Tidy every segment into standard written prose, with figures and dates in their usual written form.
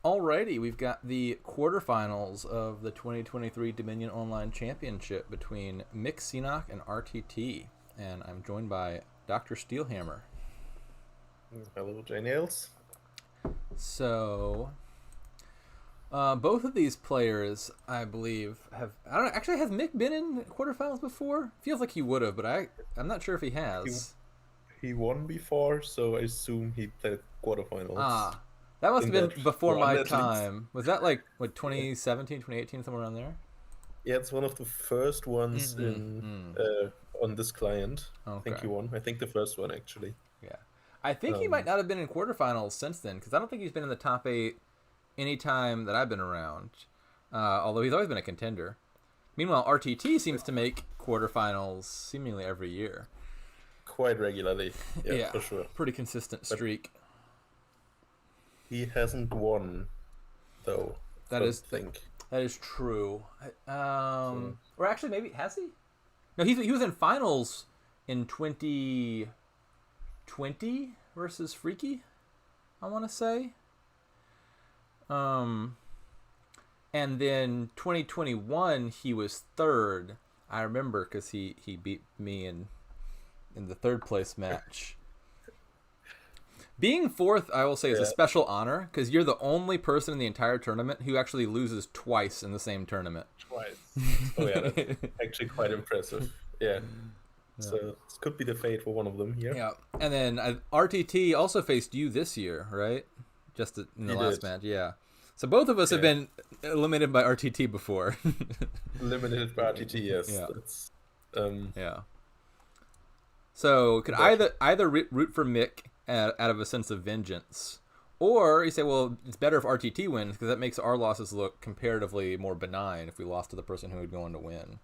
Alrighty, we've got the quarterfinals of the 2023 Dominion Online Championship between Mic Qsenoch and RTT, and I'm joined by drsteelhammer. Hello, J Nails. So, both of these players, I believe, I don't know, actually, has Mick been in quarterfinals before? Feels like he would have, but I'm not sure if he has. He won before, so I assume he played quarterfinals. That must In have that been before one, my at least. time. Was that like, what, Yeah. 2017, 2018, somewhere around there? Yeah, it's one of the first ones in Mm-hmm. on this client. I think Okay. he won. I think the first one, actually. Yeah. I think he might Um, not have been in quarterfinals since then, because I don't think he's been in the top eight any time that I've been around. Although he's always been a contender. Meanwhile, RTT seems to make quarterfinals seemingly every year. quite regularly. Yeah, Yeah, for sure. pretty consistent But streak. he hasn't won, though, I That don't is think. that is true. So, Or actually, maybe has he? No, he was in finals in 2020 versus Freaky. I want to say. Um, and then 2021 he was third. I remember because he beat me in the third place match. Being fourth, I will say, is a yeah, special honor because you're the only person in the entire tournament who actually loses twice in the same tournament. twice. Oh, yeah, that's actually quite impressive. Yeah. Yeah. So, this could be the fate for one of them here. Yeah, and then RTT also faced you this year, right? Just in the He last did. match, yeah. So both of us have Yeah. been eliminated by RTT before. Limited by RTT, yes. Yeah, That's um yeah. So could but either root for Mick out of a sense of vengeance, or you say, well, it's better if RTT wins because that makes our losses look comparatively more benign if we lost to the person who would go on to win.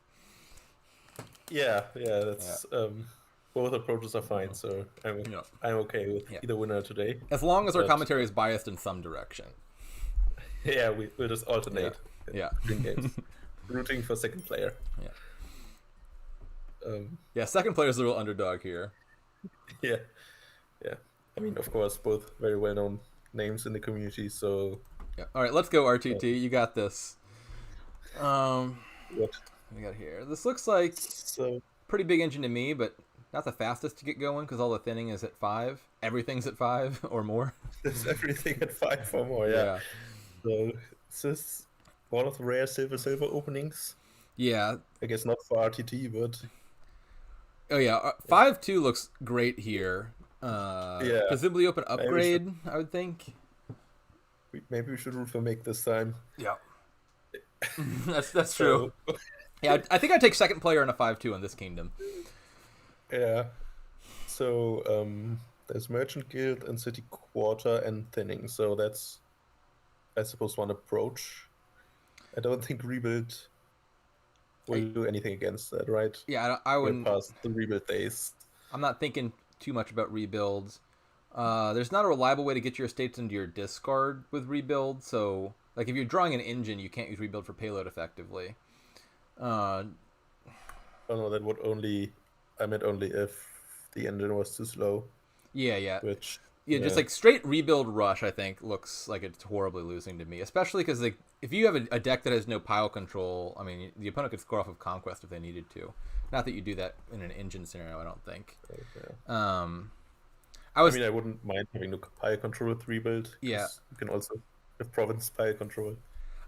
yeah, Yeah, that's both approaches are fine, so yeah, I'm okay with yeah. either winner today. As long as our But commentary is biased in some direction. yeah, we'll just Yeah, alternate yeah, between games. Rooting for second player. yeah. Um Yeah, second player is the real underdog here. yeah, yeah. I mean, of course, both very well known names in the community, so Yeah. All right, let's go RTT. um, You got this. Um, what we got here. This looks like so pretty big engine to me, but not the fastest to get going because all the thinning is at 5. Everything's at 5 or more. there's everything at 5 for more, yeah. Yeah. So this is one of the rare silver openings. Yeah. I guess not for RTT, but Oh yeah. 5-2 looks great here. yeah, Presumably open maybe we should upgrade, I would think. maybe we should root for Mick this time. Yeah. That's true. So Yeah, I think I'd take second player in a 5-2 in this kingdom. yeah, so there's Merchant Guild and City Quarter and Thinning. So that's, I suppose, one approach. I don't think Rebuild will do anything against that, right? Yeah, I We're wouldn't. past the Rebuild days. I'm not thinking too much about rebuilds. There's not a reliable way to get your estates into your discard with rebuild. So, like, if you're drawing an engine, you can't use rebuild for payload effectively. Uh, Oh no, that would only, I meant only if the engine was too slow, yeah, yeah, which, yeah. Just yeah. like straight rebuild rush, I think looks like it's horribly losing to me. Especially because like if you have a deck that has no pile control, I mean, the opponent could score off of conquest if they needed to. Not that you do that in an engine scenario, I don't think. Okay. Um, I I was mean, I wouldn't mind having no pile control with Rebuild, yeah. because you can also have province pile control.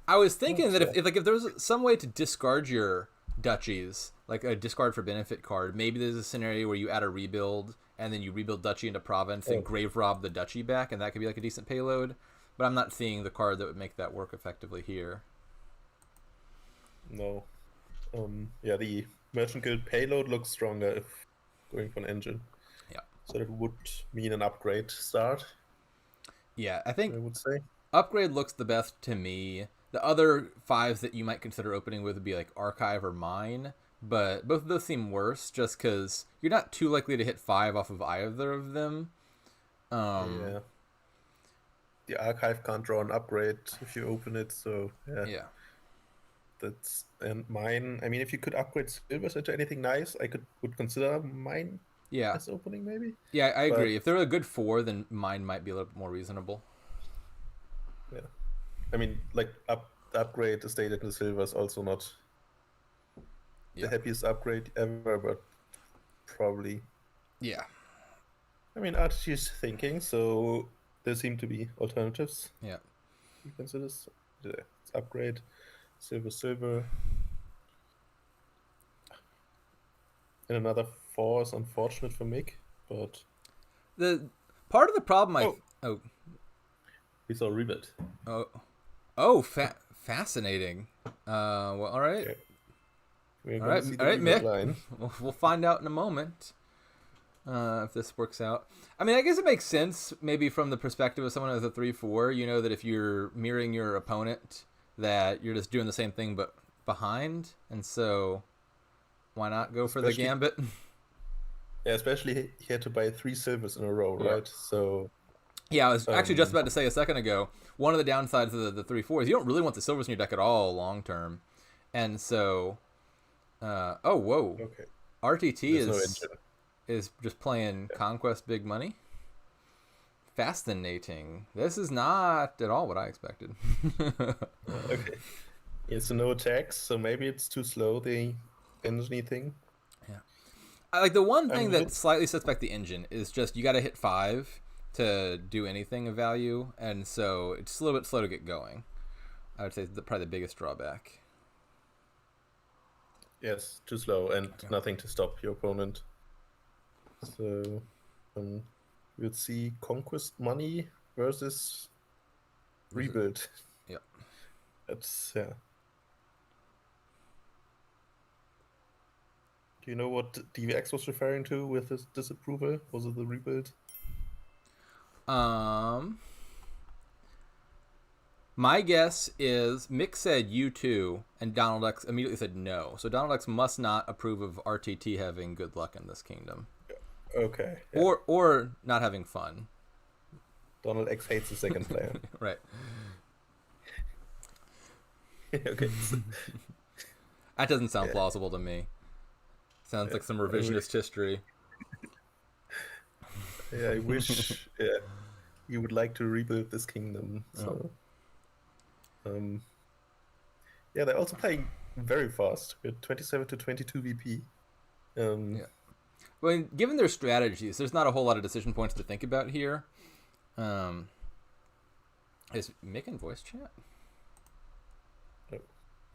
I was Oh, thinking that so if there was some way to discard your duchies, like a discard for benefit card, maybe there's a scenario where you add a rebuild and then you rebuild duchy into province and oh, grave rob the duchy back, and that could be like a decent payload. But I'm not seeing the card that would make that work effectively here. no. Yeah, the Merchant Guild payload looks stronger if going for an engine. Yeah, So that would mean an upgrade start, yeah. I think I would say. upgrade looks the best to me. The other fives that you might consider opening with would be like archive or mine, but both of those seem worse just because you're not too likely to hit 5 off of either of them. Um, Yeah. The archive can't draw an upgrade if you open it, so yeah. yeah. That's, and mine. I mean, if you could upgrade silvers into anything nice, I would consider mine Yeah, as opening maybe. yeah, I But agree. If they're a good 4, then mine might be a little bit more reasonable. yeah, I mean, like upgrade the state into silver is also not the happiest upgrade ever, but probably. Yeah. I mean, RTT is thinking, so there seem to be alternatives. Yeah. You consider this? It's upgrade, silver. And another 4 is unfortunate for Mick, but The part of the problem we saw rebuild. Fascinating. Well, all right. Okay. We're All going right, to see all the right, rebuild Mick. line. We'll find out in a moment if this works out. I mean, I guess it makes sense maybe from the perspective of someone who has a 3-4. You know that if you're mirroring your opponent, that you're just doing the same thing but behind, and so why not go for the gambit? Yeah, especially he had to buy 3 silvers in a row, right? So yeah, I was actually just about to say a second ago, one of the downsides of the 3-4 is you don't really want the silvers in your deck at all long term. And so okay. RTT is just playing Conquest big money. Fascinating. This is not at all what I expected. Okay. Yeah, so no attacks, so maybe it's too slow, the energy thing. Yeah. Like the one thing that slightly sets back the engine is just you got to hit 5 to do anything of value, and so it's a little bit slow to get going. I would say probably the biggest drawback. Yes, too slow and nothing to stop your opponent. So we'll see Conquest money versus rebuild. Yeah. That's Do you know what DVX was referring to with his disapproval? Was it the rebuild? My guess is Mick said U2 and Donald X immediately said no. So Donald X must not approve of RTT having good luck in this kingdom. Okay. Yeah. Or not having fun. Donald X hates the second player. Right. Okay. That doesn't sound plausible to me. Sounds like some revisionist history. Yeah, I wish you would like to rebuild this kingdom. So, yeah, they're also playing very fast with 27 to 22 VP. Yeah. Well, given their strategies, there's not a whole lot of decision points to think about here. Is Mick in voice chat? Oh.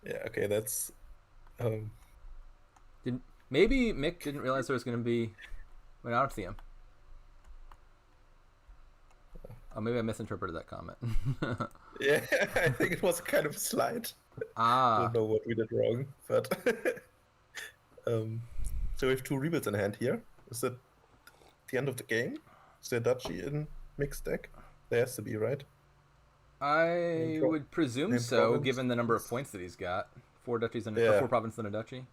Yeah, okay, that's... Maybe Mick didn't realize there was going to be an Artheum. Oh, maybe I misinterpreted that comment. Yeah, I think it was kind of a slide. I don't know what we did wrong, but... so we have 2 rebuilds in hand here. Is that the end of the game? Is there Duchy in mixed deck? There has to be, right? I would presume so, province, given the number of points that he's got. 4 duchies and 4 provinces and a duchy.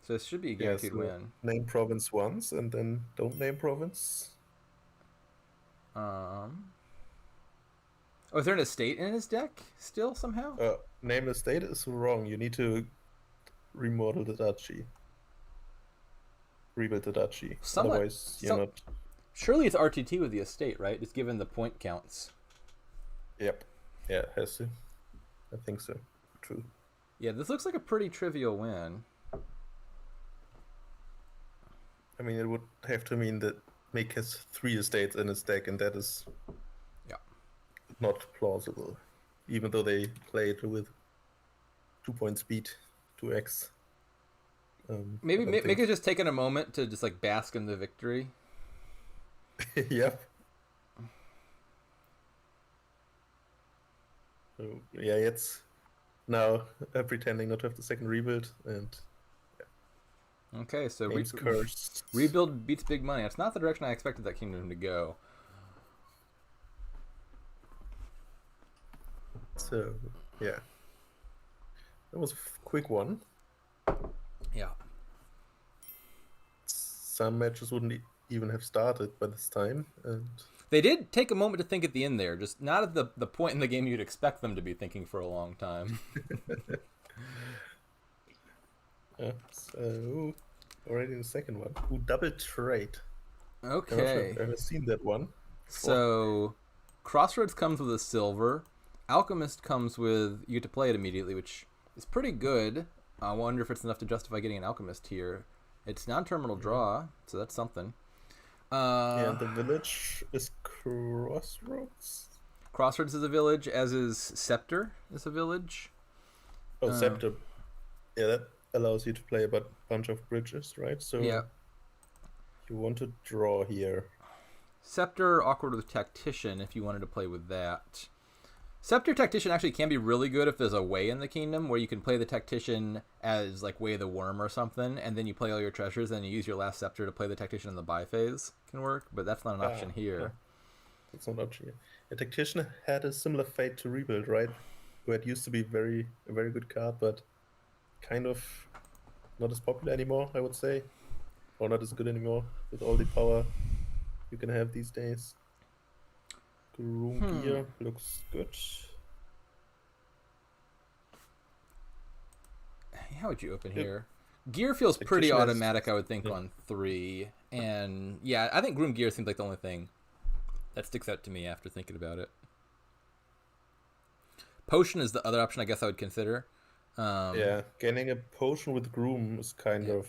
So this should be a guaranteed win. Name province once, and then don't name province. Oh, is there an estate in his deck still somehow? Name estate is wrong. You need to remodel the duchy. Rebuild the duchy. Otherwise, you're not... Surely it's RTT with the estate, right? Just given the point counts. Yep. Yeah, it has to. I think so. True. Yeah, this looks like a pretty trivial win. I mean, it would have to mean that Mick has 3 estates in his deck, and that is not plausible. Even though they played with 2-point speed, 2x. Maybe Mick is just taking a moment to just like bask in the victory. Yep. So, yeah, it's now pretending not to have the second rebuild, and okay, so cursed. Rebuild beats big money. That's not the direction I expected that kingdom to go. So, yeah. That was a quick one. Yeah. Some matches wouldn't even have started by this time, and they did take a moment to think at the end there, just not at the point in the game you'd expect them to be thinking for a long time. So already the second one. Who double trade? Okay. I've never seen that one before. So Crossroads comes with a silver. Alchemist comes with, you get to play it immediately, which is pretty good. I wonder if it's enough to justify getting an Alchemist here. It's non-terminal Yeah. draw, so that's something. Yeah, and the village is Crossroads. Crossroads is a village, as is Scepter is a village. Oh, Scepter. Yeah, that allows you to play a bunch of bridges, right? So Yeah. you want to draw here. Scepter, awkward with Tactician if you wanted to play with that. Scepter Tactician actually can be really good if there's a Way in the Kingdom where you can play the Tactician as like Way of the Worm or something, and then you play all your treasures, and you use your last Scepter to play the Tactician in the buy phase. Can work, but that's not an option here. No, that's not an option here. A Tactician had a similar fate to Rebuild, right? Where it used to be a very good card, but kind of not as popular anymore, I would say. Or not as good anymore with all the power you can have these days. Groom Gear looks good. How would you open here? Gear feels pretty Tactician automatic, I would think, on 3. And yeah, I think Groom Gear seems like the only thing that sticks out to me after thinking about it. Potion is the other option I guess I would consider. Yeah, gaining a potion with Groom is kind of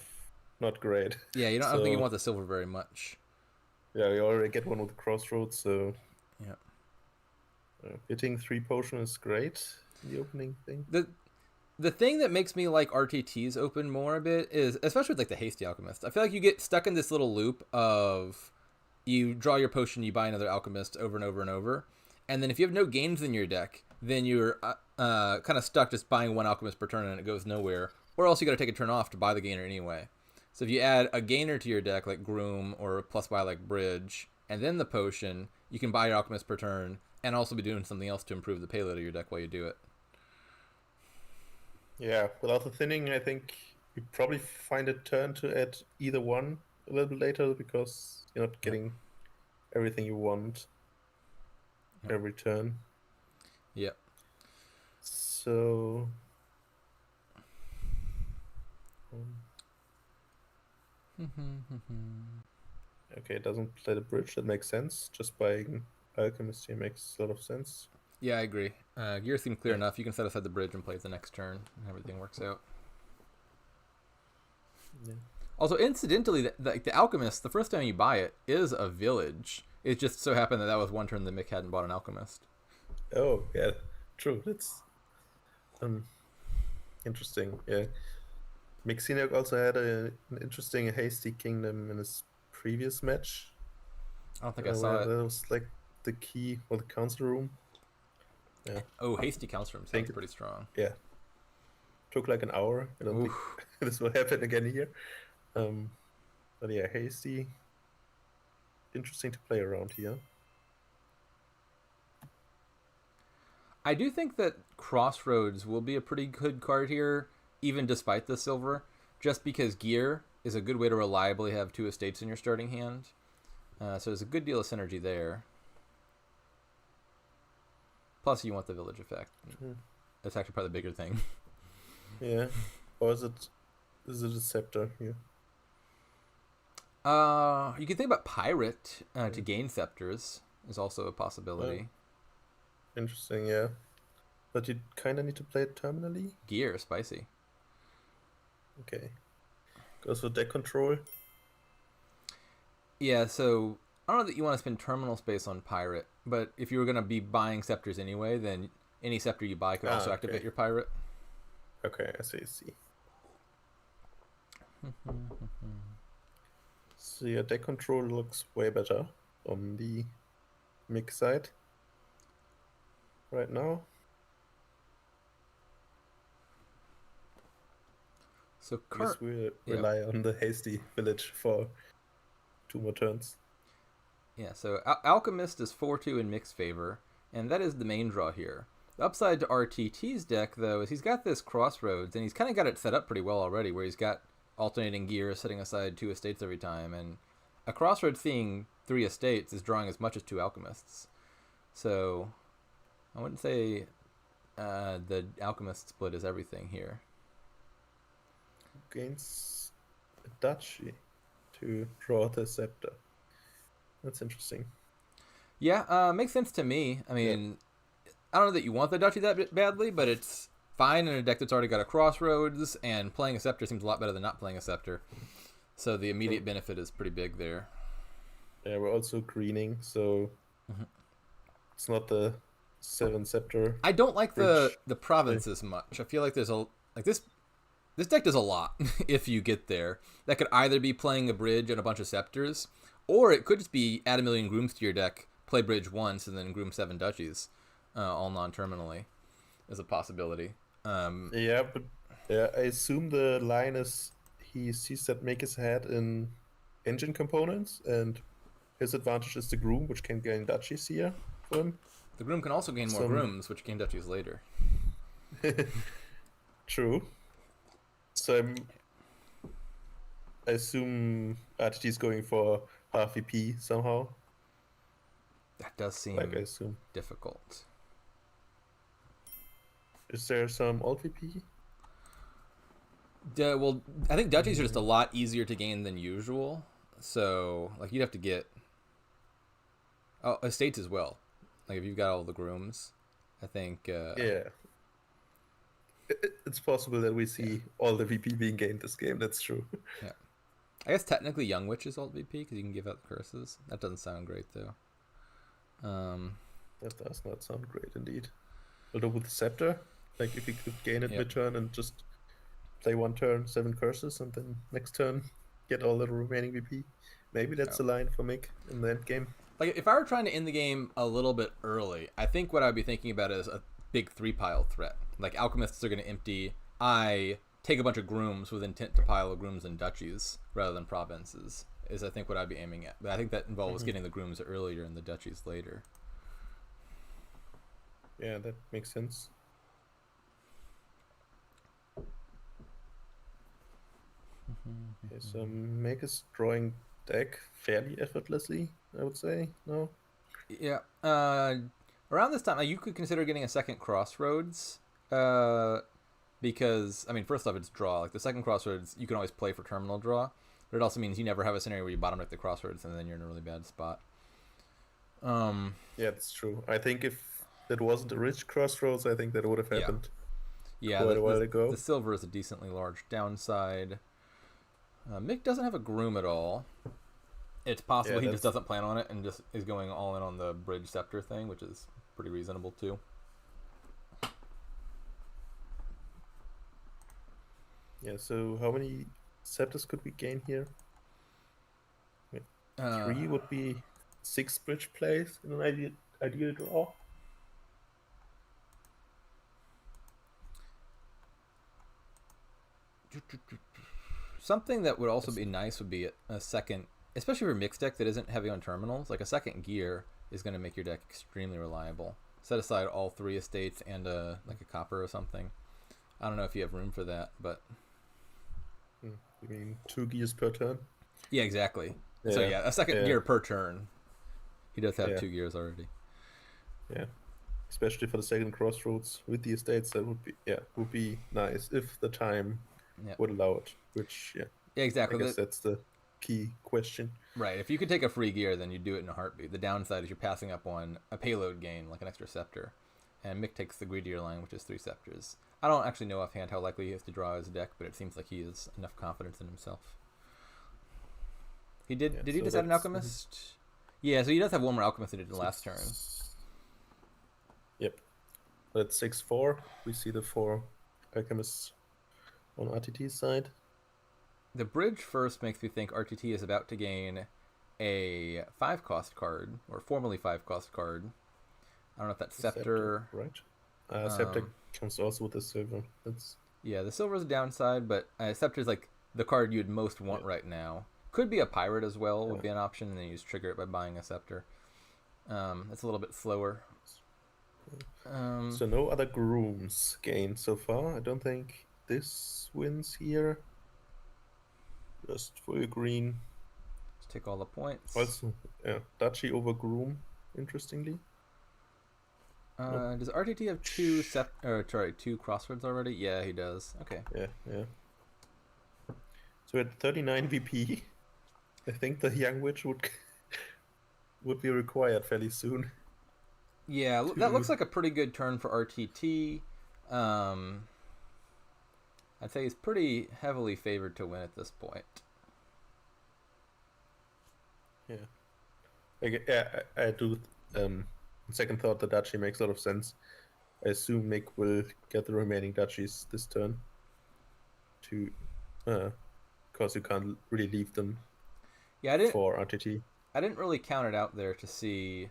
not great. Yeah, I don't think you want the silver very much. Yeah, you already get one with Crossroads, so yeah. Hitting 3 potion is great in the opening thing. The thing that makes me like RTTs open more a bit is, especially with like the Hasty Alchemist, I feel like you get stuck in this little loop of you draw your potion, you buy another Alchemist over and over and over, and then if you have no gains in your deck, then you're kind of stuck just buying one Alchemist per turn and it goes nowhere, or else you got to take a turn off to buy the gainer anyway. So if you add a gainer to your deck like Groom or plus buy like Bridge, and then the potion, you can buy your Alchemist per turn and also be doing something else to improve the payload of your deck while you do it. Yeah, without the thinning, I think you probably find a turn to add either one a little bit later because you're not getting everything you want every turn. Yep. So... okay, it doesn't play the bridge. That makes sense. Just buying Alchemist here makes a lot of sense. Yeah, I agree. Gear seemed clear enough. You can set aside the bridge and play it the next turn, and everything works out. Yeah. Also, incidentally, the Alchemist, the first time you buy it, is a village. It just so happened that was one turn that Mick hadn't bought an Alchemist. Oh, yeah, true. That's interesting. Yeah. Mic Qsenoch also had an interesting Hasty Kingdom in his previous match. I don't think I saw it. That was like the key or the council room. Yeah. Oh, Hasty Council Room sounds pretty strong. Yeah. Took like an hour. I don't think this will happen again here. But yeah, Hasty. Interesting to play around here. I do think that Crossroads will be a pretty good card here, even despite the silver, just because Gear is a good way to reliably have 2 estates in your starting hand. So there's a good deal of synergy there. Plus, you want the village effect. That's actually probably the bigger thing. Yeah. Or is it a scepter here? You can think about Pirate to gain scepters is also a possibility. Interesting, yeah. But you kind of need to play it terminally? Gear, spicy. Okay. Goes for deck control. Yeah, so I don't know that you want to spend terminal space on Pirate, but if you were going to be buying scepters anyway, then any scepter you buy could also activate your Pirate. Okay, I see. So yeah, deck control looks way better on the Mic side right now. So I guess we rely on the Hasty Village for 2 more turns. Yeah, so Alchemist is 4-2 in Mic's favor, and that is the main draw here. The upside to RTT's deck, though, is he's got this Crossroads, and he's kind of got it set up pretty well already, where he's got alternating gear, setting aside 2 estates every time, and a Crossroads seeing 3 estates is drawing as much as 2 Alchemists. So I wouldn't say the Alchemist split is everything here. Gains a duchy to draw the scepter. That's interesting. Yeah, makes sense to me. I mean, I don't know that you want the duchy that badly, but it's fine in a deck that's already got a crossroads, and playing a scepter seems a lot better than not playing a scepter. So the immediate benefit is pretty big there. Yeah, we're also greening, so it's not the 7 scepter I don't like the bridge. provinces much. I feel like there's a like this deck does a lot if you get there. That could either be playing a bridge and a bunch of scepters, or it could just be add a million grooms to your deck, play bridge once, and then groom 7 duchies, all non-terminally, is a possibility. Yeah, but yeah, I assume the line is he sees that make his head in engine components, and his advantage is the groom, which can gain duchies here for him. The groom can also gain more Some grooms, which gain duchies later. true. So I assume RTT is going for half VP somehow. That does Like I seem assume. difficult. Is there some alt VP? Well, I think duchies are just a lot easier to gain than usual. So, like, you'd have to get estates as well. Like, if you've got all the grooms, I think. Yeah. It's possible that we see all the VP being gained this game. That's true. Yeah. I guess technically Young Witch is alt VP because you can give out the curses. That doesn't sound great though. That does not sound great indeed. Although with the scepter, like if you could gain it mid-turn and just play one turn, 7 curses, and then next turn get all the remaining VP. Maybe that's the line for Mick in the end game. Like if I were trying to end the game a little bit early, I think what I'd be thinking about is a big 3-pile threat. Like alchemists are going to empty. I take a bunch of grooms with intent to pile grooms and duchies rather than provinces. Is I think what I'd be aiming at. But I think that involves getting the grooms earlier and the duchies later. Yeah, that makes sense. Okay, so Mick is drawing deck fairly effortlessly, I would say. No? Yeah. Around this time, you could consider getting a second crossroads. Because I mean, first off, it's draw. Like the second crossroads, you can always play for terminal draw, but it also means you never have a scenario where you bottom deck the crossroads and then you're in a really bad spot. Yeah, that's true. I think if that wasn't a rich crossroads, I think that would have happened. Yeah, quite a while ago. The silver is a decently large downside. Mick doesn't have a groom at all. It's possible he just doesn't plan on it and just is going all in on the bridge scepter thing, which is pretty reasonable too. Yeah, so how many scepters could we gain here? 3 would be 6 bridge plays in an ideal draw. Something that would also be nice would be a second, especially for mixed deck that isn't heavy on terminals. Like a second gear is going to make your deck extremely reliable. Set aside all 3 estates and like a copper or something. I don't know if you have room for that, but You mean 2 gears per turn? yeah, exactly. Yeah. So yeah, a second gear per turn. He does have 2 gears already. Yeah, especially for the second crossroads with the estates, that would be nice if the time would allow it. Which exactly. I guess that's the key question. Right. If you could take a free gear, then you do it in a heartbeat. The downside is you're passing up on a payload gain, like an extra scepter, and Mick takes the greedier line, which is 3 scepters. I don't actually know offhand how likely he is to draw his deck, but it seems like he has enough confidence in himself. He did. Did he just add an alchemist? Yeah, so he does have one more alchemist than he did the last turn. Yep. That's 6-4. We see the 4 alchemists on RTT's side. The bridge first makes me think RTT is about to gain a 5-cost card, or formerly 5-cost card. I don't know if that's Scepter. Right. Scepter comes also with the silver. Yeah, the silver is a downside, but Scepter is like the card you'd most want right now. Could be a pirate as well, would be an option, and then you just trigger it by buying a Scepter. It's a little bit slower. So no other grooms gained so far. I don't think this wins here. Just for your green. Just take all the points. Also, duchy over groom, interestingly. Does RTT have 2 crossroads already? Yeah, he does. Okay. Yeah. So at 39 VP, I think the Young Witch would be required fairly soon. Yeah, that looks like a pretty good turn for RTT. I'd say he's pretty heavily favored to win at this point. I do. Second thought, the duchy makes a lot of sense. I assume Mick will get the remaining duchies this turn. Because you can't really leave them. Yeah, for RTT. I didn't really count it out there to see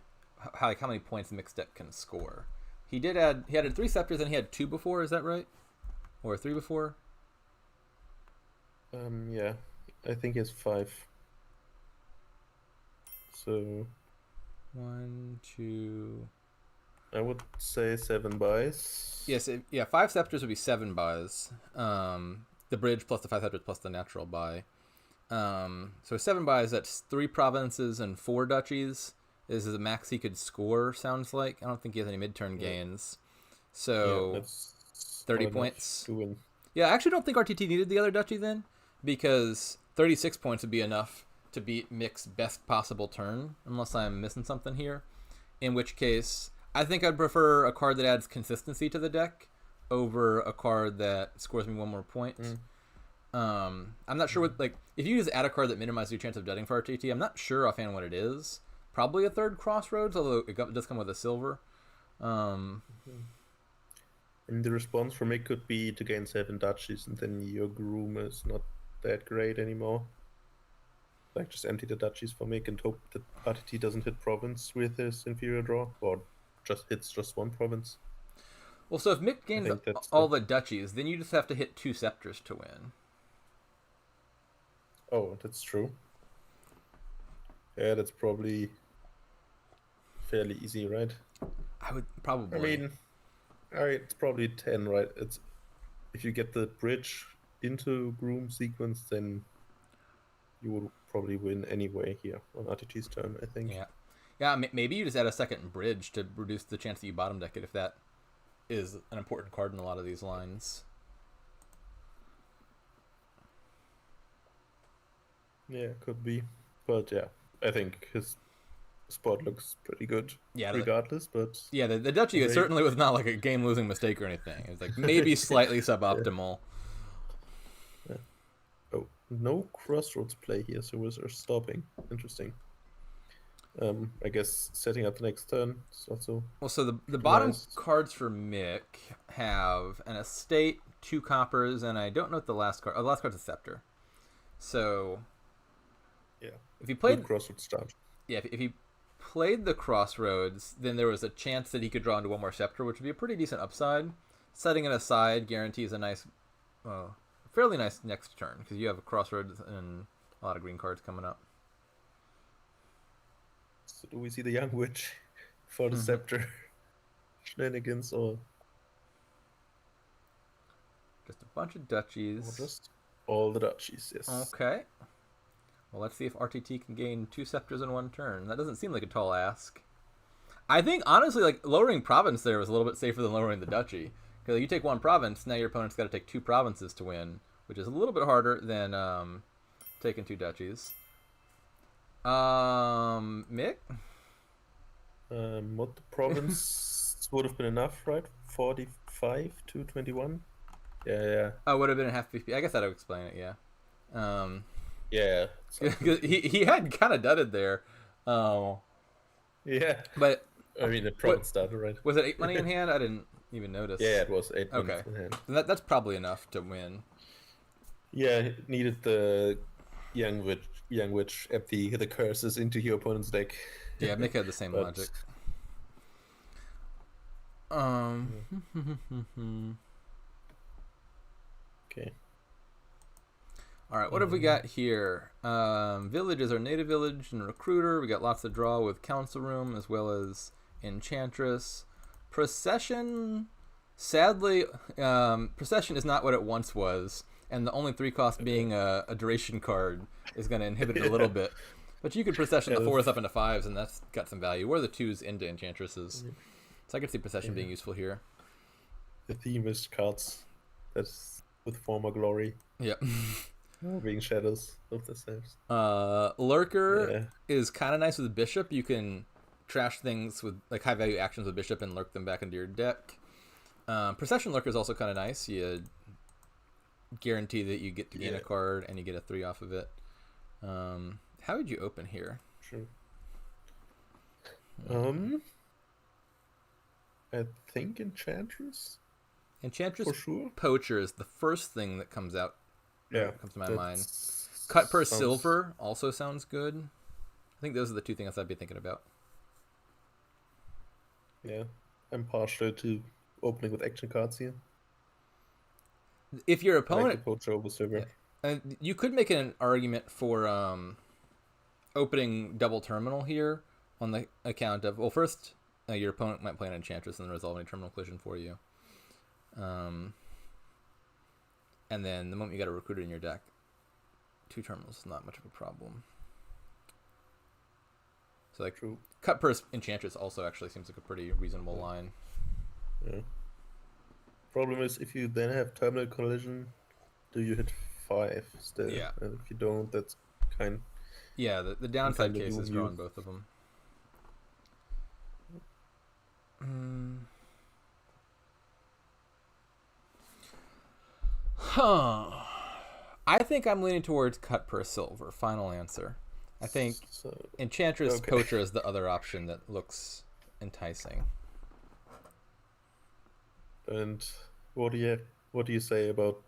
how many points Mixed Step can score. He had 3 scepters and he had 2 before. Is that right? Or 3 before? Yeah, I think he has 5. So 1, 2. I would say 7 buys. Yes, 5 scepters would be 7 buys. The bridge plus the 5 scepters plus the natural buy. So 7 buys, that's 3 provinces and 4 duchies. This is the max he could score, sounds like. I don't think he has any mid-turn gains. So that's 30 points. To win. Yeah, I actually don't think RTT needed the other duchy then, because 36 points would be enough to beat Mick's best possible turn, unless I'm missing something here. In which case, I think I'd prefer a card that adds consistency to the deck over a card that scores me 1 more point. I'm not sure what, like, if you just add a card that minimizes your chance of dudding for RTT, I'm not sure offhand what it is. Probably a 3rd Crossroads, although it does come with a silver. And the response from it could be to gain 7 duchies, and then your groom is not that great anymore. Like, just empty the duchies for Mick and hope that RTT doesn't hit province with his inferior draw, or just hits just 1 province. Well, so if Mick gains all the duchies, then you just have to hit 2 scepters to win. Oh, that's true. Yeah, that's probably fairly easy, right? I would probably. I mean, it's probably 10, right? It's if you get the bridge into groom sequence, then you would probably win anyway here on RTT's turn, I think. Yeah, maybe you just add a 2nd bridge to reduce the chance that you bottom deck it, if that is an important card in a lot of these lines. Yeah, could be. But yeah, I think his spot looks pretty good regardless. But yeah, the duchy certainly was not like a game-losing mistake or anything. It was like maybe slightly suboptimal. Yeah. Oh, no crossroads play here, so we're stopping. Interesting. I guess setting up the next turn is also well. So the bottom cards for Mick have an estate, 2 coppers, and I don't know what the last card. Oh, the last card's a scepter. So yeah, if he played crossroads start. Yeah, if he played the crossroads, then there was a chance that he could draw into 1 more scepter, which would be a pretty decent upside. Setting it aside guarantees a nice, fairly nice next turn, because you have a crossroads and a lot of green cards coming up. So do we see the young witch for the scepter shenanigans, or just a bunch of duchies? Or just all the duchies, yes. Okay. Well, let's see if RTT can gain 2 scepters in 1 turn. That doesn't seem like a tall ask. I think, honestly, like, lowering province there was a little bit safer than lowering the duchy. Because you take 1 province, now your opponent's got to take 2 provinces to win, which is a little bit harder than taking 2 duchies. Mick? What the province would have been enough, right? 45 to 21? Yeah. Oh, it would have been a half BP. I guess that would explain it, yeah. Yeah. he had kind of dudded there. Yeah. But I mean, the province started, right? Was it 8 money in hand? I didn't even notice. Yeah, it was 8 money in hand. That's probably enough to win. Yeah, it needed the young witch empty the curses into your opponent's deck. Yeah, Mick had the same logic. Okay. All right, what have we got here? Villages are native village and recruiter. We got lots to draw with council room as well as enchantress. Procession, sadly, procession is not what it once was, and the only 3 cost being a duration card is going to inhibit it a little bit. But you could procession the 4s up into 5s, and that's got some value. Or the 2s into enchantresses. So I could see procession being useful here. The theme is cards that's with former glory. Yep. Being shadows of themselves. Lurker is kind of nice with the bishop. You can trash things with like high value actions with bishop and lurk them back into your deck. Procession Lurker is also kind of nice. You guarantee that you get to gain a card and you get a 3 off of it. How would you open here? Sure. I think Enchantress. Enchantress for sure. Poacher is the first thing that comes out. Yeah, comes to my mind. Cut per Silver also sounds good. I think those are the two things I'd be thinking about. Yeah, I'm partial to opening with action cards here. If your opponent, like the Poacher over Silver. You could make an argument for opening double terminal here on the account of, well, first your opponent might play an Enchantress and then resolve any terminal collision for you. And then the moment you got a Recruiter in your deck, 2 terminals is not much of a problem. So like True. Cut per Enchantress also actually seems like a pretty reasonable line. Yeah. Problem is, if you then have terminal collision, do you hit 5 still? Yeah. And if you don't, that's kind. Yeah, the downside case is drawing both of them. I think I'm leaning towards Cut per Silver. Final answer. I think Enchantress Poacher is the other option that looks enticing. And what do you say about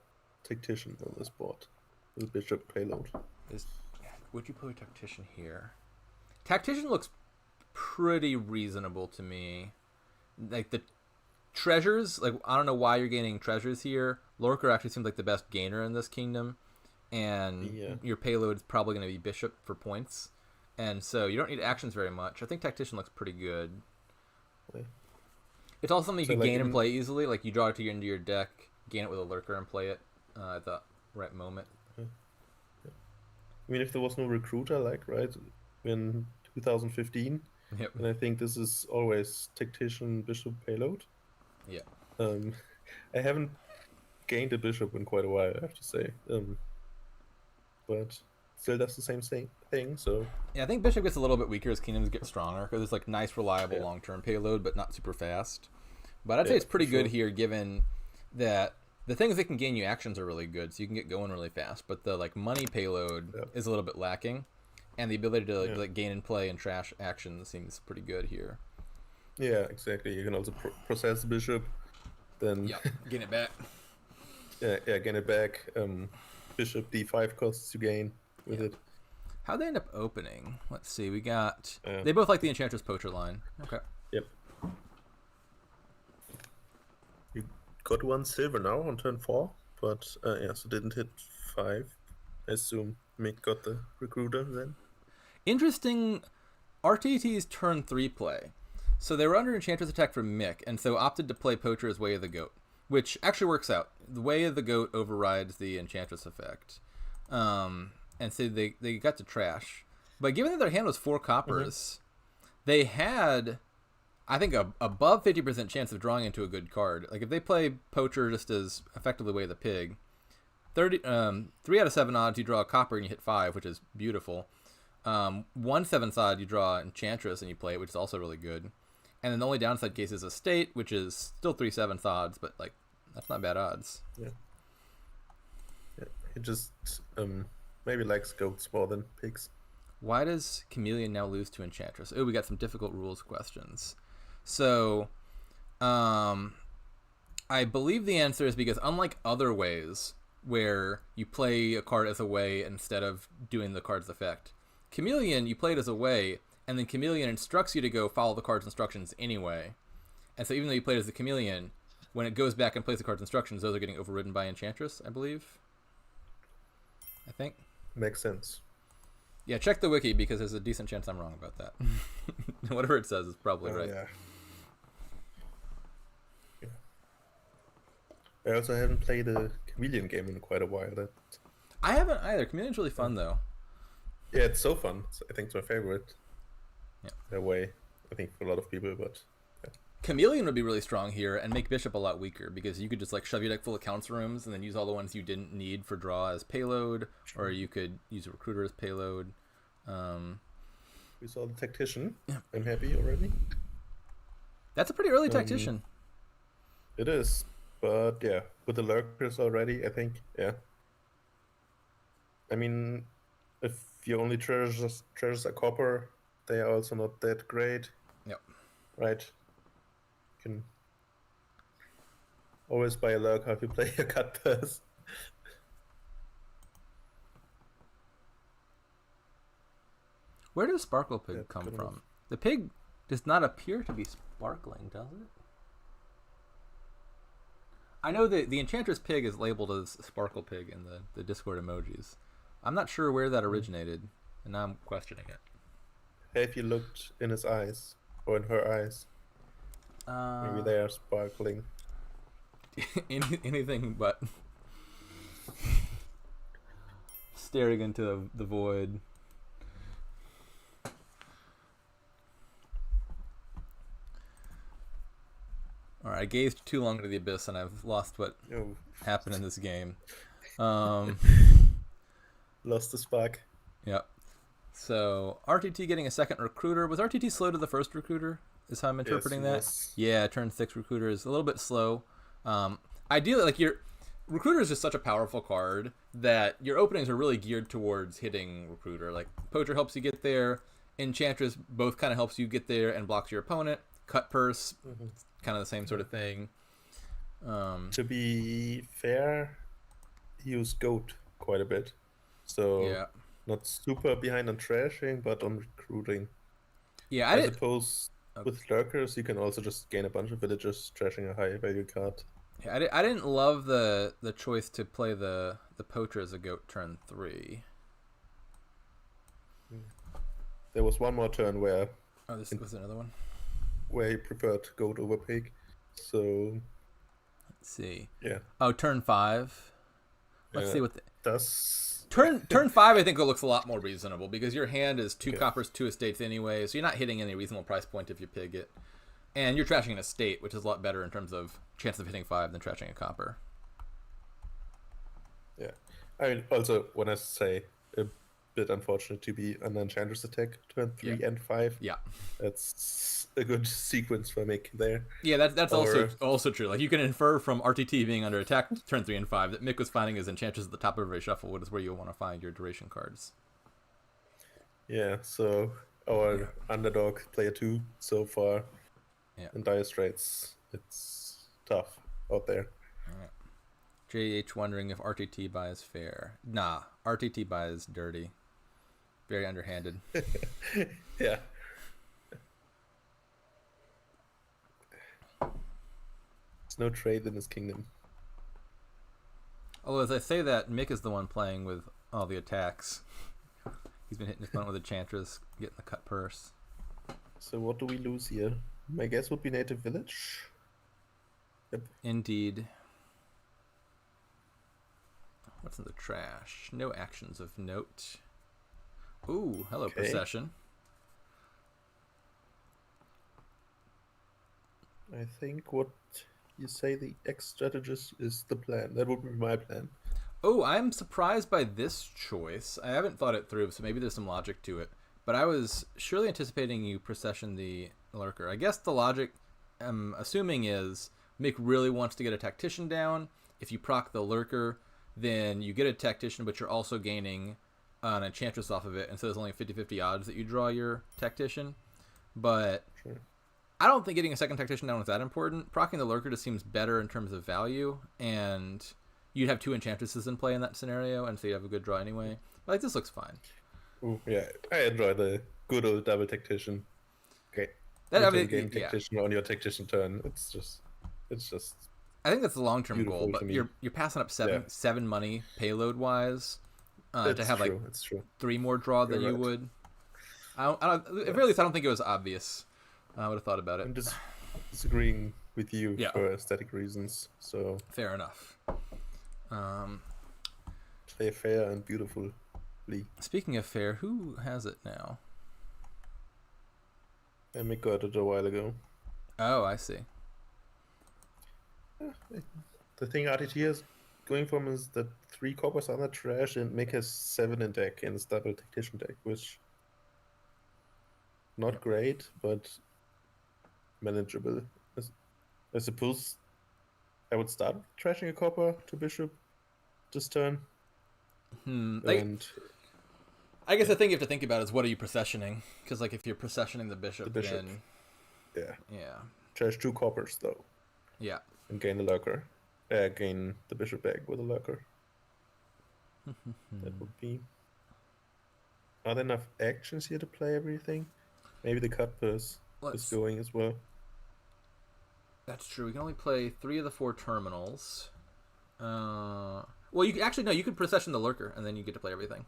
Tactician on this board? The Bishop payload. Would you play Tactician here? Tactician looks pretty reasonable to me. Like the treasures, like I don't know why you're gaining treasures here. Lorker actually seems like the best gainer in this kingdom, and your payload is probably going to be Bishop for points, and so you don't need actions very much. I think Tactician looks pretty good. Okay. It's also something you can gain and play easily. Like you draw it into your deck, gain it with a Lurker, and play it at the right moment. I mean, if there was no Recruiter, in 2015, and I think this is always Tactician Bishop payload. Yeah. I haven't gained a Bishop in quite a while, I have to say. But still does the same thing, so... Yeah, I think Bishop gets a little bit weaker as Kingdoms get stronger, because it's like nice, reliable, long-term payload, but not super fast. But I'd say it's pretty good here, given that the things that can gain you actions are really good, so you can get going really fast, but the like money payload is a little bit lacking, and the ability to like gain and play and trash actions seems pretty good here. Yeah, exactly. You can also process the Bishop, then... gain it back. Gain it back. Bishop d5 costs you gain with it. How'd they end up opening? Let's see. We got... they both like the Enchantress Poacher line. Okay. Yep. You got 1 silver now on turn 4, but so didn't hit 5. I assume Mick got the Recruiter then. Interesting. RTT's turn 3 play. So they were under Enchantress attack from Mick, and so opted to play Poacher as Way of the Goat, which actually works out. The Way of the Goat overrides the Enchantress effect. And so they got to trash. But given that their hand was 4 coppers, they had, I think, above 50% chance of drawing into a good card. Like if they play Poacher just as effectively Way of the Pig, 3 out of 7 odds you draw a copper and you hit 5, which is beautiful. 1/7 odd you draw Enchantress and you play it, which is also really good. And then the only downside case is a State, which is still 3/7 odds, but like that's not bad odds. Yeah. He just maybe likes goats more than pigs. Why does Chameleon now lose to Enchantress? Oh, we got some difficult rules questions. So, I believe the answer is because unlike other ways where you play a card as a way instead of doing the card's effect, Chameleon, you play it as a way, and then Chameleon instructs you to go follow the card's instructions anyway. And so even though you played as the Chameleon, when it goes back and plays the card's instructions, those are getting overridden by Enchantress, I believe. I think. Makes sense. Yeah, check the wiki because there's a decent chance I'm wrong about that. Whatever it says is probably right. Yeah. I also haven't played a Chameleon game in quite a while. I haven't either. Chameleon's really fun though. Yeah, it's so fun. I think it's my favorite. Yeah. In a way, I think for a lot of people, but Chameleon would be really strong here and make Bishop a lot weaker because you could just like shove your deck full of council rooms and then use all the ones you didn't need for draw as payload, or you could use a Recruiter as payload. We saw the tactician. Yeah. I'm happy already. That's a pretty early tactician. It is, but yeah, with the lurkers already, I think, yeah. I mean, if you only treasures a copper, they are also not that great. Yep. Right? You can always buy a lurker if you play a cut pass. Where does Sparkle Pig Yeah, come good from? enough. The pig does not appear to be sparkling, does it? I know that the Enchantress Pig is labeled as Sparkle Pig in the Discord emojis. I'm not sure where that originated, and now I'm questioning it. Have you looked in his eyes? Or in her eyes? Maybe they are sparkling. Anything but staring into the void. Alright, I gazed too long into the abyss and I've lost what happened in this game. Lost the spark. Yep. So, RTT getting a second recruiter. Was RTT slow to the first recruiter? Is how I'm interpreting that? Yes. Yeah, turn 6 recruiter is a little bit slow. Ideally, like your recruiter is just such a powerful card that your openings are really geared towards hitting recruiter. Like poacher helps you get there, enchantress both kind of helps you get there and blocks your opponent. Cut purse, kind of the same sort of thing. To be fair, he used goat quite a bit, so Yeah. not super behind on trashing, but on recruiting. Yeah, I suppose with lurkers you can also just gain a bunch of villagers trashing a high value card. Yeah, I didn't love the choice to play the poacher as a goat turn 3. There was one more turn where This was another one. Where he preferred goat over pig. So let's see. Yeah. Oh, turn 5. Let's see what turn 5. I think it looks a lot more reasonable because your hand is 2 coppers, 2 estates anyway, so you're not hitting any reasonable price point if you pig it. And you're trashing an estate, which is a lot better in terms of chance of hitting 5 than trashing a copper. Yeah. I mean, also, when I say a bit unfortunate to be an Enchantress attack, turn 3 and 5. Yeah. That's a good sequence for Mick there. Yeah, that's also true. Like, you can infer from RTT being under attack turn 3 and 5 that Mick was finding his Enchantress at the top of every shuffle, which is where you'll want to find your duration cards. Yeah, so our underdog player 2 so far. Yeah. In dire straits, it's tough out there. Right. JH wondering if RTT buys fair. Nah, RTT buys dirty. Very underhanded. Yeah. There's no trade in this kingdom. Although, as I say that, Mick is the one playing with all the attacks. He's been hitting his opponent with Enchantress, getting the cut purse. So what do we lose here? My guess would be native village. Yep. Indeed. What's in the trash? No actions of note. Ooh, hello, procession. I think what you say the X-strategist is the plan. That would be my plan. Oh, I'm surprised by this choice. I haven't thought it through, so maybe there's some logic to it. But I was surely anticipating you procession the lurker. I guess the logic I'm assuming is Mick really wants to get a tactician down. If you proc the lurker, then you get a tactician, but you're also gaining an enchantress off of it, and so there's only 50-50 odds that you draw your tactician. But I don't think getting a second tactician down is that important. Proccing the lurker just seems better in terms of value, and you'd have 2 enchantresses in play in that scenario, and so you have a good draw anyway. But like, this looks fine. Ooh, yeah, I enjoy the good old double tactician. Okay. Game tactician on your tactician turn. It's just. I think that's the long-term goal, but you're passing up seven money payload wise to have like 3 more draw than you would. At very least, I don't think it was obvious. I would have thought about it. I'm just disagreeing with you for aesthetic reasons. So fair enough. Play fair and beautifully. Speaking of fair, who has it now? I got it a while ago. Oh, I see. The thing RTT is going from is that 3 coppers are not trash and Mick has 7 in deck in his double tactician deck, which not great, but manageable. I suppose I would start trashing a copper to bishop this turn. And I guess the thing you have to think about is what are you processioning? Because like if you're processioning the bishop, bishop. then yeah. Trash 2 coppers though. Yeah. And gain the lurker. Gain the bishop back with a lurker. That would be. Are there enough actions here to play everything? Maybe the cut purse is going as well. That's true. We can only play 3 of the 4 terminals. Well, you can, actually no. You could procession the lurker, and then you get to play everything.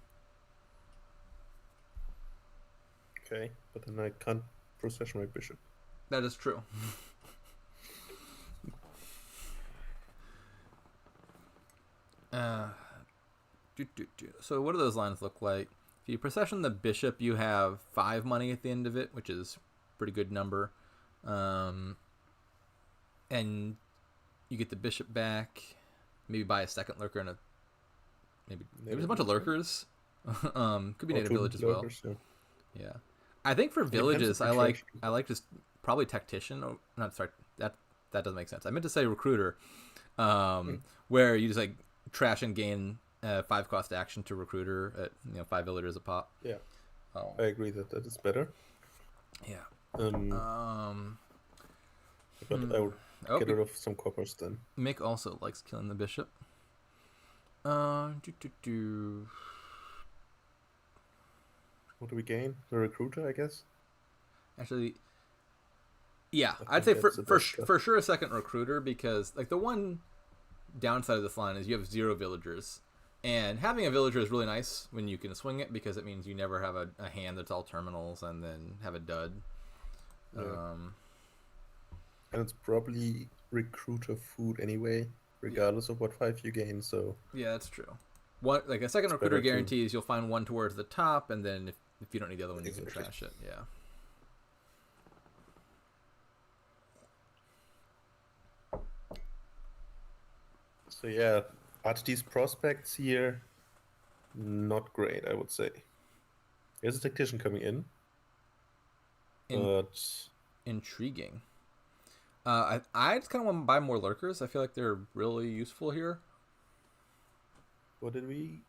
Okay, but then I can't procession my bishop. That is true. So what do those lines look like? If you procession the bishop, you have 5 money at the end of it, which is a pretty good number. And you get the bishop back. Maybe buy a second lurker and maybe there's a bunch of lurkers. Could be native village as well. Yeah. I think for villages, I like just probably tactician. Oh, not sorry, that doesn't make sense. I meant to say recruiter, where you just like trash and gain 5 cost action to recruiter at 5 villagers a pop. Yeah, I agree that is better. Yeah. But I would get rid of some coppers then. Mick also likes killing the bishop. What do we gain? The recruiter, I guess. Actually, yeah, I'd say for sure a second recruiter, because like the one downside of this line is you have 0 villagers, and having a villager is really nice when you can swing it, because it means you never have a hand that's all terminals and then have a dud. Yeah. And it's probably recruiter food anyway, regardless of what 5 you gain. So yeah, that's true. One like a second recruiter guarantees you'll find one towards the top, and then if you don't need the other one, you can trash it. Yeah. So yeah, RTT's prospects here, not great, I would say. There's a tactician coming in. But intriguing. I just kind of want to buy more lurkers. I feel like they're really useful here. What did we?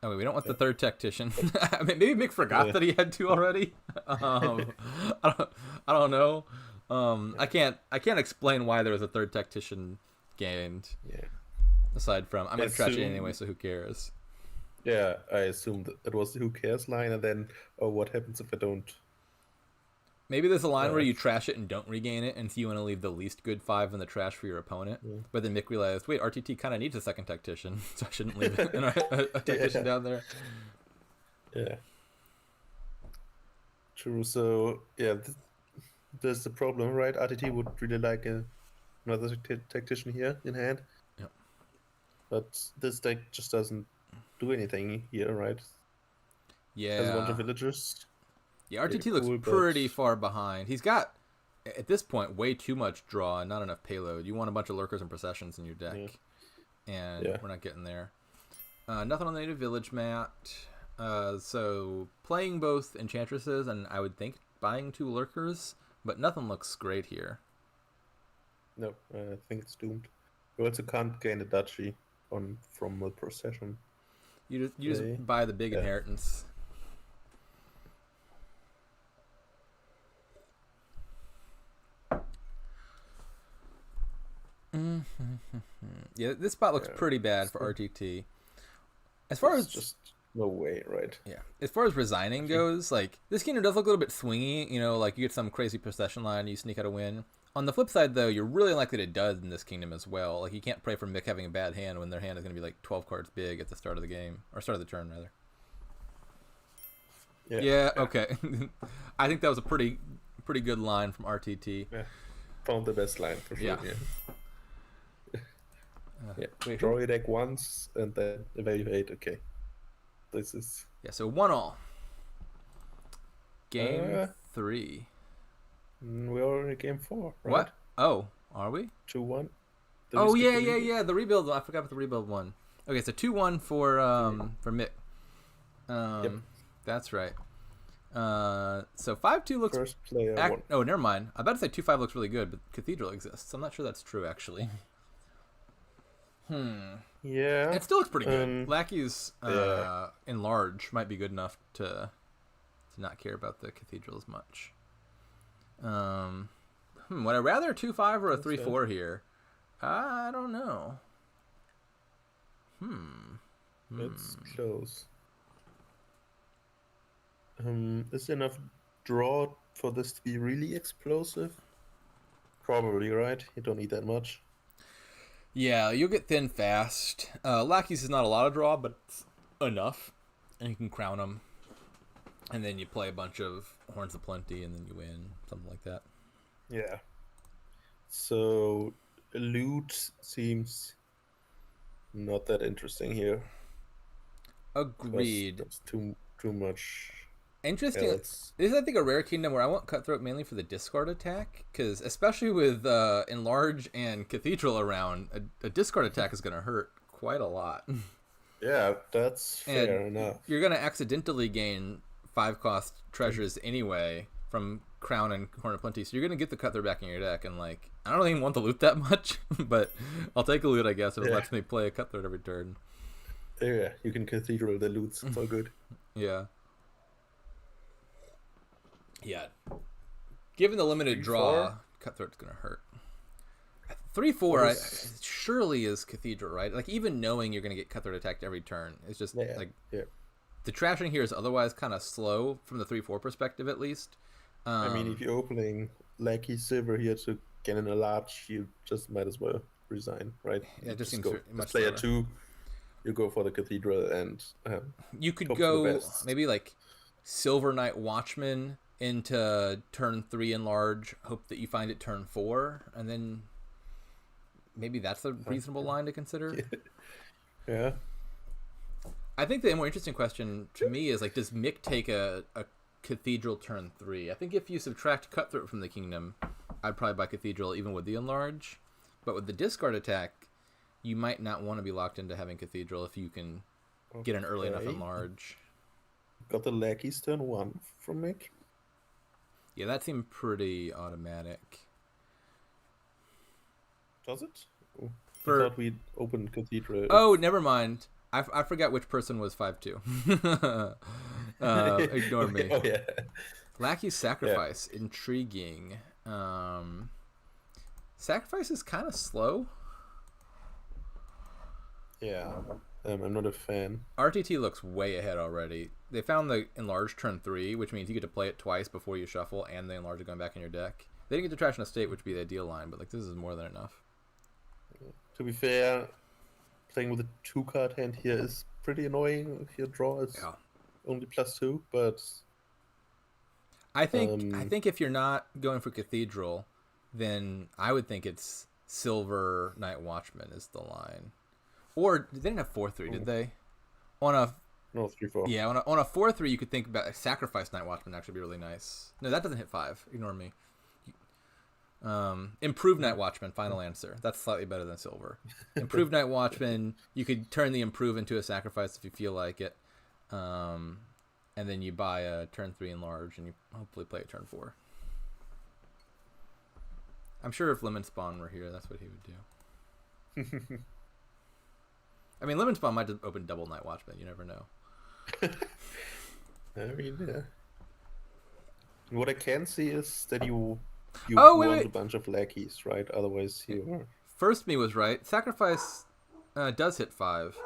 Oh, wait, we don't want the third tactician. I mean, maybe Mick forgot that he had 2 already. I don't know. I can't explain why there was a third tactician gained. Yeah. Aside from, I'm gonna trash it anyway, so who cares? Yeah, I assumed it was the who cares line, and then what happens if I don't? Maybe there's a line where you trash it and don't regain it, and so you want to leave the least good 5 in the trash for your opponent. Yeah. But then Mick realized, wait, RTT kind of needs a second tactician, so I shouldn't leave a tactician down there. Yeah. True. So yeah, there's the problem, right? RTT would really like another tactician here in hand. Yeah. But this deck just doesn't do anything here, right? Yeah. Has a bunch of villagers. Yeah, RTT looks pretty far behind. He's got, at this point, way too much draw and not enough payload. You want a bunch of lurkers and processions in your deck, and we're not getting there. Nothing on the native village mat. So playing both enchantresses, and I would think buying 2 lurkers, but nothing looks great here. No, I think it's doomed. You also can't gain a duchy from the procession. You just buy the big inheritance. Yeah, this spot looks pretty bad for RTT. As far as just no way, right? Yeah. As far as resigning goes, like this kingdom does look a little bit swingy. Like you get some crazy procession line, you sneak out a win. On the flip side, though, you're really likely to dud in this kingdom as well. Like you can't pray for Mick having a bad hand when their hand is going to be like 12 cards big at the start of the game, or start of the turn rather. Yeah. Okay. I think that was a pretty good line from RTT. Yeah. Found the best line for sure. Yeah. Wait, draw your deck once and then evaluate. Okay, this is so 1-1. Game 3. We're already game 4. Right? What? Oh, are we? 2-1. Oh yeah. The rebuild. I forgot about the rebuild one. Okay, so 2-1 for Mick. Yep. That's right. So 5-2 looks. First player won. Oh, never mind. I was about to say 2-5 looks really good, but Cathedral exists. I'm not sure that's true actually. Yeah. It still looks pretty good. Lackey's Yeah. enlarge might be good enough to not care about the Cathedral as much. Would I rather a 2-5 or a 3-4 here? I don't know. It's close. Is there enough draw for this to be really explosive? Probably, right? You don't need that much. Yeah, you'll get thin fast. Lackey's is not a lot of draw, but it's enough. And you can crown them. And then you play a bunch of Horns of Plenty, and then you win. Something like that. Yeah. So, loot seems not that interesting here. Agreed. That's too much. Interesting. Yeah, This is, I think, a rare kingdom where I want Cutthroat mainly for the discard attack, because especially with Enlarge and Cathedral around, a discard attack is going to hurt quite a lot. Yeah, that's fair enough. You're going to accidentally gain 5-cost treasures anyway from Crown and Horn of Plenty, so you're going to get the Cutthroat back in your deck, and like, I don't even want the loot that much, but I'll take a loot, I guess, if it lets me play a Cutthroat every turn. Yeah, you can Cathedral the loots. It's all good. Yeah. Yeah. Given the limited draw, Cutthroat's going to hurt. 3-4 surely is Cathedral, right? Like, even knowing you're going to get Cutthroat attacked every turn, it's just the trashing here is otherwise kind of slow from the 3-4 perspective, at least. I mean, if you're opening Lackey Silver here to get in a large, you just might as well resign, right? Yeah, it just seems go. much player slower. 2, you go for the Cathedral, and you could go maybe like Silver Knight Watchman into turn 3 Enlarge, hope that you find it turn 4, and then maybe that's a reasonable line to consider. Yeah. I think the more interesting question to me is, like, does Mick take a Cathedral turn 3? I think if you subtract Cutthroat from the kingdom, I'd probably buy Cathedral even with the Enlarge. But with the discard attack, you might not want to be locked into having Cathedral if you can get an early enough Enlarge. Got the Lackeys turn 1 from Mick. Yeah, that seemed pretty automatic. Does it? I thought we'd open Cathedral. Oh, never mind. I forgot which person was 5-2. Ignore me. Oh, yeah. Lackey's Sacrifice. Yeah. Intriguing. Sacrifice is kind of slow. Yeah. I'm not a fan. RTT looks way ahead already. They found the Enlarge turn 3, which means you get to play it twice before you shuffle, and the Enlarge are going back in your deck. They didn't get to trash in a state, which would be the ideal line, but like, this is more than enough. To be fair, playing with a 2-card hand here is pretty annoying if your draw is only +2, but I think if you're not going for Cathedral, then I would think it's Silver Knight Watchman is the line. Or they didn't have 4-3, did they? No, 3-4. Yeah, on a 4-3 you could think about Sacrifice Knight Watchman actually be really nice. No, that doesn't hit 5. Ignore me. Improved Night Watchman, final answer. That's slightly better than Silver. Improved Night Watchman, you could turn the Improve into a Sacrifice if you feel like it. And then you buy a turn 3 Enlarge, and you hopefully play a turn 4. I'm sure if Lemon Spawn were here, that's what he would do. I mean, Lemon Spawn might just open double Night Watchman. You never know. I mean, yeah. What I can see is that you want a bunch of lackeys, right? Otherwise, you First me was right. Sacrifice does hit 5.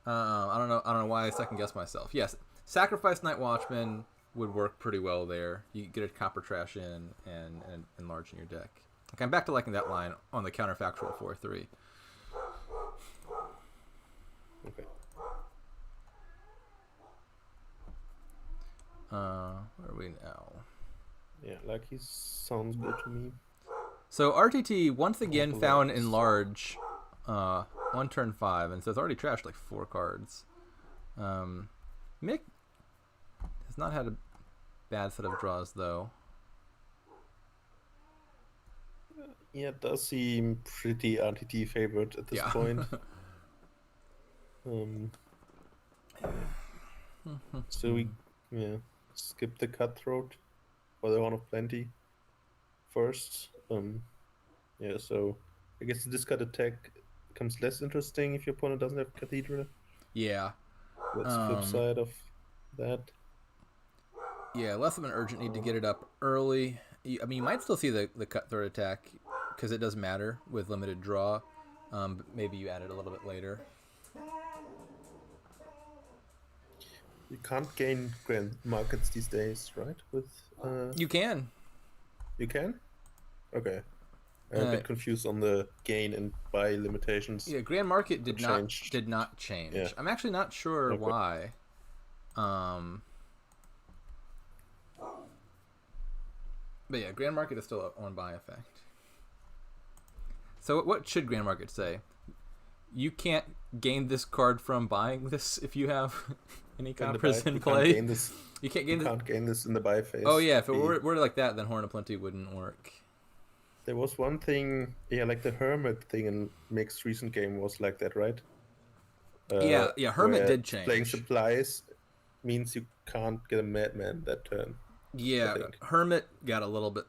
I don't know why I second guessed myself. Yes, Sacrifice Night Watchman would work pretty well there. You get a Copper Trash in and Enlarge in your deck. Okay, I'm back to liking that line on the counterfactual 4-3. Okay. Where are we now? Yeah, lackeys sounds good to me. So RTT once again found Enlarge on turn 5, and so it's already trashed like 4 cards. Mick has not had a bad set of draws though. Yeah, it does seem pretty RTT favored at this point. Um, so we skip the cutthroat for the Horn of Plenty first. So I guess the discard attack becomes less interesting if your opponent doesn't have Cathedral. Yeah. That's the flip side of that. Yeah, less of an urgent need to get it up early. I mean, you might still see the cutthroat attack because it does matter with limited draw. But maybe you add it a little bit later. You can't gain grand markets these days, right? With You can. You can? Okay. I'm a bit confused on the gain and buy limitations. Yeah, Grand Market did not change. Yeah. I'm actually not sure why. But yeah, Grand Market is still a one buy effect. So what should Grand Market say? You can't gain this card from buying this if you have any coppers in play. You can't gain this in the buy phase. Oh yeah, if it were like that, then Horn of Plenty wouldn't work. There was one thing, like the Hermit thing in Mixed recent game was like that, right? Hermit did change. Playing supplies means you can't get a Madman that turn. Yeah, Hermit got a little bit,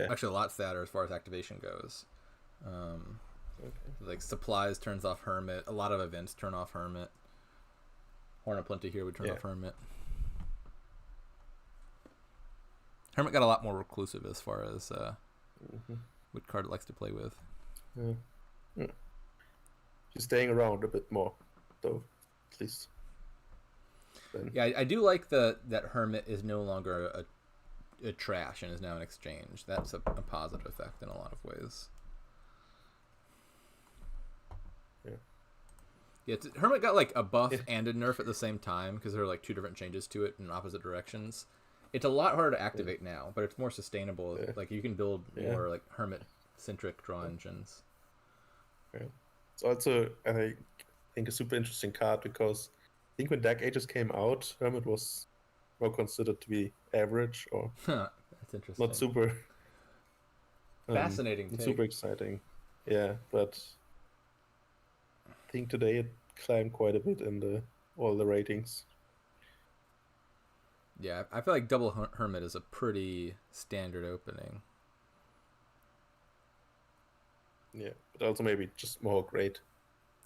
actually a lot sadder as far as activation goes. Like supplies turns off Hermit. A lot of events turn off Hermit. Horn of Plenty here would turn off Hermit. Hermit got a lot more reclusive as far as what card it likes to play with. She's staying around a bit more, though, at least. Then. Yeah, I do like that Hermit is no longer a trash and is now an exchange. That's a positive effect in a lot of ways. Yeah, Hermit got like a buff and a nerf at the same time because there are like two different changes to it in opposite directions. It's a lot harder to activate now, but it's more sustainable. Like you can build more like Hermit-centric draw engines. Yeah. It's also, I think, a super interesting card because I think when Dark Ages came out, Hermit was more considered to be average or that's interesting. Not super fascinating. Super exciting. Yeah, but I think today it climbed quite a bit in all the ratings. Yeah, I feel like double Hermit is a pretty standard opening. Yeah, but also maybe just more great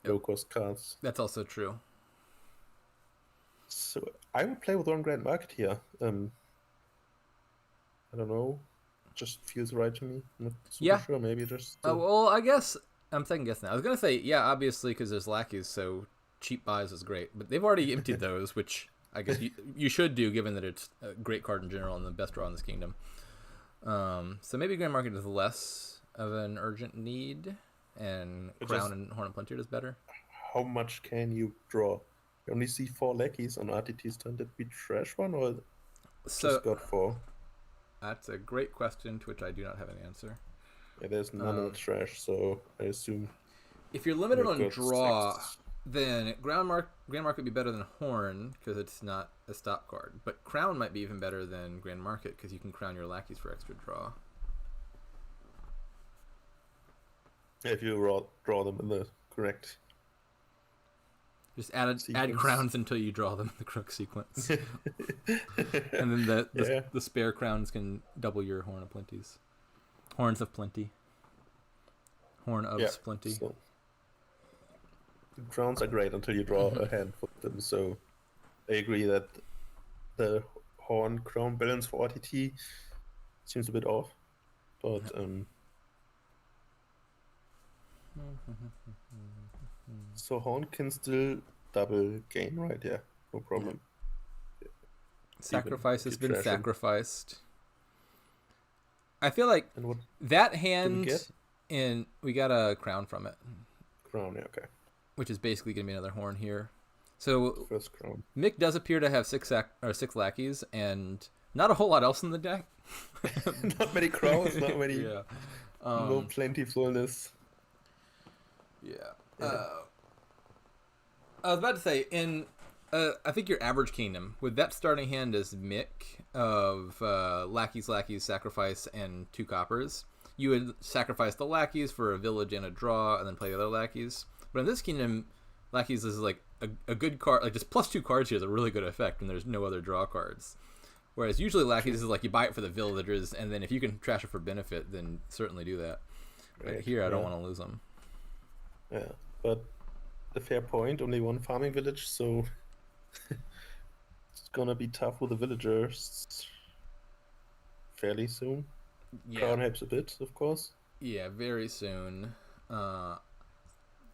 low-cost cards. That's also true. So I would play with one Grand Market here. I don't know. Just feels right to me. Not super sure. Maybe just... well, I guess I'm second guessing. I was going to say, obviously, because there's lackeys, so cheap buys is great. But they've already emptied those, which I guess you should do, given that it's a great card in general and the best draw in this kingdom. So maybe Grand Market is less of an urgent need, and Crown and Horn of Plenty is better. How much can you draw? You only see 4 lackeys on RTT's turn. Did we trash one, or just got 4? That's a great question, to which I do not have an answer. Yeah, there's none in the trash, so I assume... If you're limited on draw, then Grand Market would be better than Horn, because it's not a stop card. But Crown might be even better than Grand Market, because you can crown your lackeys for extra draw. If you draw them in the correct... Just add crowns until you draw them in the correct sequence. And then the spare crowns can double your Horn of Plenties. Horns of Plenty. Horn of Plenty. So, the crowns are great until you draw a hand for them, so I agree that the Horn crown balance for RTT seems a bit off. But so Horn can still double gain, right? Yeah, no problem. Sacrifice has been sacrificed. I feel like that hand we got a crown from it. Crown, yeah, okay. Which is basically going to be another Horn here. So first crown. Mick does appear to have 6 lackeys and not a whole lot else in the deck. Not many crowns, not many. No plentifulness. Yeah. I was about to say, I think your average kingdom, with that starting hand as Mick of lackeys, sacrifice, and 2 coppers, you would sacrifice the lackeys for a village and a draw, and then play the other lackeys. But in this kingdom, Lackeys is like a good card. Like just +2 cards here is a really good effect, and there's no other draw cards. Whereas usually Lackeys is like you buy it for the villagers, and then if you can trash it for benefit, then certainly do that. But Right, here I don't want to lose them. Yeah, but a fair point. Only one farming village, so it's gonna be tough with the villagers fairly soon. Yeah, Crown helps a bit, of course. yeah, very soon.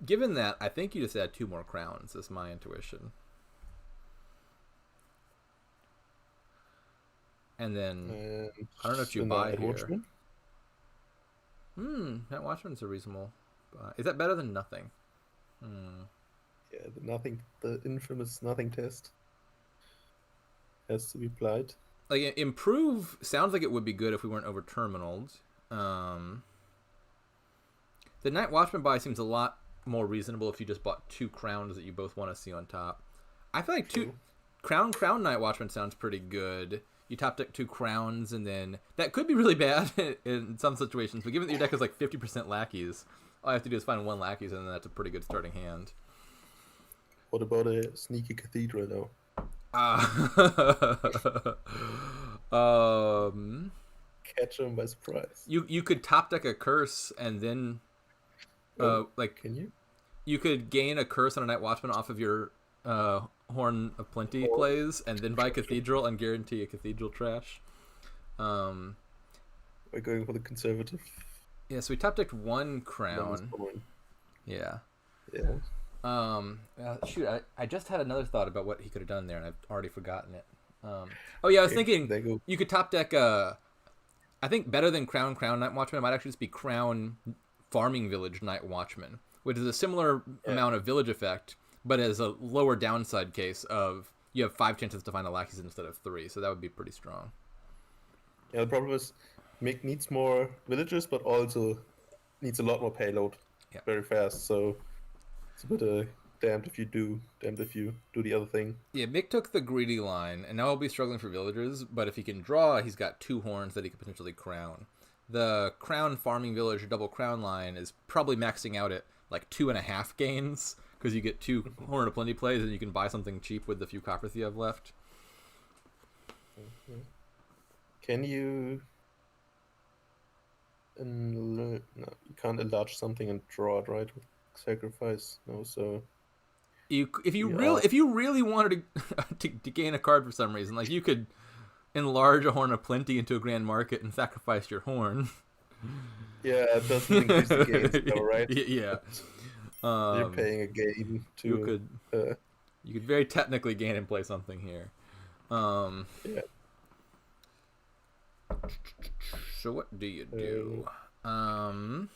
Given that, I think you just add 2 more crowns. Is my intuition. And then And I don't know if you the buy Night here. Watchman. Night Watchman's a reasonable. Is that better than nothing? Yeah, the infamous nothing test has to be applied. Like improve sounds like it would be good if we weren't over terminaled. The Night Watchman buy seems a lot more reasonable if you just bought 2 crowns that you both want to see on top. I feel like True. 2 crown Night Watchman sounds pretty good. You top deck 2 crowns, and then that could be really bad in some situations. But given that your deck is like 50% lackeys, all I have to do is find 1 lackeys, and then that's a pretty good starting hand. What about a sneaky cathedral though? Catch them by surprise. You could top deck a curse, and then like Can you? you could gain a curse on a Night Watchman off of your Horn of Plenty plays, and then buy Cathedral and guarantee a Cathedral trash. We're going for the conservative. Yeah, so we top decked 1 crown. Yeah. Yeah. Shoot, I just had another thought about what he could have done there, and I've already forgotten it. Oh yeah, I was thinking you could top deck. I think better than Crown Night Watchman might actually just be Crown Farming Village Night Watchman, which is a similar amount of village effect, but as a lower downside case of you have 5 chances to find a lackeys instead of 3, so that would be pretty strong. Yeah, the problem is Mick needs more villagers, but also needs a lot more payload very fast. So it's a bit damned if you do, damned if you do the other thing. Yeah, Mick took the greedy line, and now he'll be struggling for villagers, but if he can draw, he's got 2 horns that he could potentially crown. The Crown Farming Village double crown line is probably maxing out at like 2.5 gains, because you get 2 Horn of Plenty plays, and you can buy something cheap with the few coppers you have left. Mm-hmm. Can you... No, you can't enlarge something and draw it, right? With sacrifice. No, so... If you really wanted to gain a card for some reason, like you could enlarge a Horn of Plenty into a Grand Market and sacrifice your horn. Yeah, it doesn't increase the gains, though, right? Yeah. You're paying a gain to... You could very technically gain and play something here. Yeah. So what do you do? I'm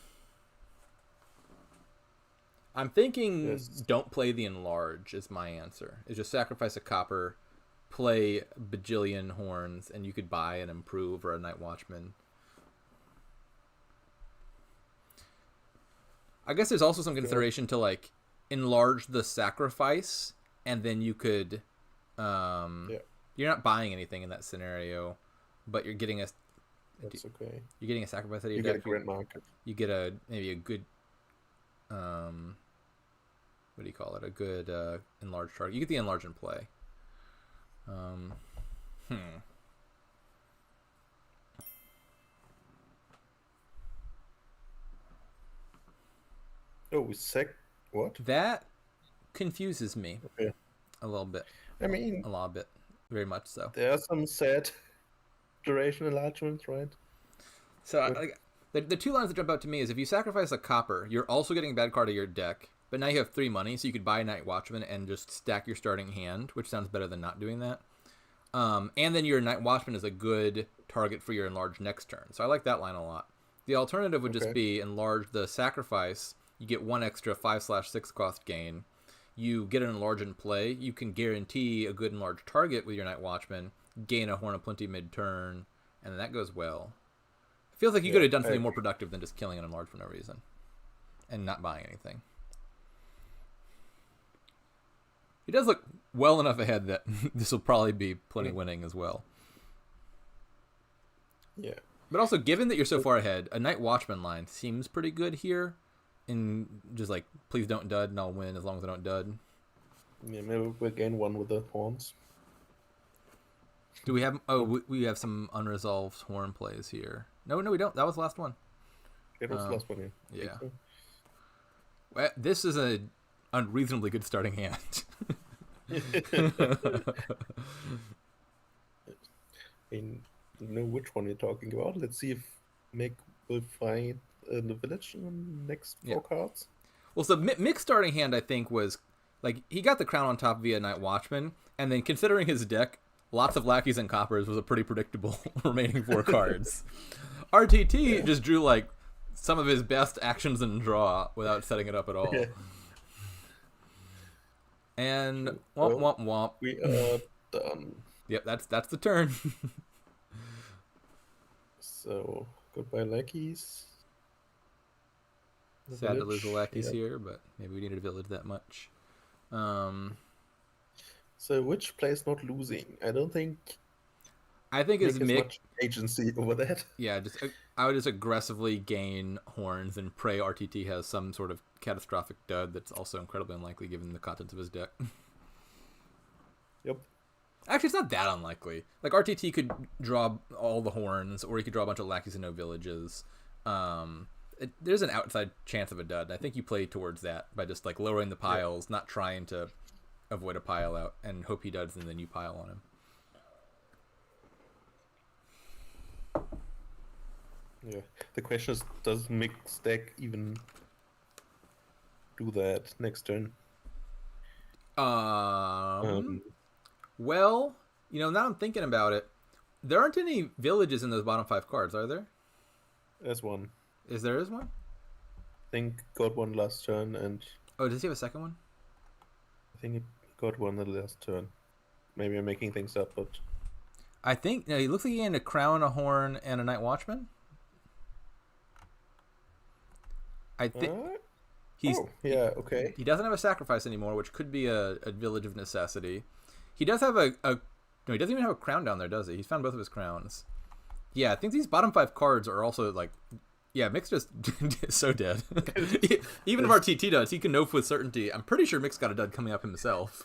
thinking don't play the enlarge is my answer. Is just sacrifice a copper, play bajillion horns, and you could buy an improve or a Night Watchman. I guess there's also some consideration to like enlarge the sacrifice, and then you could you're not buying anything in that scenario, but you're getting a That's okay. You're getting a sacrifice out of your deck. deck. You get a Grand Market. You get maybe a good what do you call it? A good enlarged target. You get the enlarge and play. Oh, we what? That confuses me a little bit. I mean, a lot bit, very much so. There are some sad duration enlargements, right? So the 2 lines that jump out to me is if you sacrifice a copper, you're also getting a bad card of your deck, but now you have 3 money, so you could buy a Night Watchman and just stack your starting hand, which sounds better than not doing that. And then your Night Watchman is a good target for your enlarge next turn. So I like that line a lot. The alternative would just be enlarge the sacrifice. You get 1 extra 5/6 cost gain. You get an enlarge and play. You can guarantee a good enlarge target with your Night Watchman, gain a Horn of Plenty mid-turn, and that goes well. Feels like you could have done something more productive than just killing an enlarge for no reason and not buying anything. He does look well enough ahead that this will probably be plenty winning as well. Yeah. But also, given that you're so far ahead, a Night Watchman line seems pretty good here. in just like, please don't dud and I'll win as long as I don't dud. Yeah, maybe we'll gain one with the horns. Do we have? Oh, we have some unresolved horn plays here. No, we don't. That was the last one. It was the last one, Yeah. So. Well, this is a unreasonably good starting hand. You know which one you're talking about. Let's see if Mick will find the village in the next 4 cards. Well, so Mick's starting hand, I think, was like he got the crown on top via Night Watchman, and then considering his deck, lots of lackeys and coppers was a pretty predictable remaining 4 cards. RTT just drew like some of his best actions and draw without setting it up at all. And womp womp. We are done. Yep, that's the turn. So goodbye lackeys. Sad to lose the lackeys here, but maybe we needed a village that much. So which plays not losing? I think it's Mick. Much agency over that. Yeah, I would just aggressively gain horns and pray RTT has some sort of catastrophic dud that's also incredibly unlikely given the contents of his deck. Yep. Actually, it's not that unlikely. Like, RTT could draw all the horns, or he could draw a bunch of lackeys and no villages. There's an outside chance of a dud. I think you play towards that by just, like, lowering the piles, not trying to avoid a pile out, and hope he duds, and then you pile on him. Yeah. The question is, does Mick's deck even do that next turn? Well, now I'm thinking about it. There aren't any villages in those bottom 5 cards, are there? There's one. Is one? I think got one last turn, and... Oh, does he have a second one? I think he got one the last turn. Maybe I'm making things up, but... I think... No, he looks like he had a crown, a horn, and a Night Watchman. I think... okay. He doesn't have a sacrifice anymore, which could be a village of necessity. He does have no, he doesn't even have a crown down there, does he? He's found both of his crowns. Yeah, I think these bottom 5 cards are also like... Yeah, Mick's just so dead. Even if RTT does, he can know with certainty. I'm pretty sure Mick's got a dud coming up himself.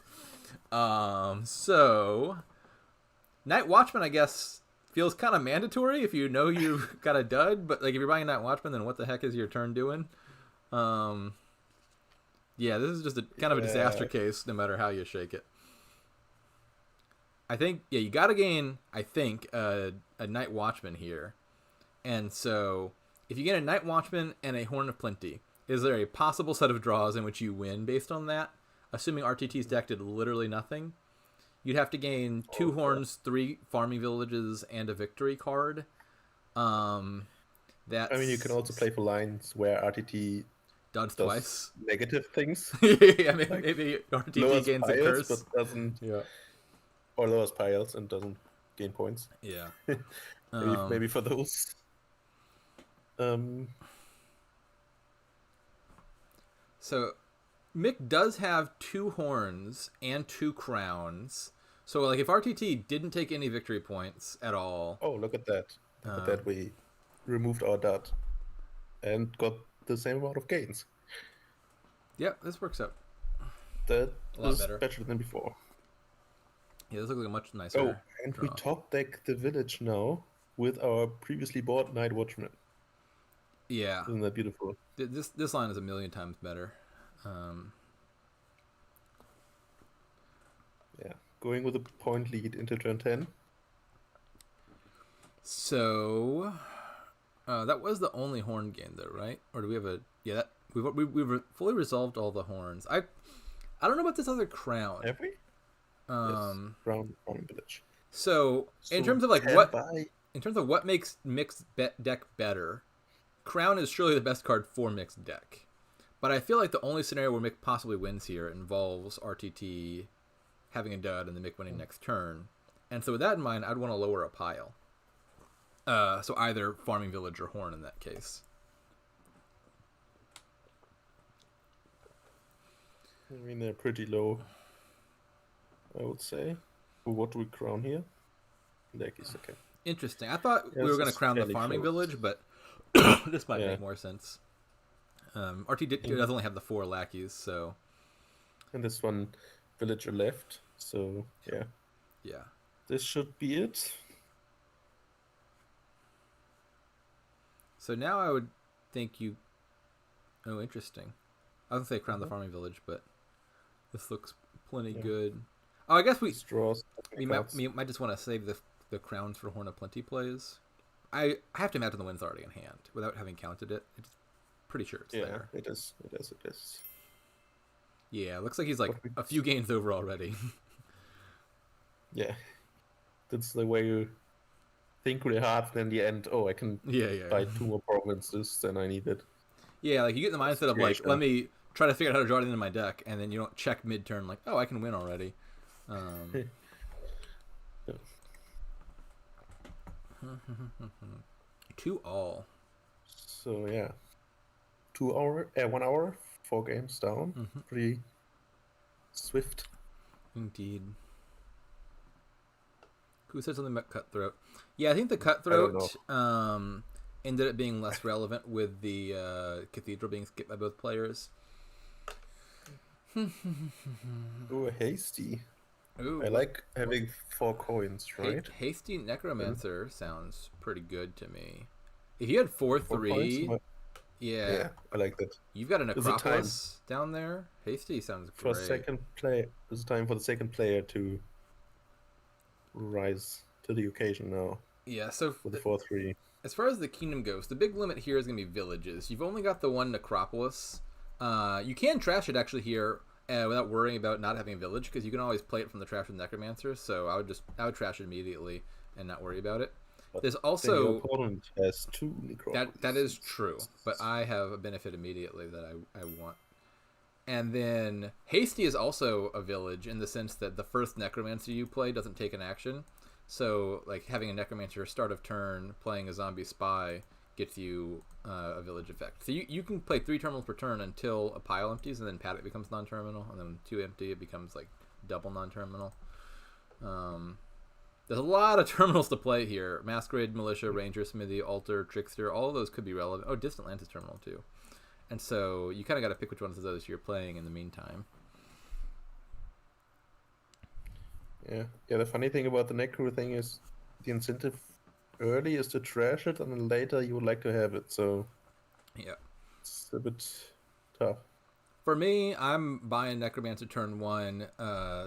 So... Night Watchman, I guess, feels kind of mandatory if you know you've got a dud, but like if you're buying Night Watchman, then what the heck is your turn doing? Yeah, this is just a kind of a disaster case, no matter how you shake it. I think, you got to gain, a Night Watchman here. And so, if you get a Night Watchman and a Horn of Plenty, is there a possible set of draws in which you win based on that? Assuming RTT's deck did literally nothing. You'd have to gain 2 horns, 3 farming villages, and a victory card. You can also play for lines where RTT duds twice. Negative things. Maybe RTT gains a curse, but doesn't. Yeah. Or lowers piles and doesn't gain points. Yeah. maybe for those. So, Mick does have 2 horns and 2 crowns. So, like, if RTT didn't take any victory points at all... Oh, look at that. Look at that. We removed our dud and got the same amount of gains. Yep, this works out. That is better than before. Yeah, this looks like a much nicer and draw. We top deck the village now with our previously bought Night Watchman. Yeah. Isn't that beautiful? This line is a million times better. Yeah, going with a point lead into turn 10. So, that was the only horn gain, though, right? Or do we have a... Yeah, we've fully resolved all the horns. I don't know about this other crown. Have we? Yes, Brown Village. So, in terms of what makes Mick's deck better, Crown is surely the best card for Mick's deck. But I feel like the only scenario where Mick possibly wins here involves RTT having a dud and the Mick winning next turn. And so with that in mind, I'd want to lower a pile. So either Farming Village or Horn in that case. I mean, they're pretty low, I would say. What do we crown here? Deck is okay. Interesting. I thought we were going to crown the Farming Village, but this might make more sense. RT does only have the 4 lackeys, so And this one villager left. So yeah, yeah. this should be it. So now I would think you. Oh, interesting. I was gonna say crown the Uh-huh. farming village, but this looks plenty Yeah. good. Oh, I guess This draws we might just want to save the crowns for Horn of Plenty plays. I have to imagine the win's already in hand without having counted it. It's pretty sure it's there. It is. It is. It is. Yeah, it looks like he's like But we- a few games over already. Yeah, that's the way you think really hard. And in the end, oh, I can yeah. buy 2 more provinces than I needed. Yeah, like you get in the mindset of like, Situation. let me try to figure out how to draw it into my deck, and then you don't check mid-turn like, oh, I can win already. Yeah. 2 all. So yeah, 1 hour, 4 games down. Pretty swift. Indeed. Who said something about Cutthroat? Yeah, I think the don't Cutthroat ended up being less relevant with the Cathedral being skipped by both players. Ooh, hasty. Ooh, I like having 4 coins, right? Hasty Necromancer sounds pretty good to me. If you had 4/3, coins? yeah, I like that. you've got a There's a time. Necropolis down there. Hasty sounds For great. second play, it's time for the second player to rise to the occasion now Yeah, so with the 4/3. as far as the kingdom goes, the big limit here is going to be villages. You've only got the one Necropolis. You can trash it actually here without worrying about not having a village, because you can always play it from the trash with Necromancer. So I would trash it immediately and not worry about it. But There's then also your opponent has 2 necropolis. that is true, but I have a benefit immediately that I want. And then Hasty is also a village in the sense that the first Necromancer you play doesn't take an action. So, like, having a Necromancer start of turn, playing a Zombie Spy, gets you a village effect. So you can play 3 terminals per turn until a pile empties, and then Paddock becomes non-terminal, and then 2 empty, it becomes, like, double non-terminal. There's a lot of terminals to play here. Masquerade, Militia, Ranger, Smithy, Altar, Trickster, all of those could be relevant. Oh, Distant Lands is terminal, too. And so you kind of got to pick which ones of those you're playing in the meantime. Yeah. The funny thing about the Necro thing is the incentive early is to trash it, and then later you would like to have it. So yeah, it's a bit tough. For me, I'm buying Necromancer turn 1,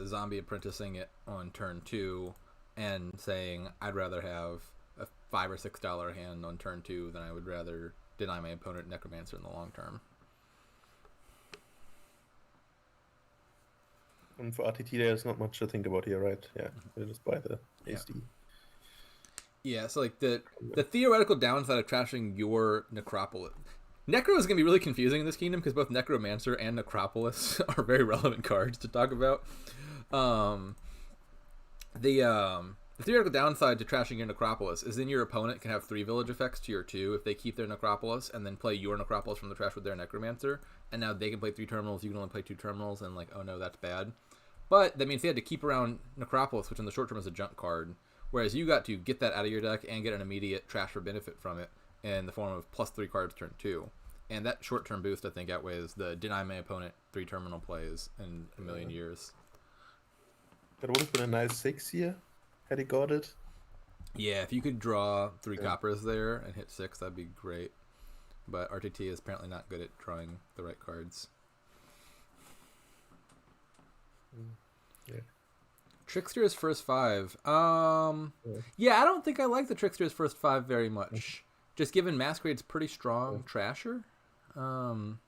Zombie Apprenticing it on turn 2, and saying I'd rather have a $5 or $6 hand on turn 2 than I would rather deny my opponent Necromancer in the long term. And for RTT, there's not much to think about here, right? Yeah, you just buy the HD. Yeah, so like the theoretical downside of trashing your Necropolis. Necro is going to be really confusing in this kingdom because both Necromancer and Necropolis are very relevant cards to talk about. The theoretical downside to trashing your Necropolis is then your opponent can have 3 village effects to your 2 if they keep their Necropolis, and then play your Necropolis from the trash with their Necromancer, and now they can play 3 terminals, you can only play 2 terminals, and like, oh no, that's bad. But that means they had to keep around Necropolis, which in the short term is a junk card, whereas you got to get that out of your deck and get an immediate trash for benefit from it in the form of +3 cards turn 2. And that short-term boost, I think, outweighs the deny my opponent 3 terminal plays in a million years. That would have been a nice 6 here, had he got it. Yeah, if you could draw 3 coppers there and hit 6, that'd be great. But RTT is apparently not good at drawing the right cards. Yeah. Trickster's first 5. Yeah, I don't think I like the Trickster's first 5 very much. Just given Masquerade's pretty strong trasher. Well,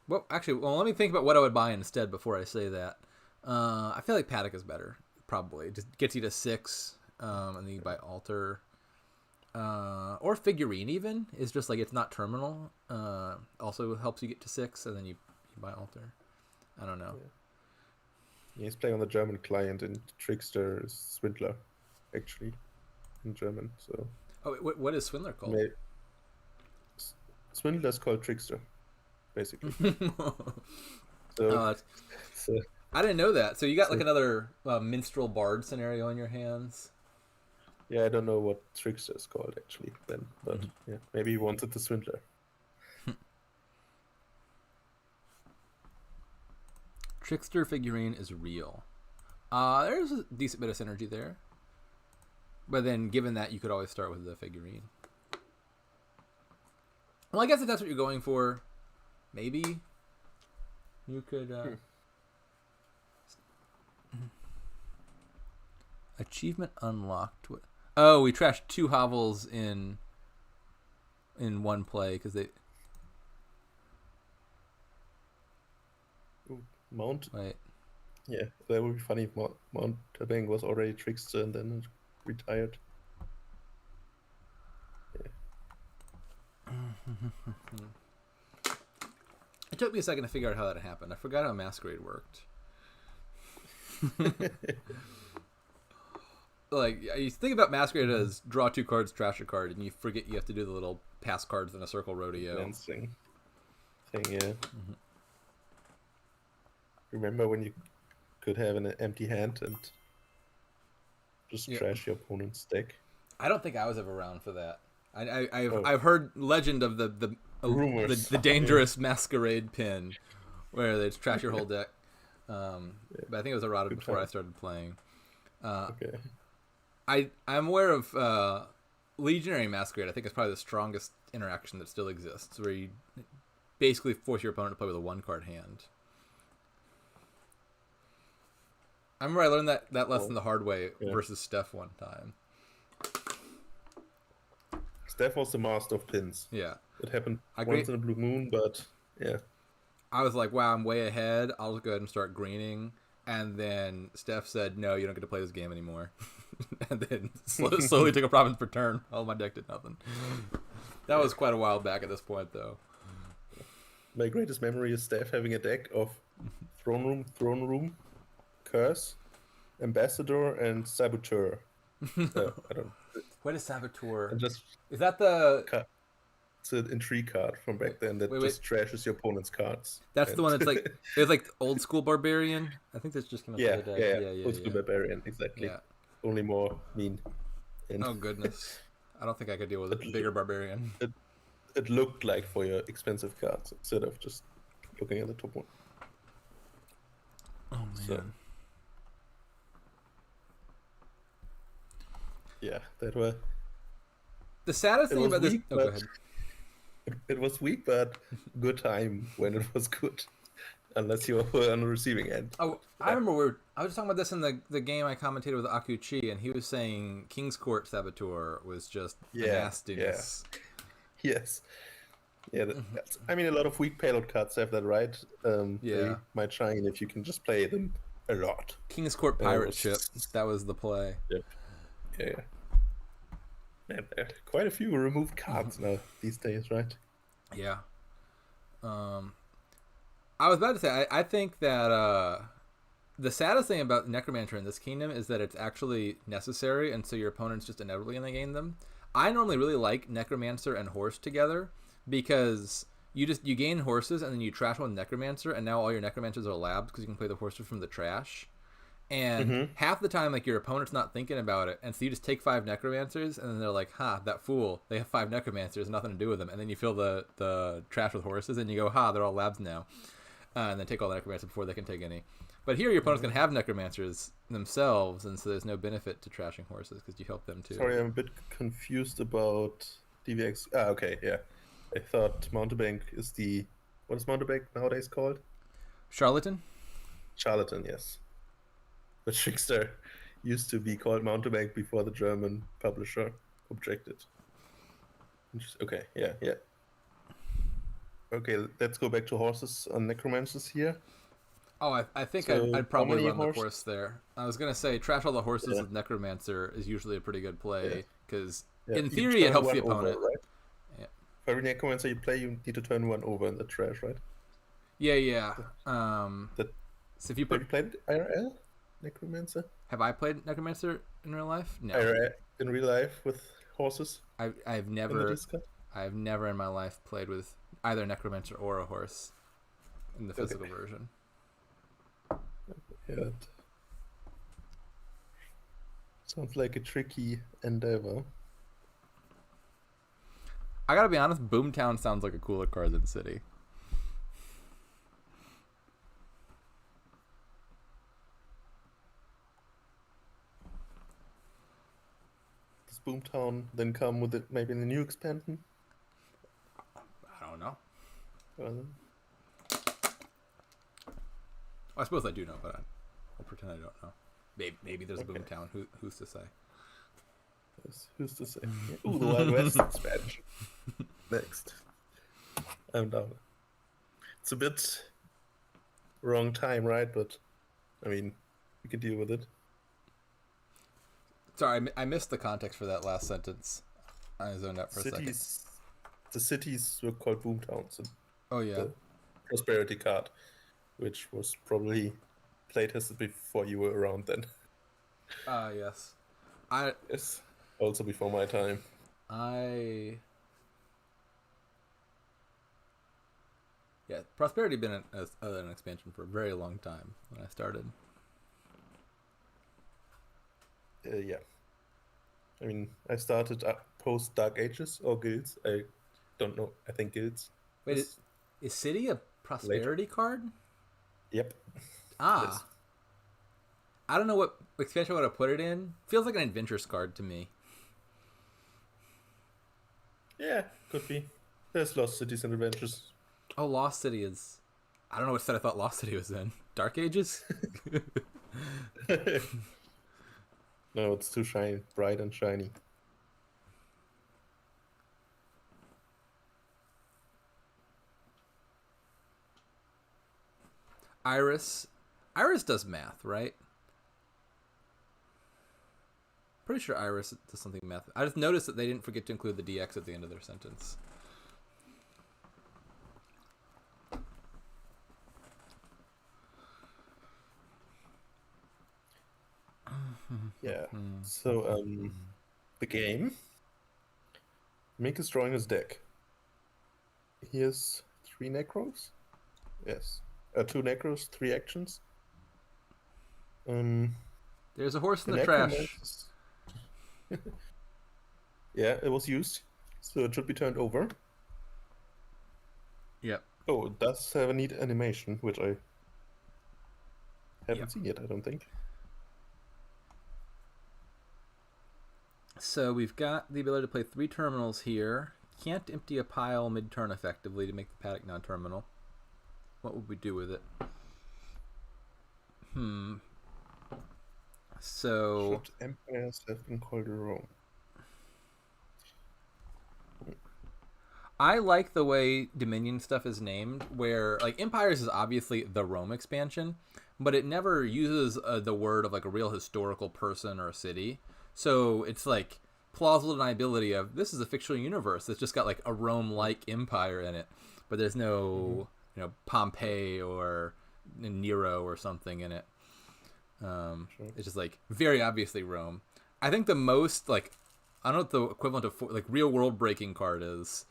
let me think about what I would buy instead before I say that. I feel like Paddock is better, probably. Just gets you to 6, and then you buy Altar. Or Figurine even is just like it's not terminal. Also helps you get to 6, and then you buy Altar. I don't know. Yeah, he's playing on the German client, and Trickster is Swindler, actually, in German. So. Oh, what is Swindler called? Swindler is called Trickster, basically. So I didn't know that. So you got like another minstrel bard scenario in your hands. Yeah, I don't know what Trickster is called actually then, but yeah, maybe he wanted the Swindler. Trickster figurine is real. There's a decent bit of synergy there. But then, given that, you could always start with the figurine. Well, I guess if that's what you're going for, maybe you could... Achievement unlocked. Oh, we trashed 2 hovels in one play because they... Mount. Wait. Yeah, that would be funny if Mountebank was already Trickster and then retired. Yeah. It took me a second to figure out how that happened. I forgot how Masquerade worked. Like, you think about Masquerade as draw 2 cards, trash a card, and you forget you have to do the little pass cards in a circle rodeo. Dancing thing, yeah. Mm-hmm. Remember when you could have an empty hand and just trash your opponent's deck? I don't think I was ever around for that. I've heard legend of the rumors, the dangerous Masquerade pin, where they trash your whole deck. But I think it was errata before I started playing. Okay. I'm aware of Legionary Masquerade. I think it's probably the strongest interaction that still exists, where you basically force your opponent to play with a 1-card hand. I remember I learned that lesson the hard way versus Steph one time. Steph was the master of pins. Yeah. It happened once in a blue moon, but yeah. I was like, wow, I'm way ahead. I'll just go ahead and start greening. And then Steph said, no, you don't get to play this game anymore. And then slowly took a province per turn. Oh, my deck did nothing. That was quite a while back at this point, though. My greatest memory is Steph having a deck of Throne Room, Curse, Ambassador, and Saboteur. I don't. What is Saboteur? Is that the? It's an intrigue card from back then that just trashes your opponent's cards. That's the one that's like it's like old school barbarian. I think that's just gonna yeah, old school barbarian, exactly. Yeah. Only more mean. Oh goodness, I don't think I could deal with a bigger barbarian. It looked like for your expensive cards instead of just looking at the top one. Oh man. So, yeah, that were. The saddest thing about this. Go ahead. It was weak, but good time when it was good. Unless you were on the receiving end. Oh, I remember I was talking about this in the game I commentated with Akuchi, and he was saying King's Court Saboteur was just nastiness. Yeah. Yes. Yeah, I mean, a lot of weak payload cards have that, right? They might shine if you can just play them a lot. King's Court Pirate Ship, that was the play. Yep. Yeah. Man, quite a few removed cards now these days, right? Yeah. I was about to say, I think that the saddest thing about Necromancer in this kingdom is that it's actually necessary, and so your opponent's just inevitably going to gain them. I normally really like Necromancer and Horse together because you gain horses and then you trash one Necromancer, and now all your Necromancers are labs because you can play the horses from the trash. And half the time, like, your opponent's not thinking about it, and so you just take 5 Necromancers, and then they're like, that fool, they have 5 Necromancers, nothing to do with them, and then you fill the trash with horses, and you go, they're all labs now, and then take all the Necromancers before they can take any. But here, your opponent's going to have Necromancers themselves, and so there's no benefit to trashing horses, because you help them too. Sorry, I'm a bit confused about DVX. Okay, yeah. I thought Mountebank is what is Mountebank nowadays called? Charlatan, yes. The Trickster used to be called Mountebank before the German publisher objected. Okay, yeah. Okay, let's go back to horses on Necromancers here. Oh, I think I'd probably run the horse there. I was going to say, trash all the horses with Necromancer is usually a pretty good play, because in theory it helps the opponent. Over, right? Yeah. For every Necromancer you play, you need to turn one over in the trash, right? Yeah. So if you have you played IRL? Necromancer? Have I played Necromancer in real life? No. In real life with horses? I've never in my life played with either Necromancer or a horse in the physical version. Yeah. Sounds like a tricky endeavor. I gotta be honest, Boomtown sounds like a cooler card than City. Boomtown then come with it maybe in the new expansion? I don't know. Uh, I suppose I do know, but I'll pretend I don't know. Maybe there's Okay. Boomtown. Who's to say? Who's to say? Yeah. Ooh, the Wild West expansion. Next. I'm down. It's a bit wrong time, right? But I mean, we can deal with it. Sorry, I missed the context for that last sentence. I zoned out for a second. The cities were called boomtowns in Oh yeah. the prosperity card, which was probably playtested before you were around then. Yes. I Yes, also before my time. Yeah, Prosperity had been an expansion for a very long time when I started. Yeah. I mean, I started post Dark Ages or Guilds. I don't know. I think Guilds. Wait, is City a Prosperity card? Yep. Ah. I don't know what expansion I would have put it in. Feels like an Adventures card to me. Yeah, could be. There's Lost Cities and Adventures. Oh, Lost City is... I don't know what set I thought Lost City was in. Dark Ages? No, it's too shiny, bright and shiny. Iris does math, right? Pretty sure Iris does something math. I just noticed that they didn't forget to include the DX at the end of their sentence. Yeah. So, the game. Mick is drawing his deck. He has 3 Necros. Yes. 2 Necros, 3 actions. There's a horse in the trash. Yeah, it was used, so it should be turned over. Yep. Oh, it does have a neat animation, which I haven't seen yet, I don't think. So we've got the ability to play 3 terminals here. Can't empty a pile mid-turn effectively to make the paddock non-terminal. What would we do with it? So... Should empires have been called Rome? I like the way Dominion stuff is named, where like Empires is obviously the Rome expansion, but it never uses the word of like a real historical person or a city. So it's like plausible deniability of this is a fictional universe that's just got like a Rome-like empire in it, but there's no Pompeii or Nero or something in it. Sure. It's just like very obviously Rome. I think the most like I don't know what the equivalent of like real world breaking card is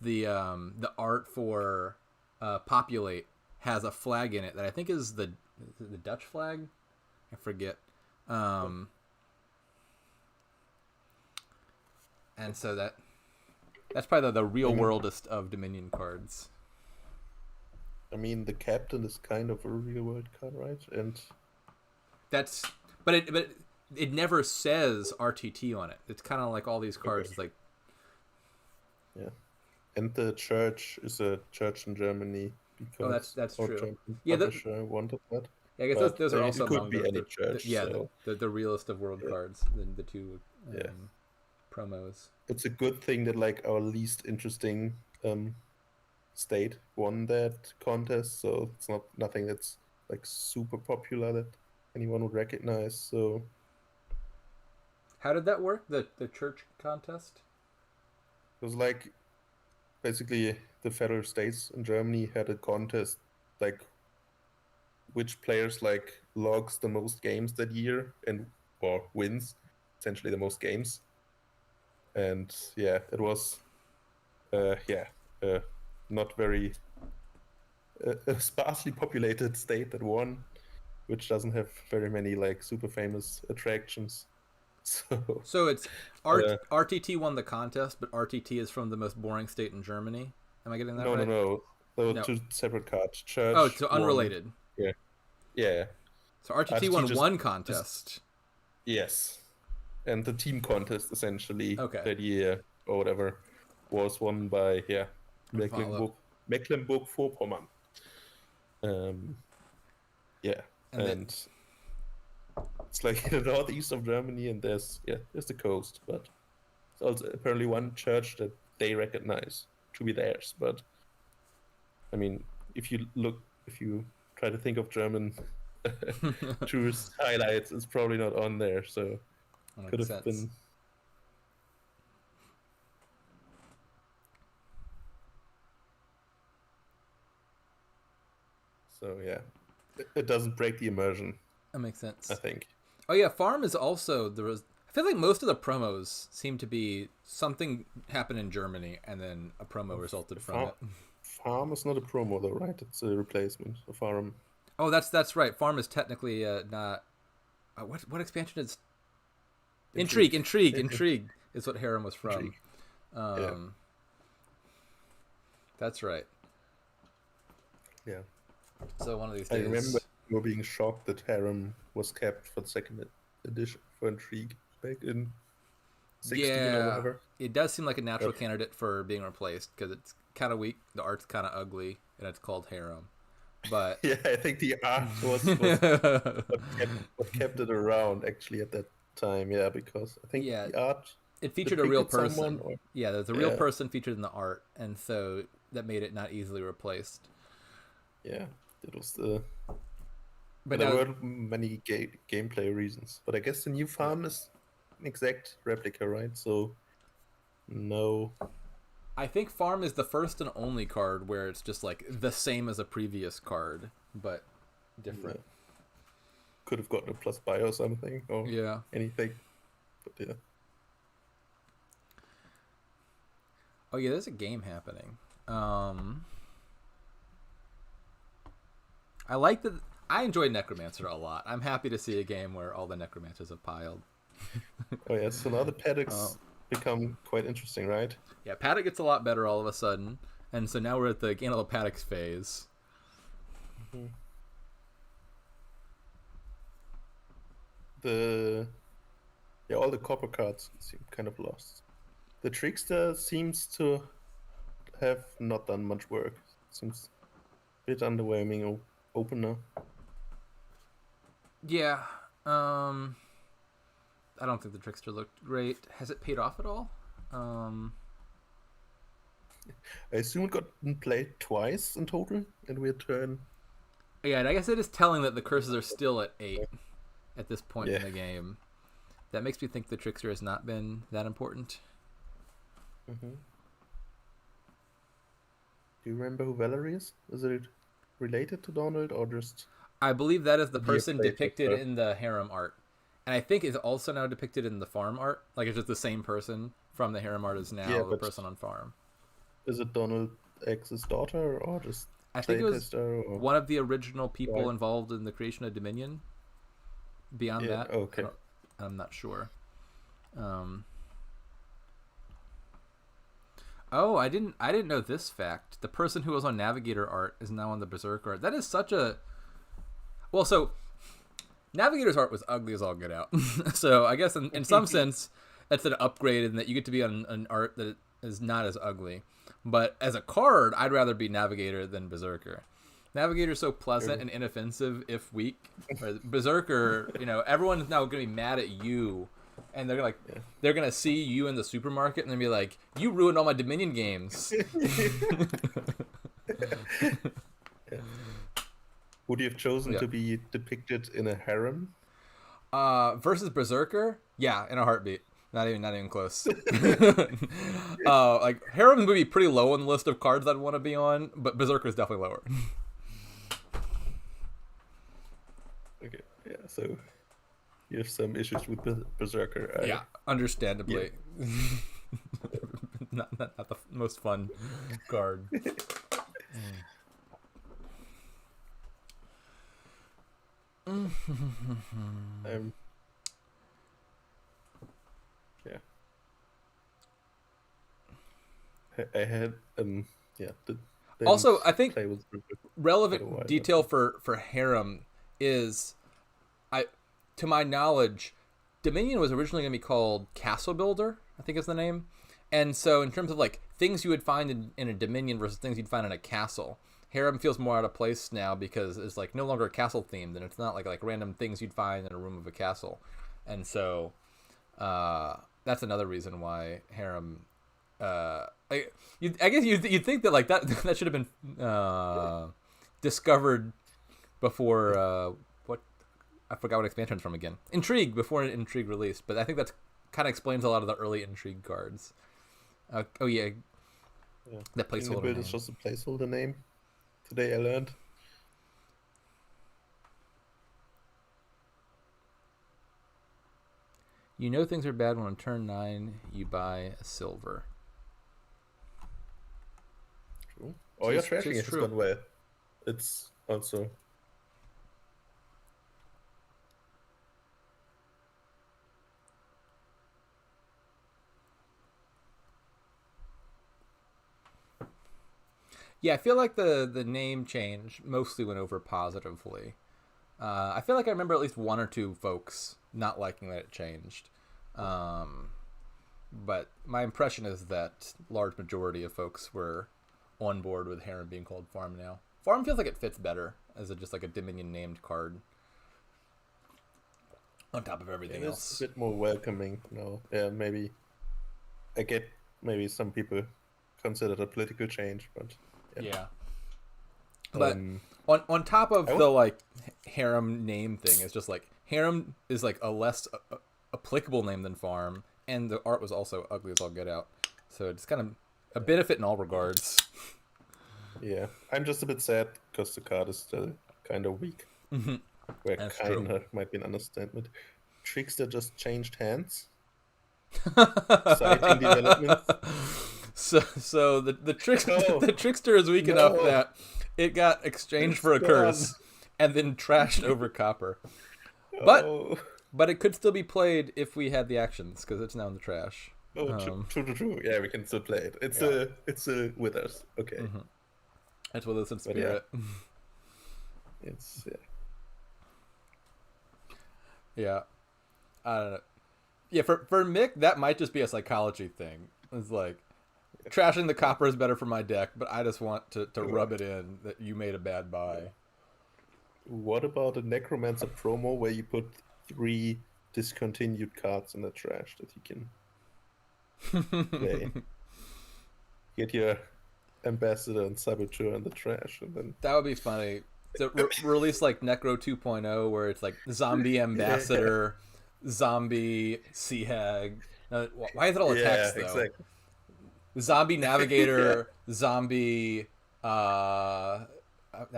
the art for Populate has a flag in it that I think is the Dutch flag. I forget. And so that's probably the real worldest of Dominion cards. I mean, the captain is kind of a real world card, right? And that's but it never says RTT on it. It's kind of like all these cards. It's like yeah. And the church is a church in Germany because that's true. German Yeah, publisher wanted that. Yeah, I guess those are also it could among be any church. the realest of world cards. The 2 promos. It's a good thing that like our least interesting state won that contest, so it's nothing that's like super popular that anyone would recognize. So how did that work? The church contest? It was like basically the federal states in Germany had a contest like which players like logs the most games that year or wins essentially the most games. And yeah, it was not very a sparsely populated state that won, which doesn't have very many like super famous attractions. So it's RTT won the contest, but RTT is from the most boring state in Germany. Am I getting that right? No. There were 2 separate cards. Church. Oh, so unrelated. Yeah. So RTT won one contest. Yes. And the team contest essentially Okay. that year or whatever was won by Follow. Mecklenburg-Vorpommern. Yeah, And and it's like in the northeast of Germany, and there's the coast, but it's also apparently one church that they recognize to be theirs. But I mean, if you try to think of German tourist highlights, it's probably not on there. So that could makes have sense. been. So yeah, it doesn't break the immersion, That makes I sense. think. Oh yeah, Farm is also there was. I feel like most of the promos seem to be something happened in Germany and then a promo resulted from Farm, it. farm is not a promo though, right? It's a replacement. A farm. Oh, that's right. Farm is technically not. What expansion is Intrigue? Intrigue. Intrigue is what Harem was from. Intrigue. Yeah. Um, that's right. Yeah. So one of these I remember days. you were being shocked that Harem was kept for the second edition for Intrigue back in 16 or Yeah, whatever. it does seem like a natural But candidate for being replaced because it's kind of weak. The art's kind of ugly, and it's called Harem. But yeah, I think the art was what kept it around actually at that time. Yeah, because I think yeah, the art it featured a real depicted someone person. or Yeah, there's a real yeah, person featured in the art, and so that made it not easily replaced. yeah. It was the But there now, were many gameplay reasons, but I guess the new yeah, farm is an exact replica, right? So no, I think Farm is the first and only card where it's just like the same as a previous card, but yeah, different. could have gotten a plus buy or something or Yeah. anything, but yeah. Oh yeah, there's a game happening. Um, I like that. I enjoy Necromancer a lot. I'm happy to see a game where all the Necromancers have piled. Oh yeah, so now the Uh, paddocks become quite interesting, right? yeah, Paddock gets a lot better all of a sudden, and so now we're at the Gantel Paddocks phase. Mhm. The all the copper cards seem kind of lost. The trickster seems to have not done much work. Seems a bit underwhelming opener. Yeah. Um, I don't think the Trickster looked great. Has it paid off at all? Um, I assume it got played twice in total, and we turn. yeah, and I guess it is telling that the curses are still at 8 at this point in Yeah. the game. That makes me think the Trickster has not been that important. Mm-hmm. Do you remember who Valerie is? Is it related to Donald or just I believe that is the did you person play with depicted her? in the harem art. And I think is also now depicted in the farm art. Like it's just the same person from the harem art is Yeah, now the but person on farm. is it Donald X's daughter or just I think it was playtester or one of the original people right? involved in the creation of Dominion. Beyond Yeah, that, okay. I'm not sure. Um, oh, I didn't know this fact. The person who was on Navigator art is now on the Berserk art. That is such a well. So Navigator's art was ugly as all get out. So I guess in some sense that's an upgrade in that you get to be on an art that is not as ugly. But as a card, I'd rather be Navigator than Berserker. Navigator's so pleasant and inoffensive if weak. Where Berserker, everyone's now gonna be mad at you, and Yeah. they're gonna see you in the supermarket and they'll be like, "You ruined all my Dominion games." Yeah. Would you have chosen Yeah. to be depicted in a harem? Versus Berserker, yeah, in a heartbeat. Not even close. Like Harem would be pretty low on the list of cards I'd want to be on, but Berserker is definitely lower. Okay, yeah, so you have some issues with Berserker. Yeah, Yeah. understandably. Not the most fun card. Um, yeah. I had yeah. Didn't Also, I think play with Berserker quite a relevant while. detail for Harem is, I, to my knowledge, Dominion was originally going to be called Castle Builder, I think is the name. And so in terms of like things you would find in a Dominion versus things you'd find in a castle, Harem feels more out of place now because it's like no longer castle themed, and it's not like random things you'd find in a room of a castle. And so that's another reason why Harem. I guess you'd think that like that should have been discovered before what I forgot what expansion it's from again. Intrigue, before Intrigue released, but I think that's kind of explains a lot of the early Intrigue cards. Oh yeah, that placeholder name. Is just a placeholder name. Today I learned. You know things are bad when on turn 9 you buy a silver. True. Oh, your trashing has gone well. It's also. Yeah, I feel like the name change mostly went over positively. I feel like I remember at least one or two folks not liking that it changed. But my impression is that large majority of folks were on board with Harem being called Farm now. Farm feels like it fits better as just like a Dominion named card on top of everything else. It's a bit more welcoming. No, yeah, maybe. I get maybe some people consider it a political change, but yeah. But on top of the like Harem name thing, it's just like Harem is like a less applicable name than Farm, and the art was also ugly as all get out. So it's kind of a benefit in all regards. Yeah, I'm just a bit sad because the card is still kind of weak. Mm-hmm. Where kind of might be an understatement. Trickster just changed hands. Exciting developments. So the trickster is weak enough that it got exchanged for a curse and then trashed over copper. But it could still be played if we had the actions because it's now in the trash. Oh, true. Yeah, we can still play it. It's a with us. Okay. Mm-hmm. It's with us in spirit. Yeah. It's yeah. I don't know. Yeah, for Mick, that might just be a psychology thing. It's like trashing the copper is better for my deck, but I just want to rub it in that you made a bad buy. What about a Necromancer promo where you put 3 discontinued cards in the trash that you can play? Get your Ambassador and Saboteur in the trash, and then that would be funny. So release like Necro 2.0 where it's like zombie Ambassador, zombie Sea Hag. Why is it all a text though? Exactly. Zombie Navigator, zombie. I'm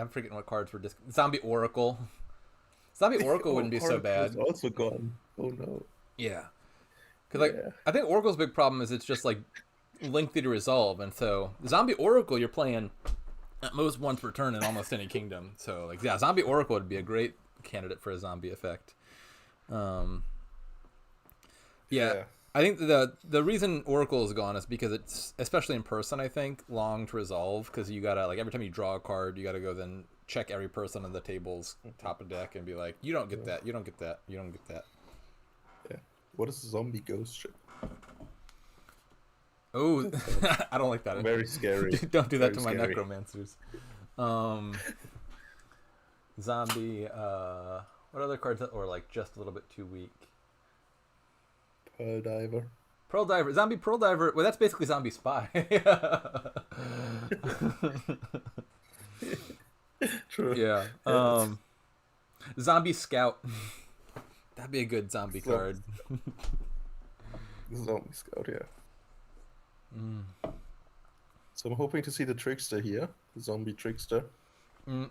forgetting what cards were zombie Oracle. Zombie Oracle wouldn't be so bad. Also gone. Oh no. Yeah, because I think Oracle's big problem is it's just like lengthy to resolve, and so zombie Oracle you're playing at most once per turn in almost any kingdom. So like zombie Oracle would be a great candidate for a zombie effect. Yeah. I think the reason Oracle is gone is because it's, especially in person, I think, long to resolve because you gotta, like, every time you draw a card, you gotta go then check every person on the table's top of deck and be like, you don't get that, you don't get that, you don't get that. Yeah. What is a zombie ghost ship? Oh, I don't like that. Very scary. Don't do that to my necromancers. Zombie, what other cards or like just a little bit too weak? Pearl Diver. Zombie Pearl Diver. Well, that's basically Zombie Spy. True. Yeah. Zombie Scout. That'd be a good zombie card. Zombie Scout, yeah. So I'm hoping to see the Trickster here, the zombie Trickster. Do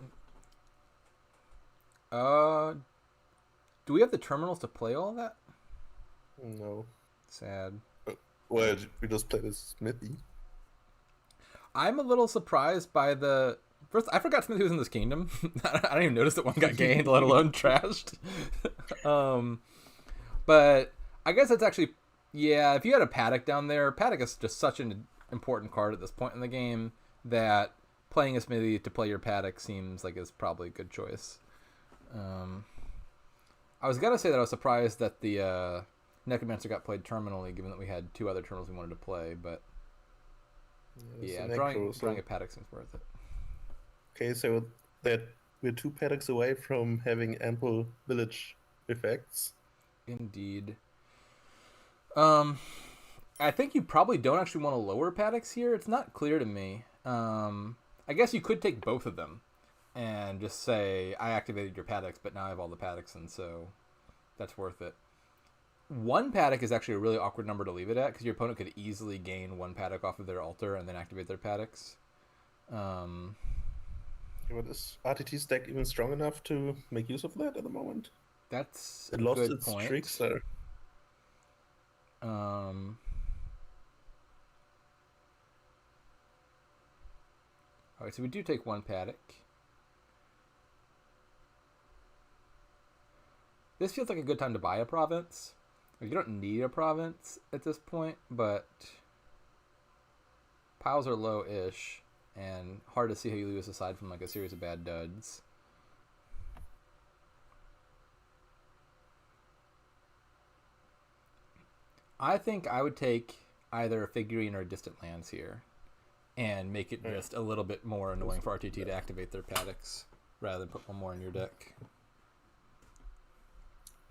we have the terminals to play all that? No. Sad. Well, we just played as Smithy. I'm a little surprised by the... First, I forgot Smithy was in this kingdom. I didn't even notice that one got gained, let alone trashed. But I guess that's actually... Yeah, if you had a Paddock down there, Paddock is just such an important card at this point in the game that playing a Smithy to play your Paddock seems like is probably a good choice. I was gonna say that I was surprised that the Necromancer got played terminally, given that we had 2 other terminals we wanted to play. But yeah, drawing a paddock seems worth it. Okay, so that we're 2 paddocks away from having ample village effects. Indeed. I think you probably don't actually want to lower paddocks here. It's not clear to me. I guess you could take both of them and just say, I activated your paddocks, but now I have all the paddocks, and so that's worth it. 1 paddock is actually a really awkward number to leave it at, because your opponent could easily gain 1 paddock off of their altar and then activate their paddocks. But is RTT's deck even strong enough to make use of that at the moment? That's it a lost good its point. tricks there. Alright, so we do take 1 paddock. This feels like a good time to buy a province. You don't need a province at this point, but piles are low-ish, and hard to see how you lose aside from like a series of bad duds. I think I would take either a figurine or a distant lands here, and make it just a little bit more annoying for RTT to activate their paddocks, rather than put 1 more in your deck.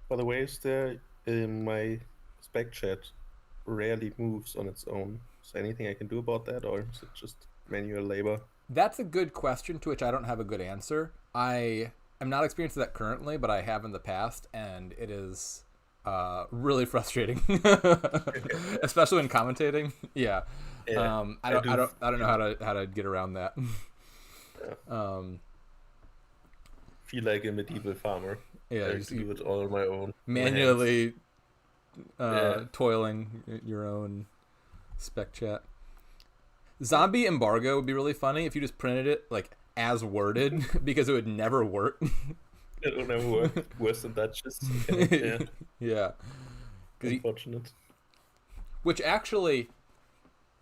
By the way, is there in my spec chat rarely moves on its own? Is there anything I can do about that, or is it just manual labor? That's a good question to which I don't have a good answer. I am not experienced with that currently, but I have in the past, and it is really frustrating, especially when commentating. Yeah, I don't know how to get around that. Yeah. Feel like a medieval farmer. Yeah, I do it all on my own. Manually toiling your own spec chat. Zombie embargo would be really funny if you just printed it like as worded, because it would never work. It will never work. Worse than Duchess. Okay, yeah. Unfortunate. Which actually,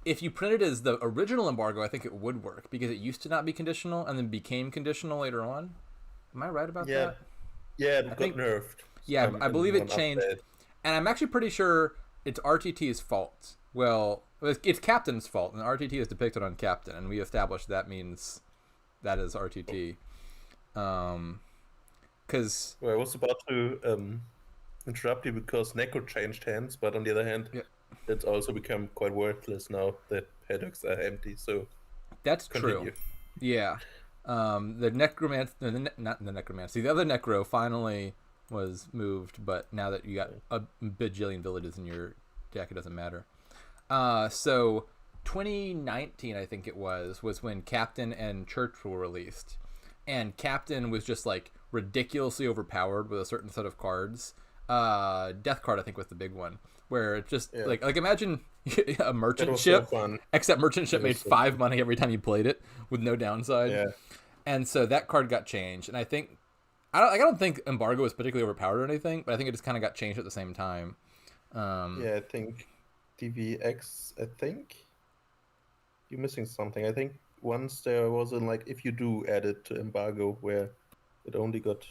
if you printed as the original embargo, I think it would work, because it used to not be conditional and then became conditional later on. Am I right about that? Yeah, it got nerfed. Yeah, I believe it changed. And I'm actually pretty sure it's RTT's fault. Well, it's Captain's fault, and RTT is depicted on Captain, and we established that means that is RTT. Because I was about to interrupt you because Neko changed hands, but on the other hand, it's also become quite worthless now that paddocks are empty. So that's true. Yeah. The Necromancer, not the Necromancer, the other Necro finally was moved, but now that you got a bajillion villages in your deck, it doesn't matter. So 2019, I think it was when Captain and Church were released, and Captain was just like ridiculously overpowered with a certain set of cards. Death card, I think, was the big one, where it just like imagine a merchant ship, so except merchant ship made 5 money every time you played it with no downside. Yeah. And so that card got changed, and I think I don't think embargo was particularly overpowered or anything, but I think it just kind of got changed at the same time. Yeah, I think DVX. I think you're missing something. I think once there was like if you do add it to embargo where it only got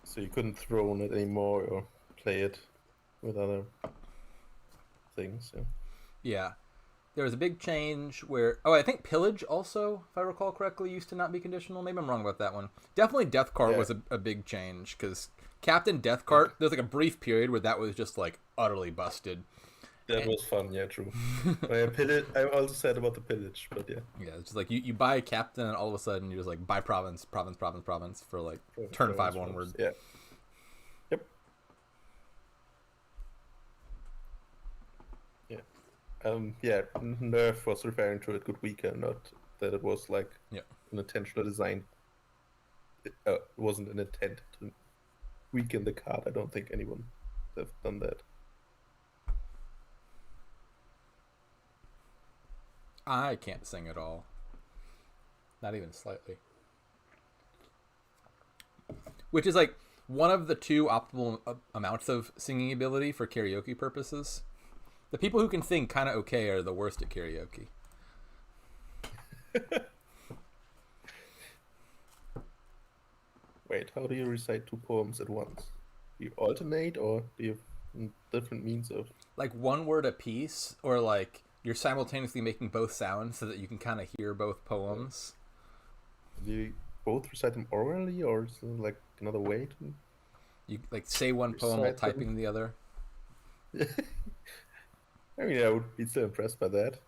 so you couldn't throw on it anymore or play it with other things. Yeah. There was a big change where... I think Pillage also, if I recall correctly, used to not be conditional. Maybe I'm wrong about that one. Definitely Death Cart was a big change, because Captain Death Cart, there's like a brief period where that was just like utterly busted. That was fun, yeah, true. I also said about the Pillage, but yeah. Yeah, it's just like you buy a Captain and all of a sudden you're just like buy province for like turn 5 onward. Yeah. Yep. Yeah. Nerf was referring to a good weekend, not that it was like an intentional design. It wasn't an intent to weaken the card. I don't think anyone have done that. I can't sing at all. Not even slightly. Which is like one of the 2 optimal amounts of singing ability for karaoke purposes. The people who can sing kind of okay are the worst at karaoke. Wait, how do you recite two poems at once? Do you alternate, or do you have different means of? Like one word a piece, or like you're simultaneously making both sounds so that you can kind of hear both poems. Do you both recite them orally, or is there like another way to You like say one poem while recite them? typing the other. I mean, I would be so impressed by that.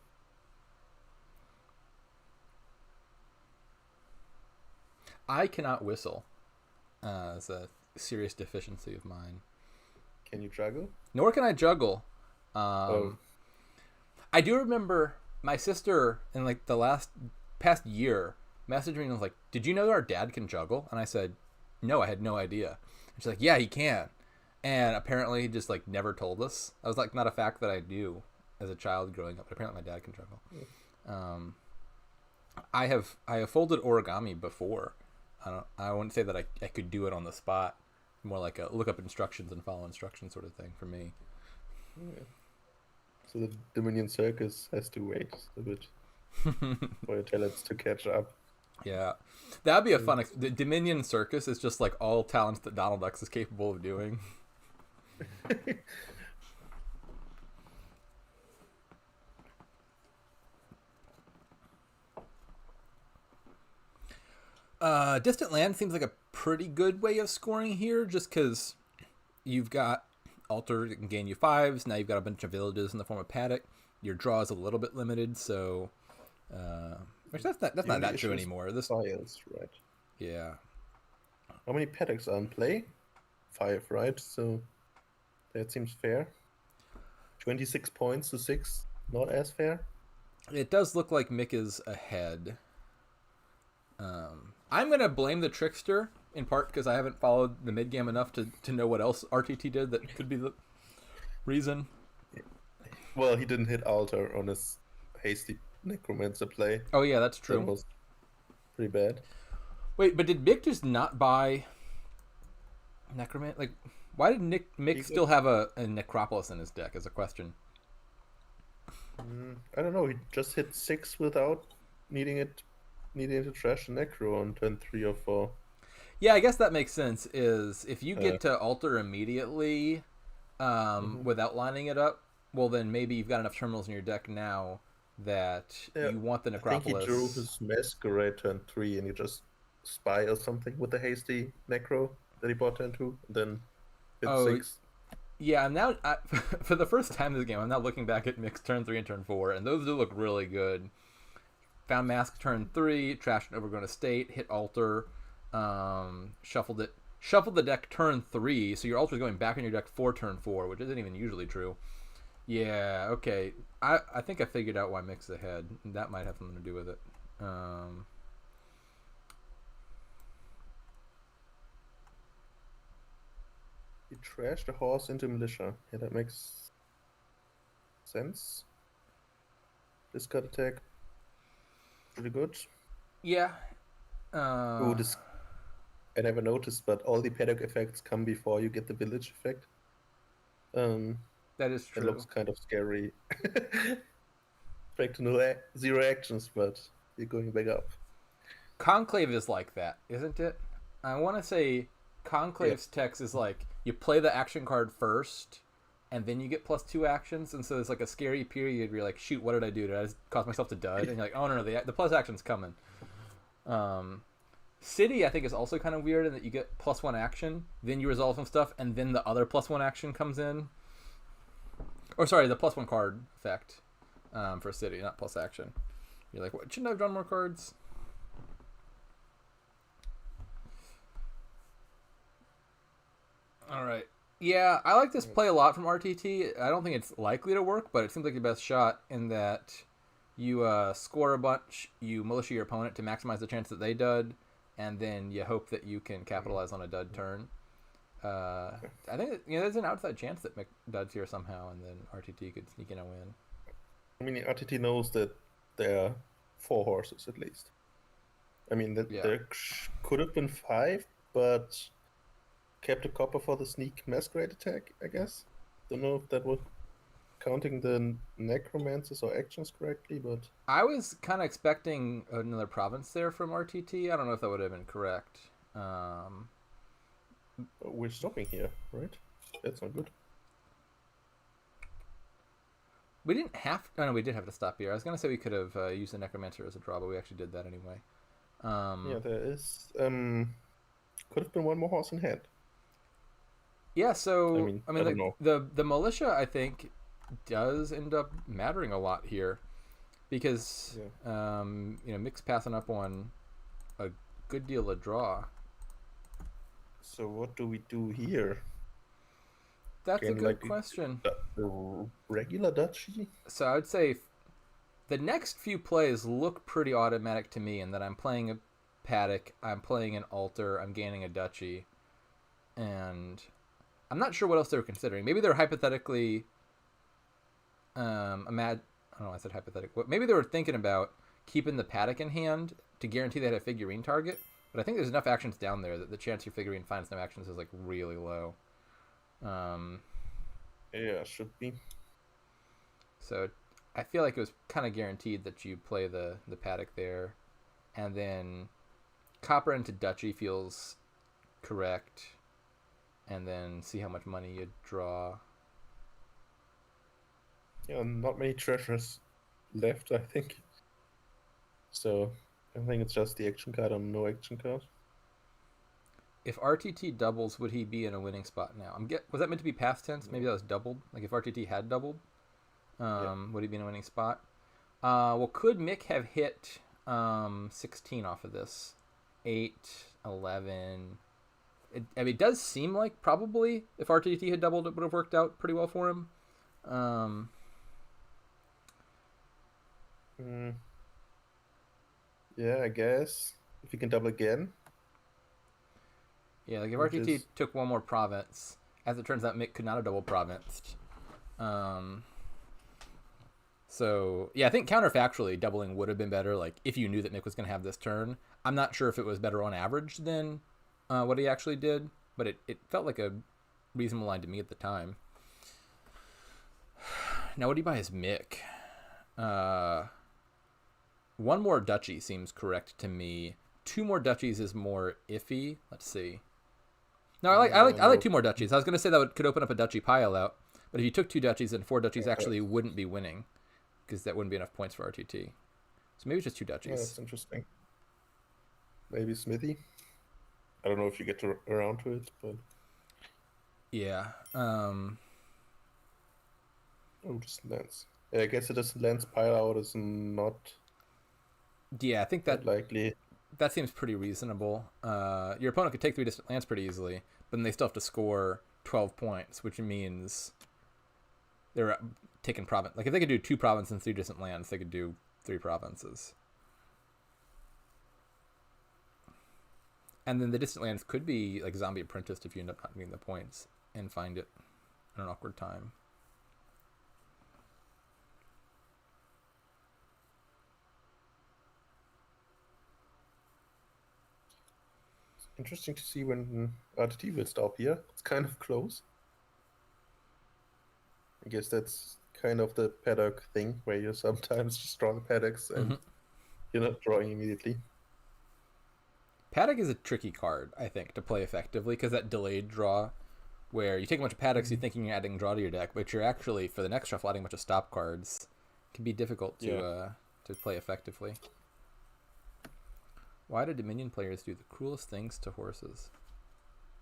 I cannot whistle. It's a serious deficiency of mine. Can you juggle? Nor can I juggle. Oh, I do remember my sister in like the past year messaged me and was like, "Did you know that our dad can juggle?" And I said, "No, I had no idea." And she's like, "Yeah, he can." And apparently, he just like never told us. I was like, not a fact that I knew as a child growing up. But apparently, my dad can juggle. Um, I have folded origami before. I wouldn't say that I could do it on the spot. More like a look up instructions and follow instructions sort of thing for me. yeah. So the Dominion Circus has to wait a bit for your talents to catch up. Yeah, that'd be a fun. The Dominion Circus is just like all talents that Donald Duck is capable of doing. Distant Land seems like a pretty good way of scoring here, just because you've got altar that can gain you fives. Now you've got a bunch of villages in the form of paddock. Your draw is a little bit limited, so which that's The not only that true issue is anymore. This files, right? yeah. How many paddocks are in play? 5, right? So that seems fair. 26 points to 6, not as fair. It does look like Mick is ahead. I'm gonna blame the trickster in part because I haven't followed the mid game enough to know what else RTT did that could be the reason. Well, he didn't hit altar on his hasty necromancer play. Oh yeah, that's That true. was pretty bad. Wait, but did Mick just not buy necroman? Like, why did Mick He still have a necropolis in his deck? As a question. I don't know. He just hit 6 without needing to trash the necro on turn 3 or 4. Yeah, I guess that makes sense. Is if you Uh, get to altar immediately mhm. without lining it up, well then maybe you've got enough terminals in your deck now that Yeah, you want the I think he drew necropolis. his masquerade turn 3, and he just spy or something with the hasty necro that he bought turn 2, and then hit Oh 6. yeah, I'm now for the first time this game. I'm now looking back at Mix turn 3 and turn 4, and those do look really good. Found Mask turn 3, trashed an Overgrown Estate, hit Altar, shuffled it, shuffled the deck turn 3, so your Altar's going back in your deck for turn 4, which isn't even usually true. Yeah, okay. I think I figured out why Mix ahead. That might have something to do with it. He trashed the horse into militia. Yeah, that makes sense. Discard attack. Pretty good. Yeah. Oh, this I never noticed, but all the paddock effects come before you get the village effect. Um, That is it true. looks kind of scary. Back to zero actions, but you're going back up. Conclave is like that, isn't it? I want to say Yeah. Conclave's text is like you play the action card first, and then you get +2 actions, and so there's like a scary period where you're like, shoot, what did I do? Did I just cause myself to dud? And you're like, oh no, the plus action's coming. Um, City, I think, is also kind of weird in that you get +1 action, then you resolve some stuff, and then the other +1 action comes in. Or sorry, the +1 card effect for City, not plus action. You're like, what? Shouldn't I have drawn more cards? All right. Yeah, I like this play a lot from RTT. I don't think it's likely to work, but it seems like the best shot in that you score a bunch, you militia your opponent to maximize the chance that they dud, and then you hope that you can capitalize on a dud turn. I think there's an outside chance that Mick duds here somehow, and then RTT could sneak in a win. I mean, RTT knows that there are 4 horses at least. I mean, Yeah. there could have been 5, but kept a copper for the sneak masquerade attack, I guess. Don't know if that was counting the necromancers or actions correctly, but I was kind of expecting another province there from RTT. I don't know if that would have been correct. We're stopping here, right? That's not good. We didn't have. Oh no, we did have to stop here. I was gonna say we could have used the Necromancer as a draw, but we actually did that anyway. Yeah, there is. Could have been one more horse in hand. Yeah, so I I mean, don't know. the militia I think does end up mattering a lot here because Mick's passing up on a good deal of draw. So what do we do here? That's a good question. The regular duchy? So I would say the next few plays look pretty automatic to me in that I'm playing a paddock, I'm playing an altar, I'm gaining a duchy, and I'm not sure what else they were considering. Maybe they're hypothetically I don't know why I said hypothetical. Maybe they were thinking about keeping the paddock in hand to guarantee they had a figurine target. But I think there's enough actions down there that the chance your figurine finds no actions is like really low. Yeah, should be. So I feel like it was kind of guaranteed that you play the paddock there, and then copper into duchy feels correct, and then see how much money you draw. Yeah, not many treasures left, I think. So I think it's just the action card and no action card. If RTT doubles, would he be in a winning spot now? Was that meant to be past tense? Maybe that was doubled. Like if RTT had doubled, would he be in a winning spot? Well, could Mick have hit 16 off of this? 8, 11. It does seem like probably if RTT had doubled, it would have worked out pretty well for him. Yeah, I guess. If you can double again. Yeah, like if RTT took one more province, as it turns out, Mick could not have double provinced. So, yeah, I think counterfactually, doubling would have been better, like, if you knew that Mick was going to have this turn. I'm not sure if it was better on average than what he actually did, but it felt like a reasonable line to me at the time. Now, what do you buy as Mick? One more duchy seems correct to me. 2 more duchies is more iffy. Let's see. No, I like 2 more duchies. I was going to say that could open up a duchy pile out, but if you took 2 duchies, then 4 duchies actually wouldn't be winning, because that wouldn't be enough points for RTT. So maybe just 2 duchies. Yeah, that's interesting. Maybe Smithy. I don't know if you get around to it, but yeah. Oh, just lands. Yeah, I guess it is lands pile out is not. Yeah, I think that likely. That seems pretty reasonable. Your opponent could take 3 distant lands pretty easily, but then they still have to score 12 points, which means they're taking province. Like if they could do 2 provinces and 3 distant lands, they could do 3 provinces. And then the distant lands could be like Zombie Apprenticed if you end up not getting the points and find it in an awkward time. Interesting to see when RTT will stop here. It's kind of close. I guess that's kind of the paddock thing where you sometimes just draw the paddocks and you're not drawing immediately. Paddock is a tricky card, I think, to play effectively because that delayed draw where you take a bunch of paddocks, you're thinking you're adding draw to your deck, but you're actually, for the next shuffle, adding a bunch of stop cards. Can be difficult to play effectively. Why do Dominion players do the cruelest things to horses?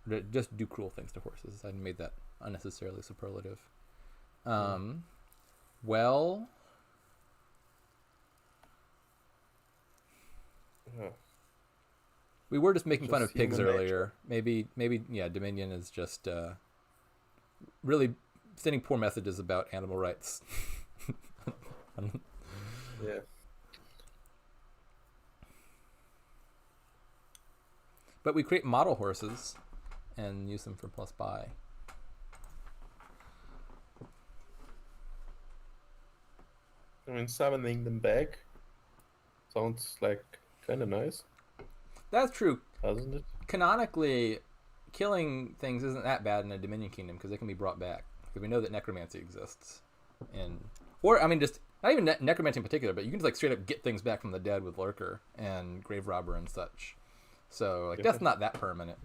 Or just do cruel things to horses. I made that unnecessarily superlative. Well... We were just making fun of pigs earlier. Maybe, yeah, Dominion is just really sending poor messages about animal rights. Yeah. But we create model horses and use them for plus buy. I mean, summoning them back sounds like kind of nice. That's true. Doesn't it? Canonically, killing things isn't that bad in a Dominion Kingdom because they can be brought back. Because we know that necromancy exists. Or, I mean, just, not even necromancy in particular, but you can just like straight up get things back from the dead with Lurker and Grave Robber and such. So like Yeah. that's not that permanent.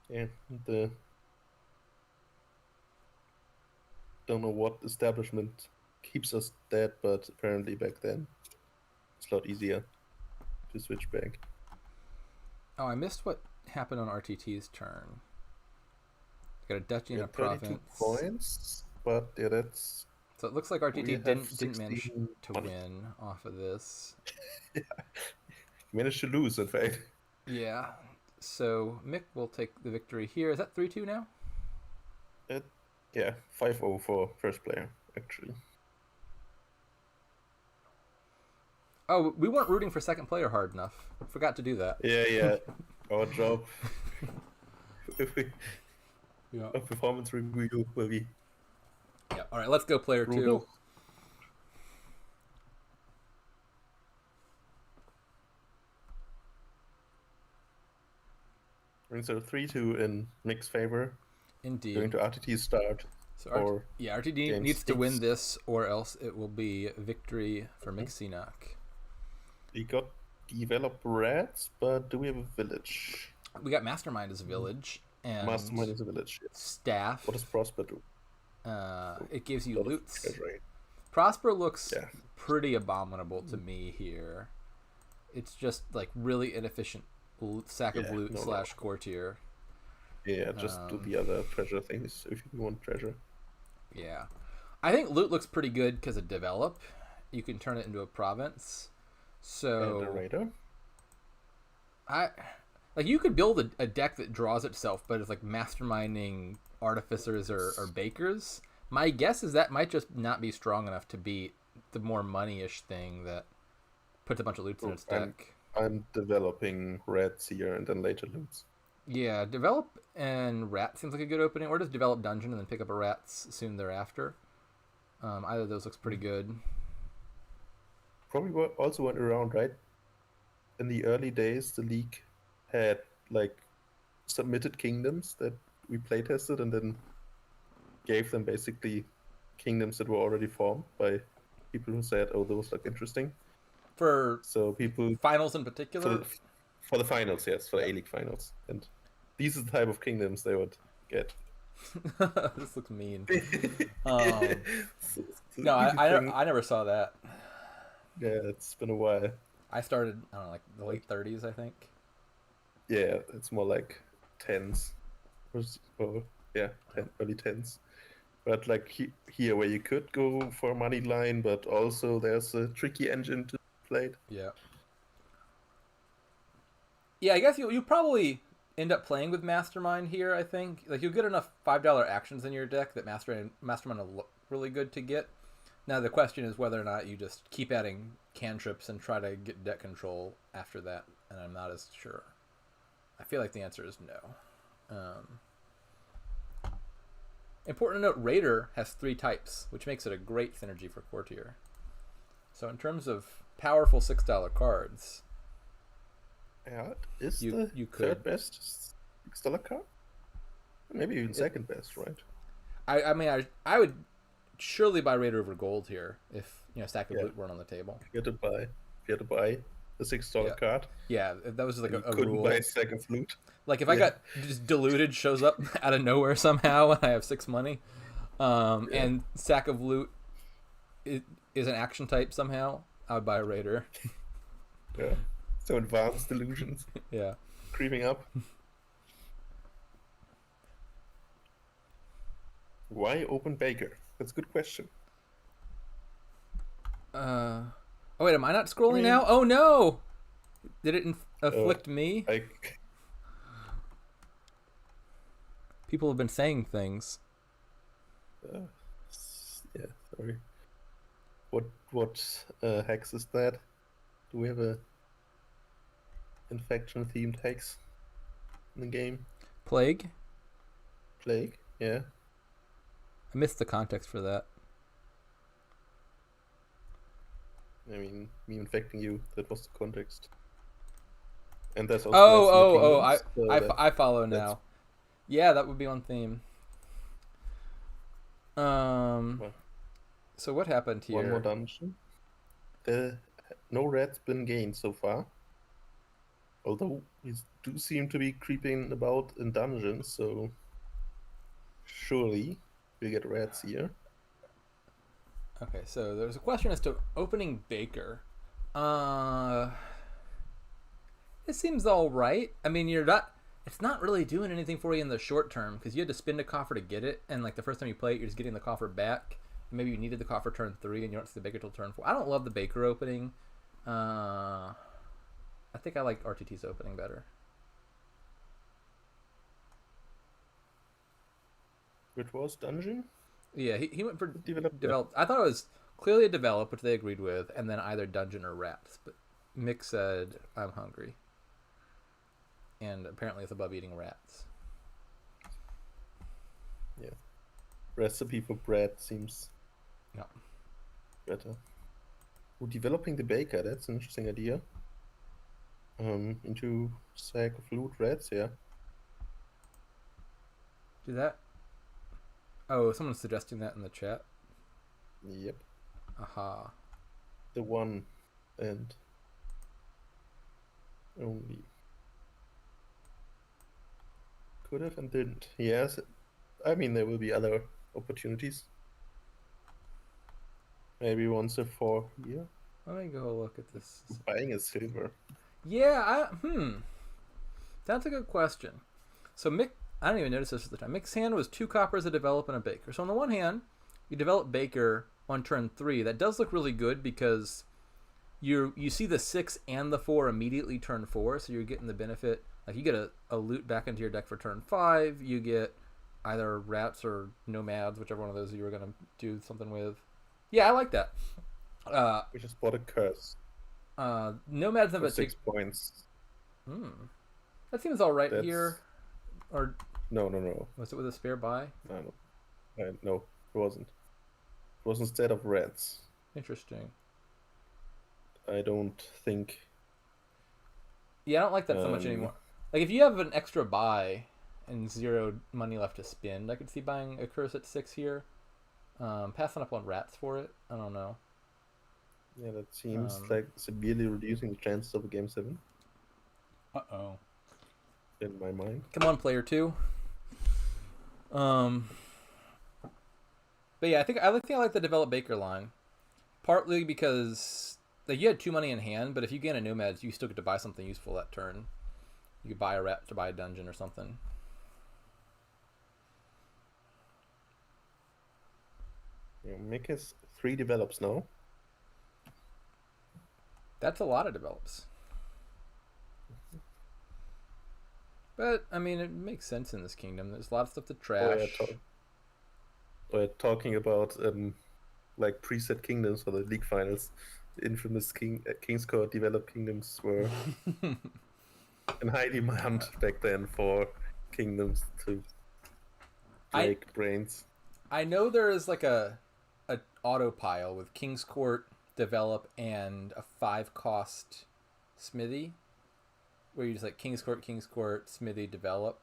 Yeah, don't know what establishment keeps us dead, but apparently back then it's a lot easier to switch back. Oh, I missed what happened on RTT's turn. Got a duchy We and a had 32 province. points, but yeah, that's So it looks like we RTT have didn't manage 16 to money. win off of this. Managed to lose, in fact. Yeah. So Mick will take the victory here. Is that 3-2 now? Yeah, 5-0 for first player, actually. Oh, we weren't rooting for second player hard enough. Forgot to do that. Yeah, our job. Yeah. Our performance review will be Yeah. All right, let's go player brutal. 2. So 3-2 in Mick's favor. Indeed. Going to RTT's start. So RTT game needs to 6. win this, or else it will be a victory for Mic Qsenoch. We got developed rats, but do we have a village? We got Mastermind as a village, and Mastermind is a village. Yes. Staff. What does Prosper do? It gives you loots. Treasury. Prosper looks pretty abominable to me here. It's just like really inefficient sack of loot / courtier. Yeah, just do the other treasure things if you want treasure. Yeah. I think loot looks pretty good because of develop. You can turn it into a province. So And a raider. Like you could build a deck that draws itself, but it's like masterminding artificers or bakers. My guess is that might just not be strong enough to beat the more money-ish thing that puts a bunch of loots in its deck. I'm developing rats here and then later loots. Yeah, develop and rat seems like a good opening, or just develop dungeon and then pick up a rats soon thereafter. Either of those looks pretty good. Probably also went around, right? In the early days, the league had like submitted kingdoms that we playtested and then gave them basically kingdoms that were already formed by people who said, "Oh, those look interesting." So people finals in particular. For the finals, yes, for the A-League finals, and these are the type of kingdoms they would get. This looks mean. No, I never saw that. Yeah, it's been a while. I started, I don't know, like the late 30s, I think. Yeah, it's more like tens. Early tens. But like here, where you could go for a money line, but also there's a tricky engine to play. Yeah. Yeah, I guess you probably end up playing with Mastermind here, I think. Like, you'll get enough $5 actions in your deck that Mastermind will look really good to get. Now, the question is whether or not you just keep adding cantrips and try to get deck control after that, and I'm not as sure. I feel like the answer is no. Important to note, Raider has 3 types, which makes it a great synergy for Courtier. So in terms of powerful $6 cards... Yeah, is the third best $6 card? Maybe even second best, right? I mean, I would surely buy Raider over Gold here if Stack of Loot weren't on the table. You had to buy the $6 card. Yeah, that was like a couldn't rule. buy Stack of Loot. Like if I got just Diluted shows up out of nowhere somehow and I have 6 money, and Sack of Loot is an action type somehow, I would buy a Raider. Yeah. So advanced delusions. Yeah. Creeping up. Why open Baker? That's a good question. Oh wait, am I not scrolling now? Oh no! Did it afflict me? People have been saying things. Yeah, sorry. What hex is that? Do we have a infection themed hex in the game? Plague? Plague, yeah. I missed the context for that. I mean, me infecting you, that was the context. And that's also I follow now. Yeah, that would be on theme. Well, So what happened one more here? dungeon. No red's been gained so far. Although we do seem to be creeping about in dungeons, so surely we'll get reds here. Okay, so there's a question as to opening Baker. Uh, it seems all right. I mean, you're not. It's not really doing anything for you in the short term because you had to spend a coffer to get it, and like the first time you play it, you're just getting the coffer back. Maybe you needed the coffer turn 3, and you don't see the Baker till turn 4. I don't love the Baker opening. I think I like RTT's opening better. Which was dungeon? Yeah, he went for Developer. developed. I thought it was clearly a develop, which they agreed with, and then either dungeon or rats. But Mick said, "I'm hungry," and apparently it's above eating rats. Yeah. Recipe for bread seems No. better. Oh, developing the baker, that's an interesting idea. Into sack of loot reds, yeah. Do that. Oh, someone's suggesting that in the chat. Yep. Aha. The one and only. Could have and didn't. Yes. I mean, there will be other opportunities. Maybe once a 4 here. Let me go look at this. Buying a silver. Yeah, That's a good question. So Mick, I didn't even notice this at the time. Mick's hand was 2 coppers, a develop, and a baker. So on the one hand, you develop baker on turn 3. That does look really good because you see the 6 and the 4 immediately turn 4, so you're getting the benefit. Like you get a loot back into your deck for turn 5. You get either rats or nomads, whichever one of those you were gonna do something with. Yeah, I like that. We just bought a curse Nomads have for a 6 points. That seems all right That's here. Or no. was it with a spare buy? No, it wasn't. It was instead of reds. Interesting. I don't think. Yeah, I don't like that so much anymore. Like if you have an extra buy and 0 money left to spend, I could see buying a curse at 6 here. Passing up on rats for it. I don't know. Yeah, that seems like severely reducing the chances of a game 7. Uh-oh. In my mind. Come on, player 2. But yeah, I think I like the develop Baker line. Partly because like you had 2 money in hand, but if you gain a nomad, you still get to buy something useful that turn. You could buy a rat to buy a dungeon or something. Yeah, Mick has 3 develops now. That's a lot of develops. But I mean, it makes sense in this kingdom. There's a lot of stuff to trash. We're talking about like preset kingdoms for the league finals. The infamous King's Court developed kingdoms were in high demand back then for kingdoms to break brains. I know there is like a auto pile with King's Court develop and a 5 cost smithy, where you just like King's Court, smithy, develop.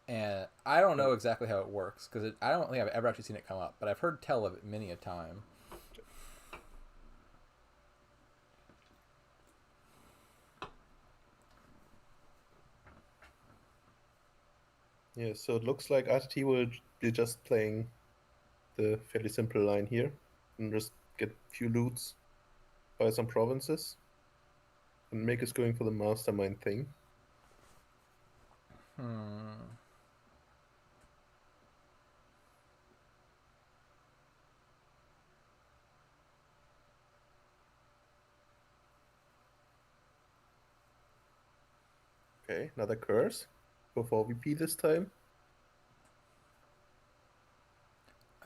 And I don't know exactly how it works because I don't think I've ever actually seen it come up, but I've heard tell of it many a time. Yeah, so it looks like RTT will be just playing the fairly simple line here and just get a few loots, buy some provinces, and Mick is going for the mastermind thing. Okay, another curse for 4VP this time.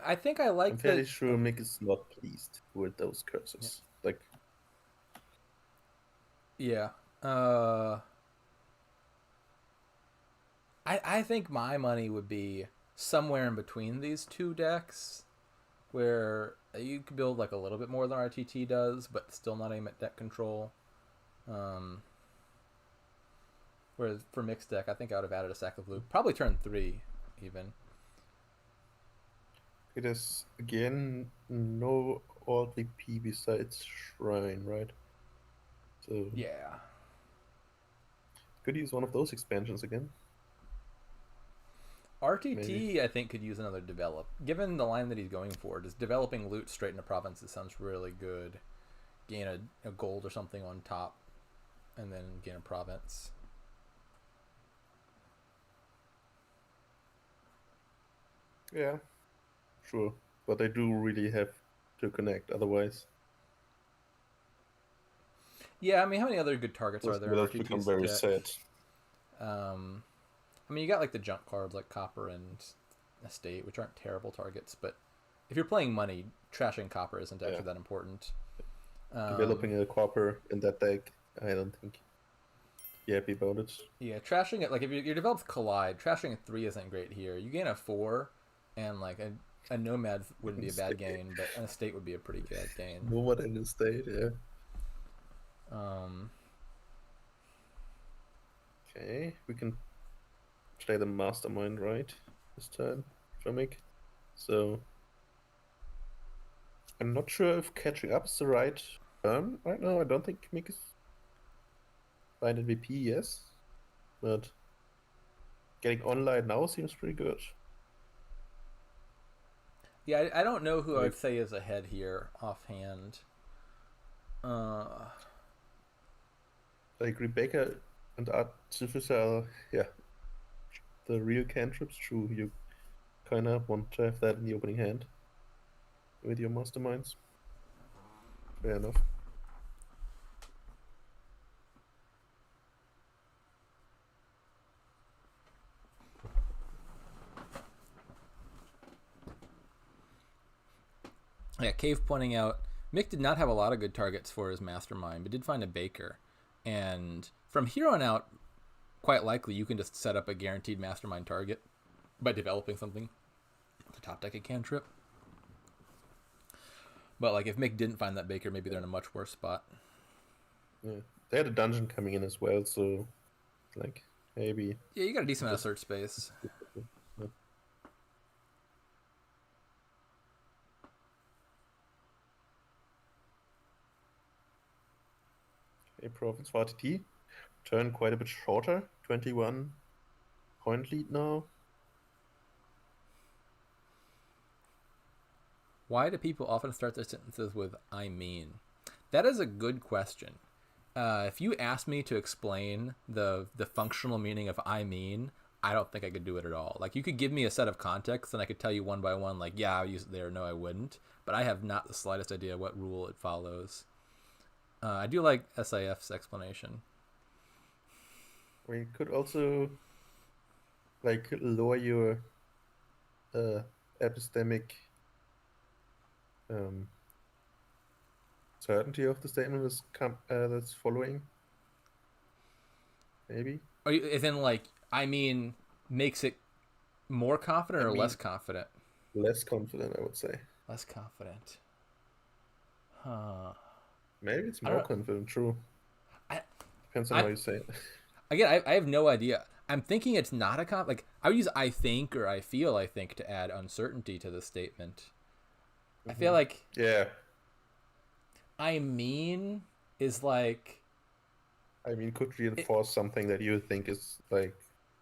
I think I like. I'm fairly sure Mick is not pleased with those curses. Yeah. Like, yeah. I think my money would be somewhere in between these 2 decks, where you could build like a little bit more than RTT does, but still not aim at deck control. Whereas for mixed deck, I think I would have added a sack of loot, probably turn 3 even. It is, again, no RTT besides Shrine, right? So, Yeah. could use one of those expansions again, maybe. RTT, I think, could use another develop. Given the line that he's going for, just developing loot straight into provinces sounds really good. Gain a gold or something on top, and then gain a province. Yeah, sure. But they do really have to connect, otherwise Yeah, I mean, how many other good targets are those there in metals become RTT's very deck? sad. I mean, you got like the junk cards like Copper and Estate, which aren't terrible targets, but if you're playing money, trashing Copper isn't actually Yeah. that important. Developing a copper in that deck, I don't think you're happy about it. Yeah, trashing it, like if you develop Collide, trashing a 3 isn't great here. You gain a 4, and like a Nomad wouldn't be a bad gain, but an Estate would be a pretty bad gain. No one in the state, yeah. Um, Okay, we can play the mastermind right this time, Mick. So I'm not sure if catching up is the right term right now. I don't think Mick is fine in VP, yes, but getting online now seems pretty good. yeah, I don't know who I Like, would say is ahead here offhand. like Rebecca and Artificer, yeah, the real cantrips. True, you kind of want to have that in the opening hand with your masterminds. Fair enough. Yeah, Cave pointing out Mick did not have a lot of good targets for his mastermind, but did find a Baker. And from here on out, quite likely you can just set up a guaranteed mastermind target by developing something to top deck a cantrip. But like if Mick didn't find that Baker, maybe they're in a much worse spot. Yeah, they had a dungeon coming in as well, so like maybe. Yeah, you got a decent amount of search space. Yeah. A province for RTT. Turn quite a bit shorter. 21 point lead now. Why do people often start their sentences with "I mean"? That is a good question. If you asked me to explain the functional meaning of "I mean," I don't think I could do it at all. Like you could give me a set of context and I could tell you one by one, like yeah, I'll use it there. No, I wouldn't. But I have not the slightest idea what rule it follows. I do like SIF's explanation. We could also like lower your epistemic certainty of the statement that's following. Maybe. Are you, as in like I mean, makes it more confident I or less mean, confident? less confident, I would say. Less confident. Huh. Maybe it's I don't more know. confident. True. I Depends on I how you say it. again, I have no idea. I'm thinking it's not a like I would use I think or I feel I think to add uncertainty to the statement. I feel like Yeah. I mean is like I mean, could reinforce something that you think is like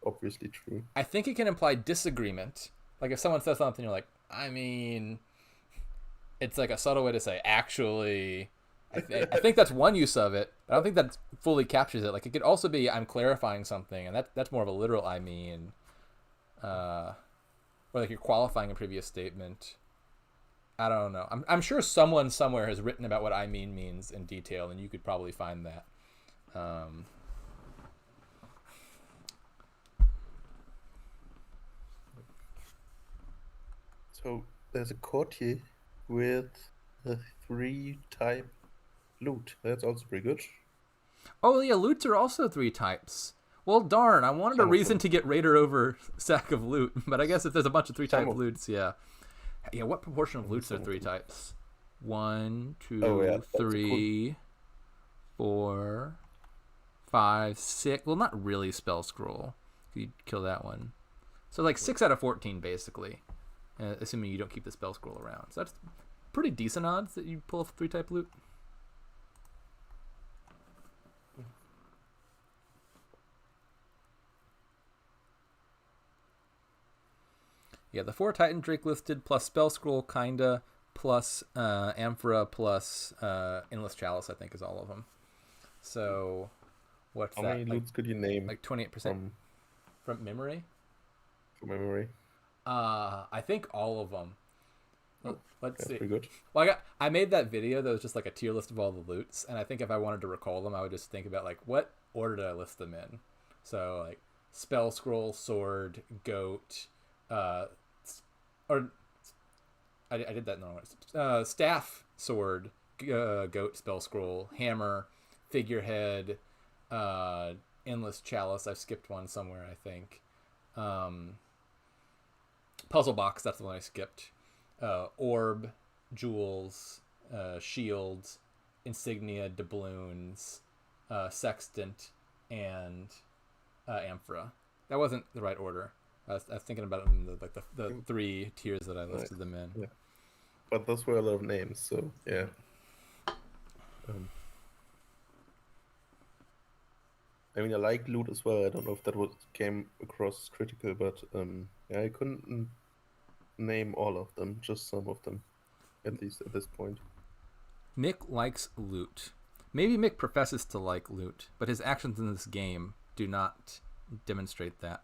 obviously true. I think it can imply disagreement. Like if someone says something, you're like, I mean, it's like a subtle way to say actually. I think that's one use of it. But I don't think that fully captures it. Like it could also be I'm clarifying something, and that's more of a literal I mean, or like you're qualifying a previous statement. I don't know. I'm sure someone somewhere has written about what I mean means in detail, and you could probably find that. So there's a courtier with a 3-type loot. That's also pretty good. Oh yeah, loots are also 3 types. Well, darn, I wanted a Some of reason them. to get Raider over Sack of Loot, but I guess if there's a bunch of 3-type Some of- loots, yeah. Yeah, what proportion of loots are some of 3 them. types? 1, Oh yeah, 2, that's a cool. 3, 4, 5, 6. Well, not really spell scroll. You kill that one. So like 6 out of 14 basically. assuming you don't keep the spell scroll around. So that's pretty decent odds that you pull a 3-type loot. Yeah, the 4 Titan Drake listed plus spell scroll kinda plus Amphora plus Endless Chalice, I think, is all of them. So what's How that? many loots could you name? Like 28% from memory. From memory. I think all of them. Let's see. Pretty good. Well, I made that video that was just like a tier list of all the loots, and I think if I wanted to recall them, I would just think about like what order did I list them in. So like spell scroll, sword, goat, or I did that in the wrong order. Staff, sword, goat, spell scroll, hammer, figurehead, endless chalice. I've skipped one somewhere, I think. Puzzle box, that's the one I skipped. Orb, jewels, shields, insignia, doubloons, sextant, and amphora. That wasn't the right order. I was thinking about it in the 3 tiers that I listed them in. Yeah. But those were a lot of names, so yeah. I mean, I like loot as well. I don't know if that came across critical, but yeah, I couldn't name all of them, just some of them, at least at this point. Mick likes loot. Maybe Mick professes to like loot, but his actions in this game do not demonstrate that.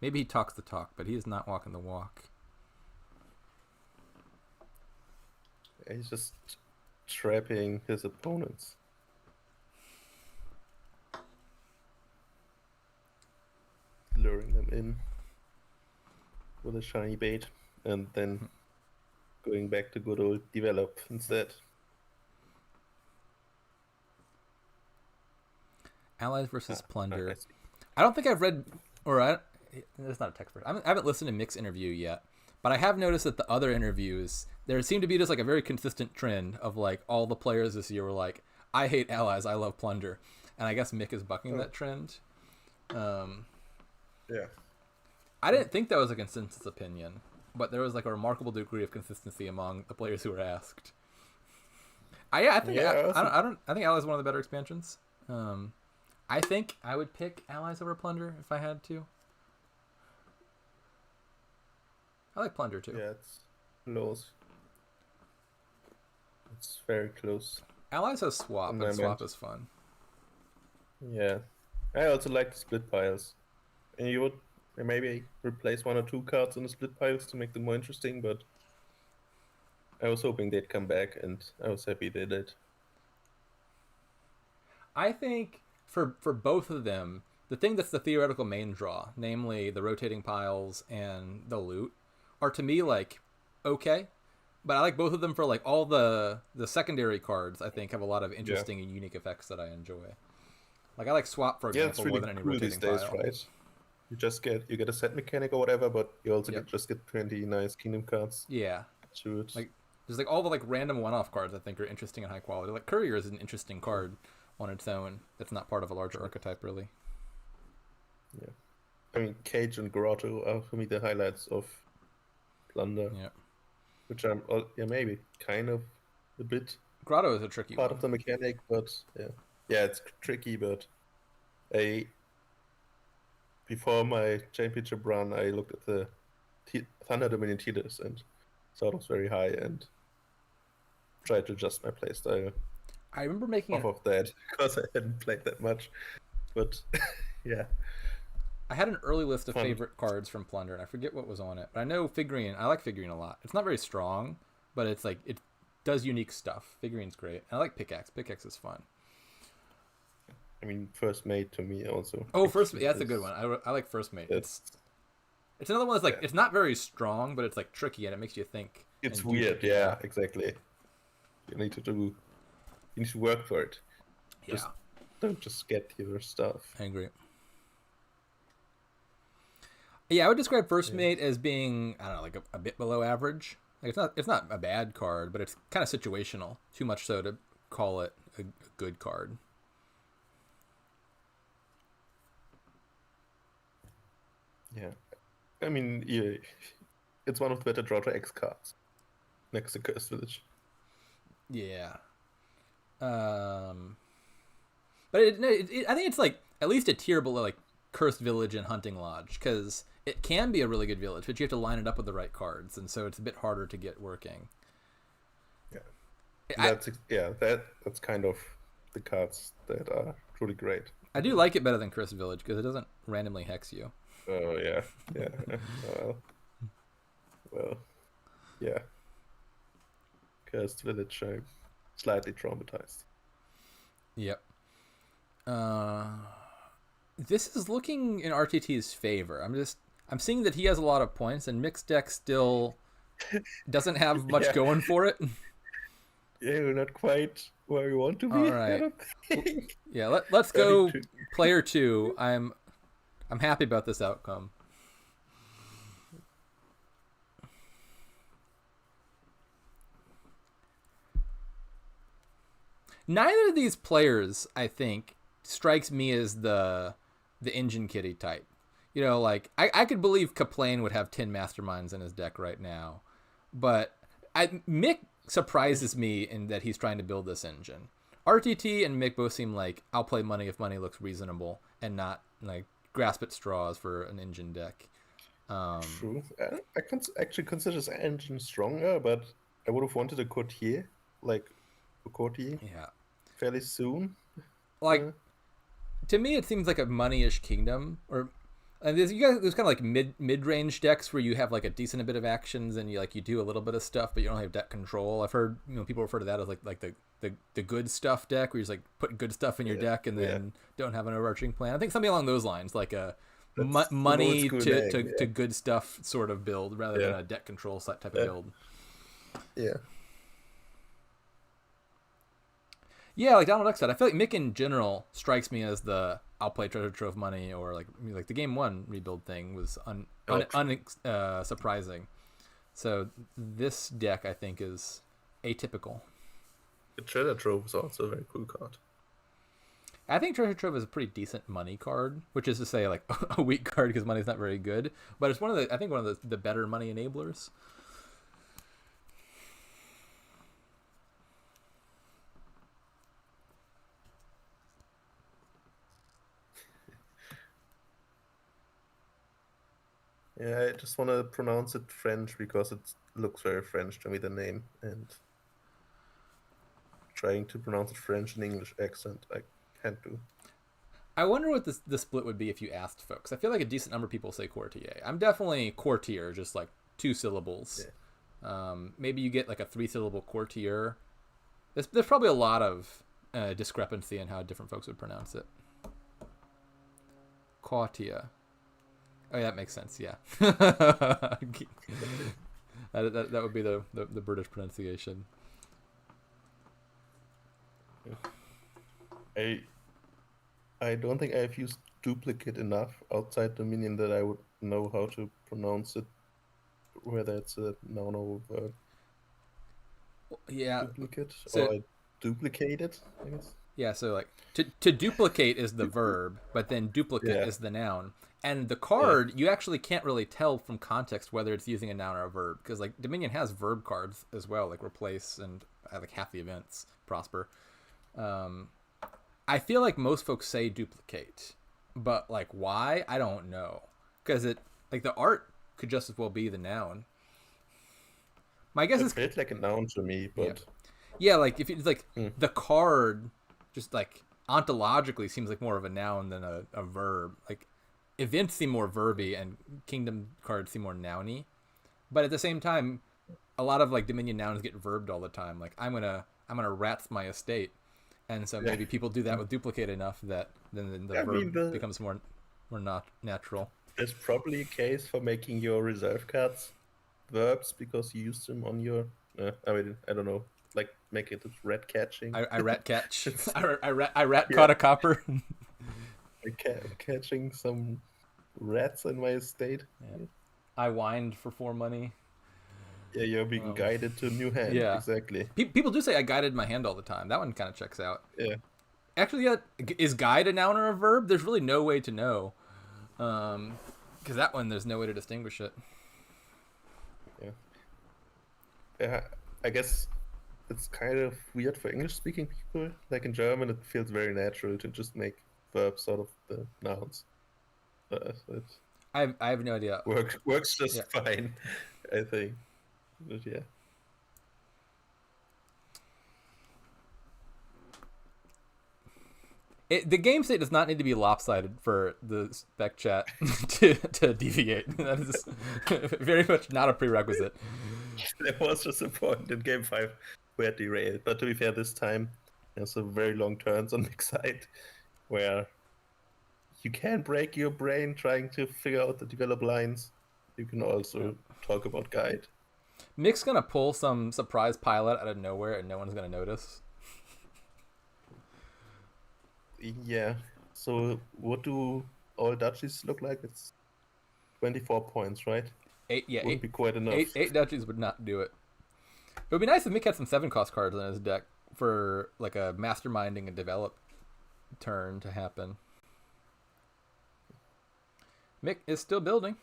Maybe he talks the talk, but he is not walking the walk. He's just trapping his opponents. Luring them in with a shiny bait, and then going back to good old develop instead. Allies versus plunder. I don't think I've read, there's not a text version. I haven't listened to Mick's interview yet, but I have noticed that the other interviews, there seemed to be just like a very consistent trend of like all the players this year were like, I hate allies, I love plunder. And I guess Mick is bucking that trend. Yeah. I didn't think that was a consensus opinion, but there was like a remarkable degree of consistency among the players who were asked. I think Allies is one of the better expansions. I think I would pick Allies over Plunder if I had to. I like Plunder too. Yeah, it's close. It's very close. Allies has swap, and swap is fun. Yeah. I also like the split piles. And you would maybe replace 1 or 2 cards in the split piles to make them more interesting, but I was hoping they'd come back, and I was happy they did. I think for both of them, the thing that's the theoretical main draw, namely the rotating piles and the loot, are to me like okay, but I like both of them for like all the secondary cards. I think have a lot of interesting and unique effects that I enjoy. Like I like swap, for example, really more than any cool rotating these days, pile. right? You get a set mechanic or whatever, but you also get 20 nice kingdom cards. Yeah. To it. Like there's like all the like random one-off cards I think are interesting and high quality. Like Courier is an interesting card on its own. That's not part of a larger archetype, really. Yeah. I mean, Cage and Grotto are for me the highlights of Plunder. Yeah. Which I'm maybe kind of a bit. Grotto is a tricky part one. of the mechanic, but yeah, it's tricky. But before my championship run, I looked at the Thunder Dominion tier list and saw it was very high and tried to adjust my playstyle. I remember making off of that because I hadn't played that much, but yeah. I had an early list of favorite cards from Plunder, and I forget what was on it. But I know Figurine. I like Figurine a lot. It's not very strong, but it's like it does unique stuff. Figurine's great. And I like Pickaxe. Pickaxe is fun. I mean, First Mate to me also. Oh, First Mate. Yeah, that's a good one. I like First Mate. It's another one that's like it's not very strong, but it's like tricky and it makes you think. It's weird. Yeah, exactly. You need to work for it. Yeah. Don't just get your stuff. I agree. Yeah, I would describe First Mate as being, I don't know, like a bit below average. Like it's not a bad card, but it's kind of situational. Too much so to call it a good card. Yeah. I mean, it's one of the better draw to X cards next to Cursed Village. Yeah. But I think it's like at least a tier below like Cursed Village and Hunting Lodge, because it can be a really good village, but you have to line it up with the right cards, and so it's a bit harder to get working. Yeah, that's kind of the cards that are truly great. I do like it better than Cursed Village because it doesn't randomly hex you. Oh yeah. Well, yeah. Cursed Village, I'm slightly traumatized. Yep. This is looking in RTT's favor. I'm seeing that he has a lot of points, and mixed deck still doesn't have much going for it. Yeah, we're not quite where we want to be. All right. I don't think. Yeah, let's go player 2. I'm happy about this outcome. Neither of these players, I think, strikes me as the engine kitty type. You know, like I could believe Kaplane would have 10 masterminds in his deck right now, but Mick surprises me in that he's trying to build this engine. RTT and Mick both seem like I'll play money if money looks reasonable and not like grasp at straws for an engine deck. True. I actually consider this engine stronger, but I would have wanted a courtier, like a courtier. Yeah. Fairly soon. Like to me, it seems like a money-ish kingdom, and there's kind of like mid-range decks where you have like a decent bit of actions and you do a little bit of stuff, but you don't have deck control. I've heard people refer to that as like the good stuff deck, where you just like put good stuff in your deck and then don't have an overarching plan. I think something along those lines, like a money to good stuff sort of build rather than a deck control type of build. Yeah. Yeah, like Donald Duck said, I feel like Mick in general strikes me as the I'll play Treasure Trove money, or like the Game 1 rebuild thing was surprising. So this deck, I think, is atypical. The Treasure Trove is also a very cool card. I think Treasure Trove is a pretty decent money card, which is to say like a weak card because money's not very good, but it's one of the better money enablers. Yeah, I just want to pronounce it French because it looks very French to me, the name, and trying to pronounce it French in English accent, I can't do. I wonder what the split would be if you asked folks. I feel like a decent number of people say courtier. I'm definitely courtier, just like 2 syllables. Yeah. Maybe you get like a 3-syllable courtier. There's probably a lot of discrepancy in how different folks would pronounce it. Courtier. Oh, yeah, that makes sense. Yeah, that would be the British pronunciation. I don't think I've used duplicate enough outside Dominion that I would know how to pronounce it, whether it's a noun or a verb. Yeah, duplicate or I duplicate it, I guess. Yeah, so like to duplicate is the verb, but then duplicate is the noun. And the card, you actually can't really tell from context whether it's using a noun or a verb, because like Dominion has verb cards as well, like replace and like half the events prosper. I feel like most folks say duplicate, but like why, I don't know, because it like the art could just as well be the noun. My guess is it's like a noun to me, but yeah, like if it's like the card, just like ontologically seems like more of a noun than a verb. Like events seem more verby and kingdom cards seem more nouny, but at the same time, a lot of like Dominion nouns get verbed all the time. Like I'm gonna rats my estate, and so maybe people do that with duplicate enough that then the verb becomes more not natural. There's probably a case for making your reserve cards verbs because you use them on your. I don't know. Like make it rat catching. I rat catch. I rat caught a copper. Catching some rats in my estate. Yeah. I whined for 4 money. Yeah, you're being guided to a new hand. Yeah, exactly. People do say I guided my hand all the time. That one kind of checks out. Yeah. Actually, yeah, is guide a noun or a verb? There's really no way to know. Because that one, there's no way to distinguish it. Yeah, I guess it's kind of weird for English-speaking people. Like in German, it feels very natural to just make verbs out of the nouns. It I have no idea. works Yeah. just fine, I think. But yeah. The game state does not need to be lopsided for the spec chat to deviate. That is very much not a prerequisite. There was just a point in game 5 where it derailed. But to be fair, this time there's some very long turns on Mic's side where you can break your brain trying to figure out the develop lines. You can also talk about guide. Mic's gonna pull some surprise pilot out of nowhere and no one's gonna notice. Yeah. So what do all duchies look like? It's 24 points, right? Wouldn't be quite enough. Eight duchies would not do it. It would be nice if Mick had some 7-cost cards in his deck for like a masterminding and develop turn to happen. Mick is still building.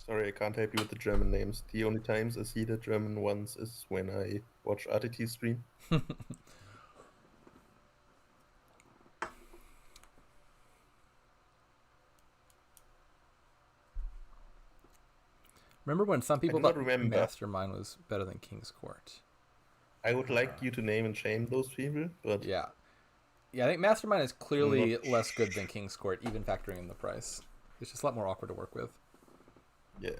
Sorry, I can't help you with the German names. The only times I see the German ones is when I watch RTT stream. Remember when some people do not thought remember. Mastermind was better than King's Court? I would like you to name and shame those people, but Yeah, I think Mastermind is clearly less good than King's Court, even factoring in the price. It's just a lot more awkward to work with. yeah.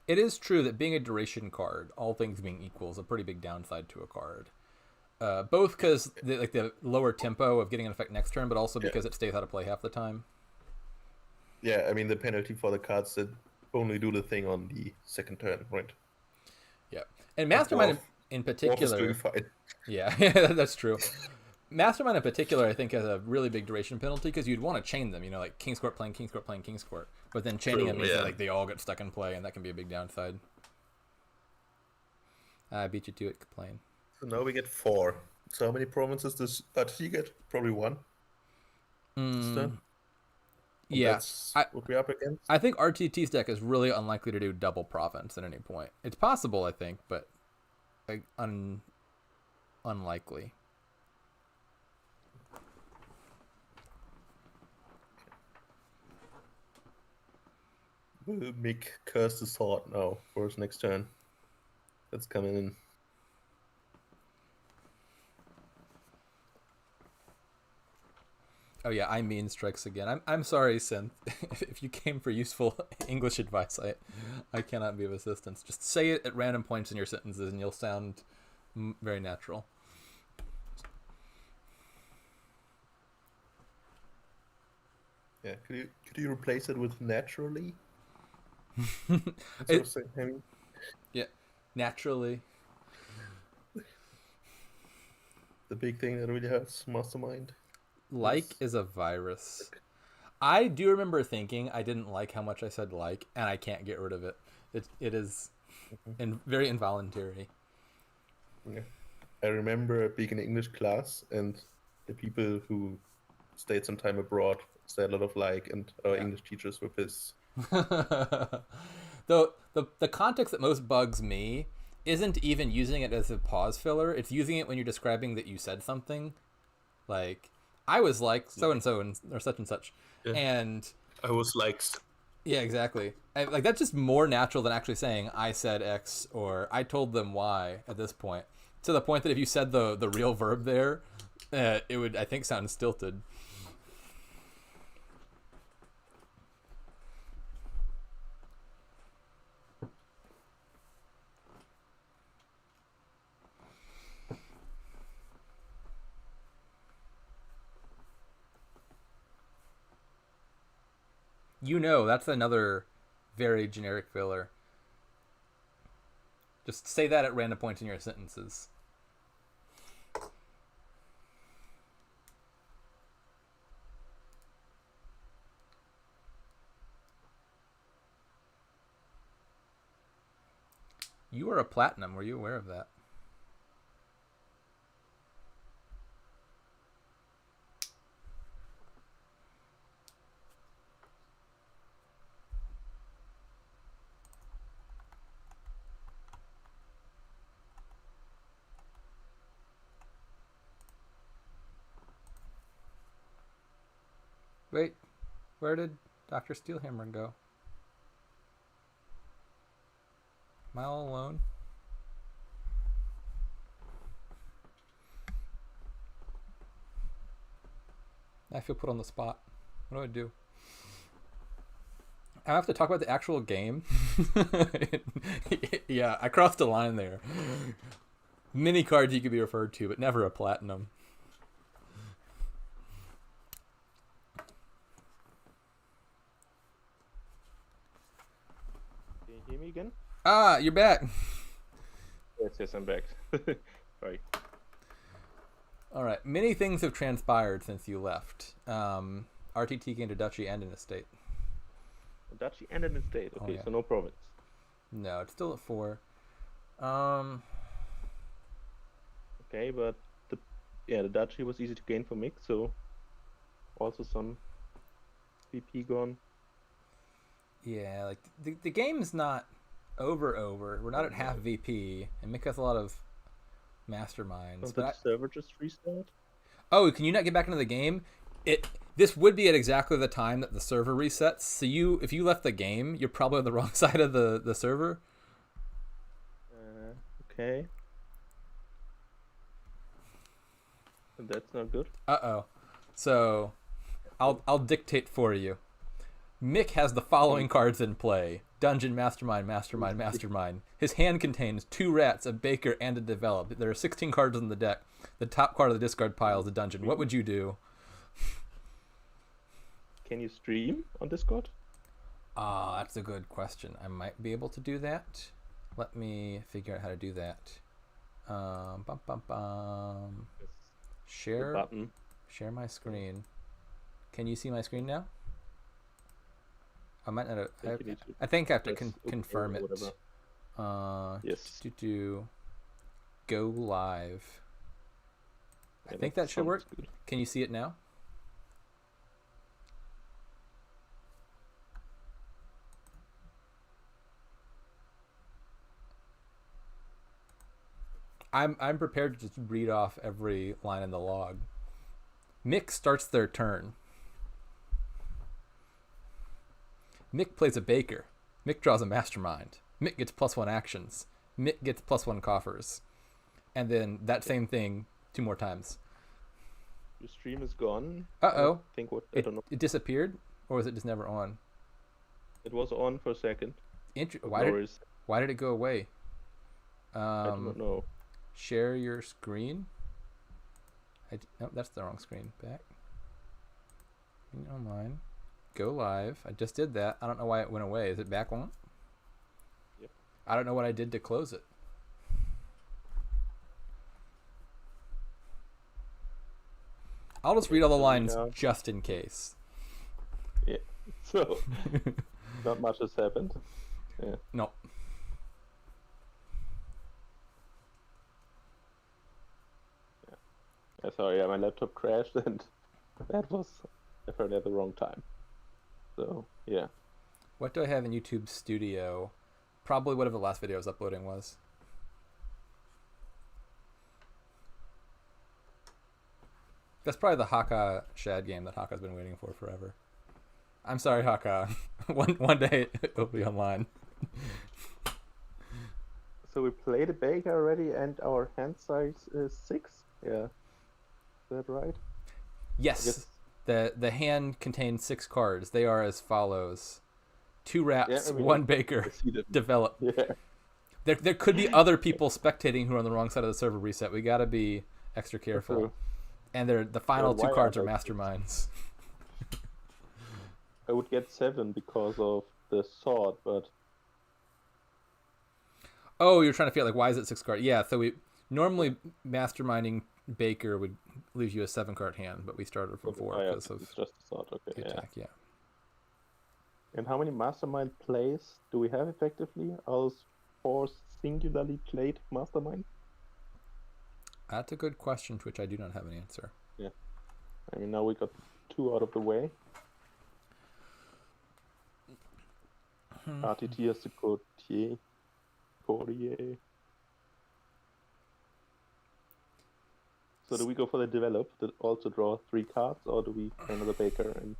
It is true that being a duration card, all things being equal, is a pretty big downside to a card. Both because the lower tempo of getting an effect next turn, but also because it stays out of play half the time. Yeah, I mean the penalty for the cards that only do the thing on the second turn, right? Yeah, and Mastermind in particular. Doing fine. Yeah, that's true. Mastermind in particular, I think, has a really big duration penalty because you'd want to chain them. You know, like King's Court playing King's Court playing King's Court, but then chaining them means that like they all get stuck in play, and that can be a big downside. I beat you to it. Complain. So now we get 4. So how many provinces does RTT get? Probably 1. Yeah, that's what we're up against. I think RTT's deck is really unlikely to do double province at any point. It's possible, I think, but like, unlikely. We'll make Curse the Sword now for his next turn. That's coming in. Oh yeah, I mean strikes again. I'm sorry, Synth. If you came for useful English advice, I cannot be of assistance. Just say it at random points in your sentences, and you'll sound very natural. Yeah, could you replace it with naturally? Yeah, naturally. The big thing that really hurts Mastermind. Like is a virus. I do remember thinking I didn't like how much I said like, and I can't get rid of it. It is very involuntary. Yeah. I remember being in English class, and the people who stayed some time abroad said a lot of like, and our English teachers were pissed. Though the context that most bugs me isn't even using it as a pause filler. It's using it when you're describing that you said something. Like, I was like so-and-so or such and such. Yeah. And I was like... Yeah, exactly. Like, that's just more natural than actually saying I said X or I told them Y at this point. To the point that if you said the real verb there, it would, I think, sound stilted. You know, that's another very generic filler. Just say that at random points in your sentences. You are a platinum. Were you aware of that? Where did Dr. Steelhammer go? Am I all alone? I feel put on the spot. What do I do? I have to talk about the actual game. Yeah, I crossed a line there. Many cards you could be referred to, but never a platinum. Can you hear me again? Ah, you're back. Yes, I'm back. Sorry. All right. Many things have transpired since you left. RTT gained a duchy and an estate. A duchy and an estate. Okay, yeah. so no province. No, it's still at 4. Okay, but the duchy was easy to gain for Mick, so also some VP gone. Yeah, like the game's not over. We're not at half VP, and Mick has a lot of masterminds. Did the server just restart? Oh, can you not get back into the game? This would be at exactly the time that the server resets. So if you left the game, you're probably on the wrong side of the server. Okay. That's not good. Uh-oh. So I'll dictate for you. Mick has the following cards in play. Dungeon, Mastermind. His hand contains 2 rats, a baker, and a develop. There are 16 cards in the deck. The top card of the discard pile is a dungeon. What would you do? Can you stream on Discord? That's a good question. I might be able to do that. Let me figure out how to do that. Share my screen. Can you see my screen now? I might not. I think I have to confirm it. Yes. To go live. I think that should work. Good. Can you see it now? I'm prepared to just read off every line in the log. Mick starts their turn. Mick plays a baker. Mick draws a mastermind. Mick gets +1 actions. Mick gets +1 coffers. And then that same thing 2 more times. Your stream is gone. Uh-oh. I don't know. It disappeared? Or was it just never on? It was on for a second. Why did it go away? I do not know. Share your screen? No, that's the wrong screen. Back. Online. Go live. I just did that. I don't know why it went away. Is it back on? Yep. I don't know what I did to close it. I'll just read all the lines just in case. Yeah. So, not much has happened. Yeah. No. Yeah, sorry, my laptop crashed and that was apparently at the wrong time. So, yeah. What do I have in YouTube Studio? Probably whatever the last video I was uploading was. That's probably the Haka Shad game that Haka's been waiting for forever. I'm sorry, Haka. one day it'll be online. So we played a baker already and our hand size is 6? Yeah. Is that right? Yes. The hand contains 6 cards. They are as follows: 2 rats, 1 baker, develop. Yeah. There could be other people spectating who are on the wrong side of the server reset. We gotta be extra careful. And the final 2 cards are masterminds. I would get 7 because of the sword, but... Oh, you're trying to figure out, like, why is it 6 cards? Yeah, so we normally masterminding Baker would leave you a 7-card hand, but we started from 4 because of it's just a sword. Okay, the attack. Yeah. And how many mastermind plays do we have effectively? Are those 4 singularly played mastermind? That's a good question to which I do not have an answer. Yeah. I mean, now we got 2 out of the way. RTT has the Courtier. So do we go for the develop that also draw 3 cards, or do we play another baker? And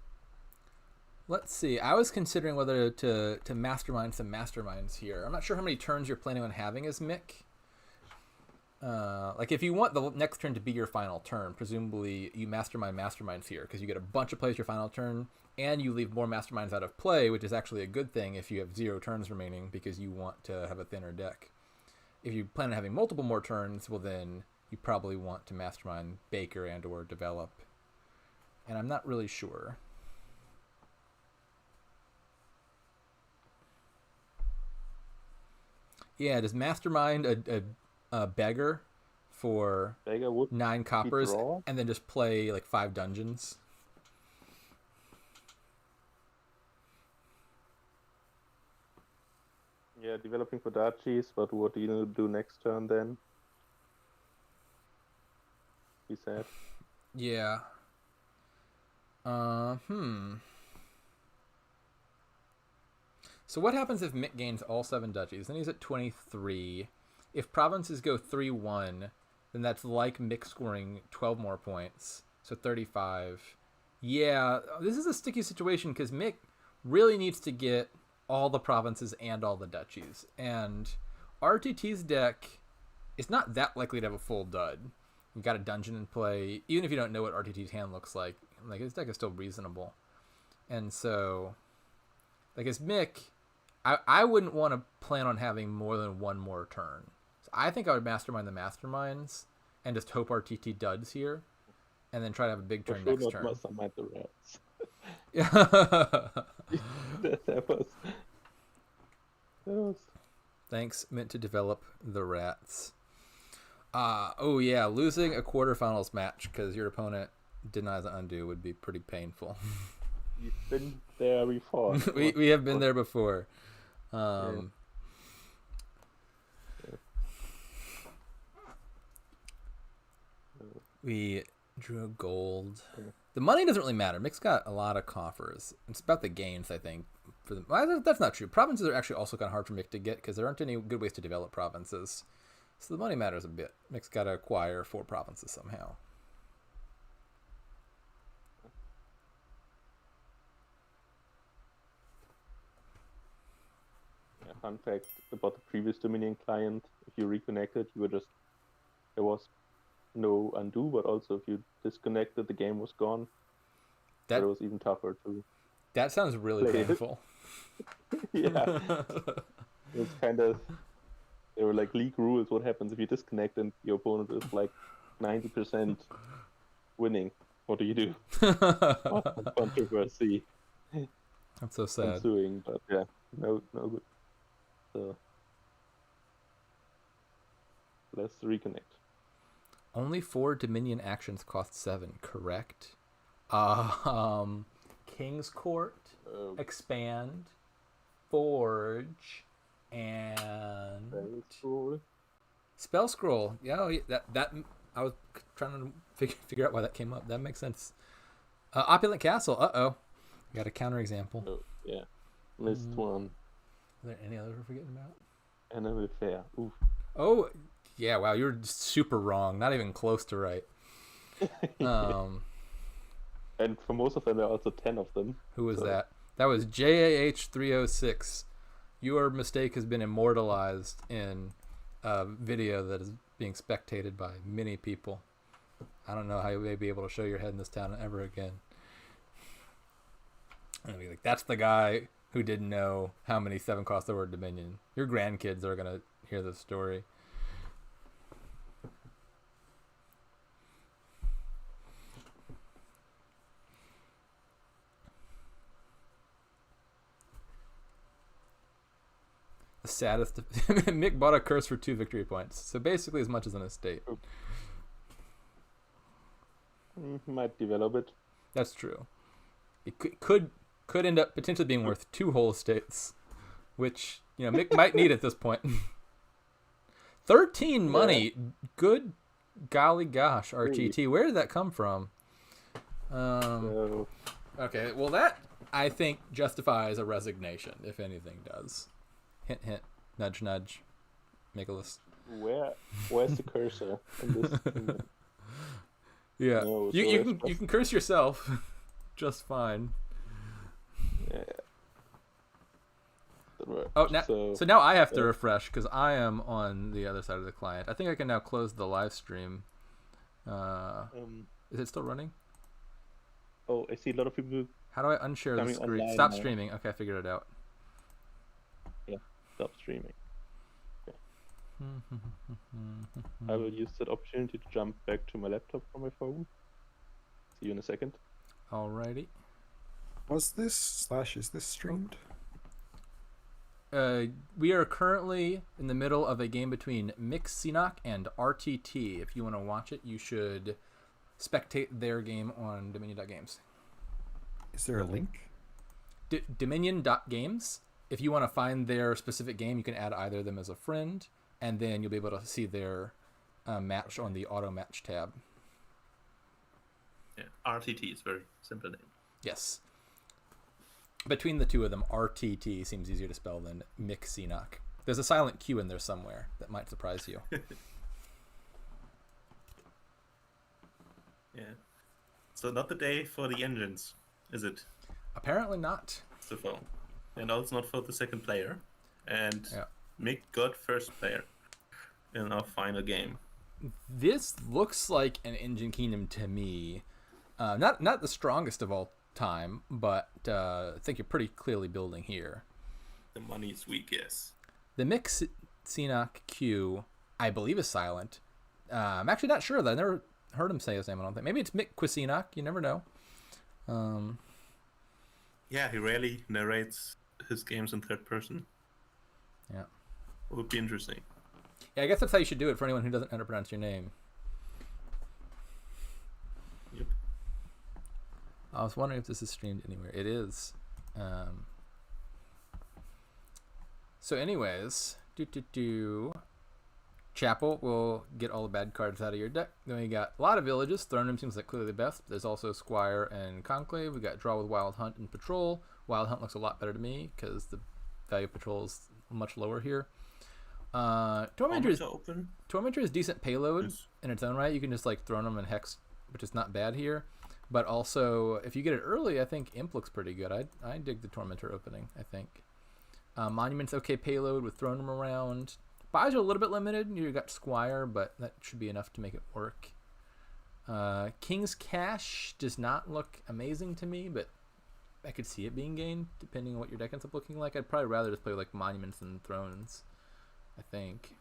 Let's see. I was considering whether to mastermind some masterminds here. I'm not sure how many turns you're planning on having as Mick. Like if you want the next turn to be your final turn, presumably you mastermind masterminds here because you get a bunch of plays your final turn, and you leave more masterminds out of play, which is actually a good thing if you have 0 turns remaining because you want to have a thinner deck. If you plan on having multiple more turns, well then you probably want to mastermind Baker and or develop. And I'm not really sure. Yeah, does mastermind a beggar for Beggar would 9 coppers draw. and then just play like 5 dungeons? Yeah, developing for Dachis, but what do you do next turn then? He said. Yeah. So what happens if Mick gains all 7 duchies? Then he's at 23. If provinces go 3-1, then that's like Mick scoring 12 more points. So 35. Yeah, this is a sticky situation because Mick really needs to get all the provinces and all the duchies. And RTT's deck is not that likely to have a full dud. You got a dungeon in play. Even if you don't know what RTT's hand looks like his deck is still reasonable. And so, like as Mick, I wouldn't want to plan on having more than 1 more turn. So I think I would mastermind the masterminds and just hope RTT duds here, and then try to have a big turn next turn. Mastermind the rats. Yeah. that was. Thanks, meant to develop the rats. Oh yeah, losing a quarterfinals match because your opponent denies an undo would be pretty painful. You've been there before. we have been there before. We drew a gold. The money doesn't really matter. Mick's got a lot of coffers. It's about the gains, I think. For the that's not true. Provinces are actually also kind of hard for Mick to get because there aren't any good ways to develop provinces. So the money matters a bit. Mick's got to acquire 4 provinces somehow. Yeah, fun fact about the previous Dominion client: if you reconnected, there was no undo, but also if you disconnected, the game was gone. That was even tougher too. That sounds really painful. Yeah, it's kind of. There were like league rules. What happens if you disconnect and your opponent is like 90% winning? What do you do? Controversy. That's so sad. Ensuing, but yeah, no good. So let's reconnect. Only 4 Dominion actions cost 7, correct? King's Court, Expand, Forge, and Spell Scroll. Yeah, that I was trying to figure out why that came up. That makes sense. Opulent Castle. Got a counterexample. Oh, yeah, missed one. Are there any others we're forgetting about? Enemy Fair. Oof. Oh, yeah. Wow, you were super wrong. Not even close to right. And for most of them, there are also 10 of them. Who was that? That was JAH306. Your mistake has been immortalized in a video that is being spectated by many people. I don't know how you may be able to show your head in this town ever again. And be like, that's the guy who didn't know how many 7 cost there were Dominion. Your grandkids are going to hear this story. The saddest. Mick bought a curse for 2 victory points, so basically as much as an estate. Might develop it. That's true. It could end up potentially being worth 2 whole estates, which Mick might need at this point. 13 money, yeah. Good golly gosh, RTT. Where did that come from? Okay, well that I think justifies a resignation, if anything does. Hint, hint, nudge, nudge. Nicholas. Where's the cursor in this? Yeah, you can curse yourself, just fine. converge. Oh, so now I have to yeah. refresh because I am on the other side of the client. I think I can now close the live stream. Is it still running? Oh, I see a lot of people How do I unshare the coming screen? online Stop now. streaming. Okay, I figured it out. Yeah, stop streaming. Okay. I will use that opportunity to jump back to my laptop from my phone. See you in a second. Alrighty. Was this / is this streamed? We are currently in the middle of a game between Mic Qsenoch and RTT. If you want to watch it, you should spectate their game on dominion.games. Is there a link? Dominion.games. If you want to find their specific game, you can add either of them as a friend, and then you'll be able to see their match on the auto match tab. Yeah, RTT is very simple name. Yes. Between the two of them, RTT seems easier to spell than Mic Qsenoch. There's a silent Q in there somewhere that might surprise you. Yeah. So not the day for the engines, is it? Apparently not. So far. And also not for the second player. And Yeah. Mick got first player in our final game. This looks like an Engine Kingdom to me. Not the strongest of all time, but I think you're pretty clearly building here. The money is weak, yes. The Mic Qsenoch Q, I believe, is silent. I'm actually not sure, though. I never heard him say his name, I don't think. Maybe it's Mic Qsenoch. You never know. Yeah, he rarely narrates his games in third person. Yeah. It would be interesting. Yeah, I guess that's how you should do it for anyone who doesn't know how to pronounce your name. Yep. I was wondering if this is streamed anywhere. It is. So anyways, Chapel will get all the bad cards out of your deck. Then we got a lot of villages. Throne Room seems like clearly the best. There's also Squire and Conclave. We got Draw with Wild Hunt and Patrol. Wild Hunt looks a lot better to me because the value of Patrol is much lower here. Tormentor is decent payload in its own right. You can just like Throne Room and Hex, which is not bad here. But also, if you get it early, I think Imp looks pretty good. I dig the Tormentor opening, I think. Monument's okay payload with Throne Room around. Buys are a little bit limited. You got Squire, but that should be enough to make it work. King's Cash does not look amazing to me, but I could see it being gained depending on what your deck ends up looking like. I'd probably rather just play like Monuments than Thrones, I think.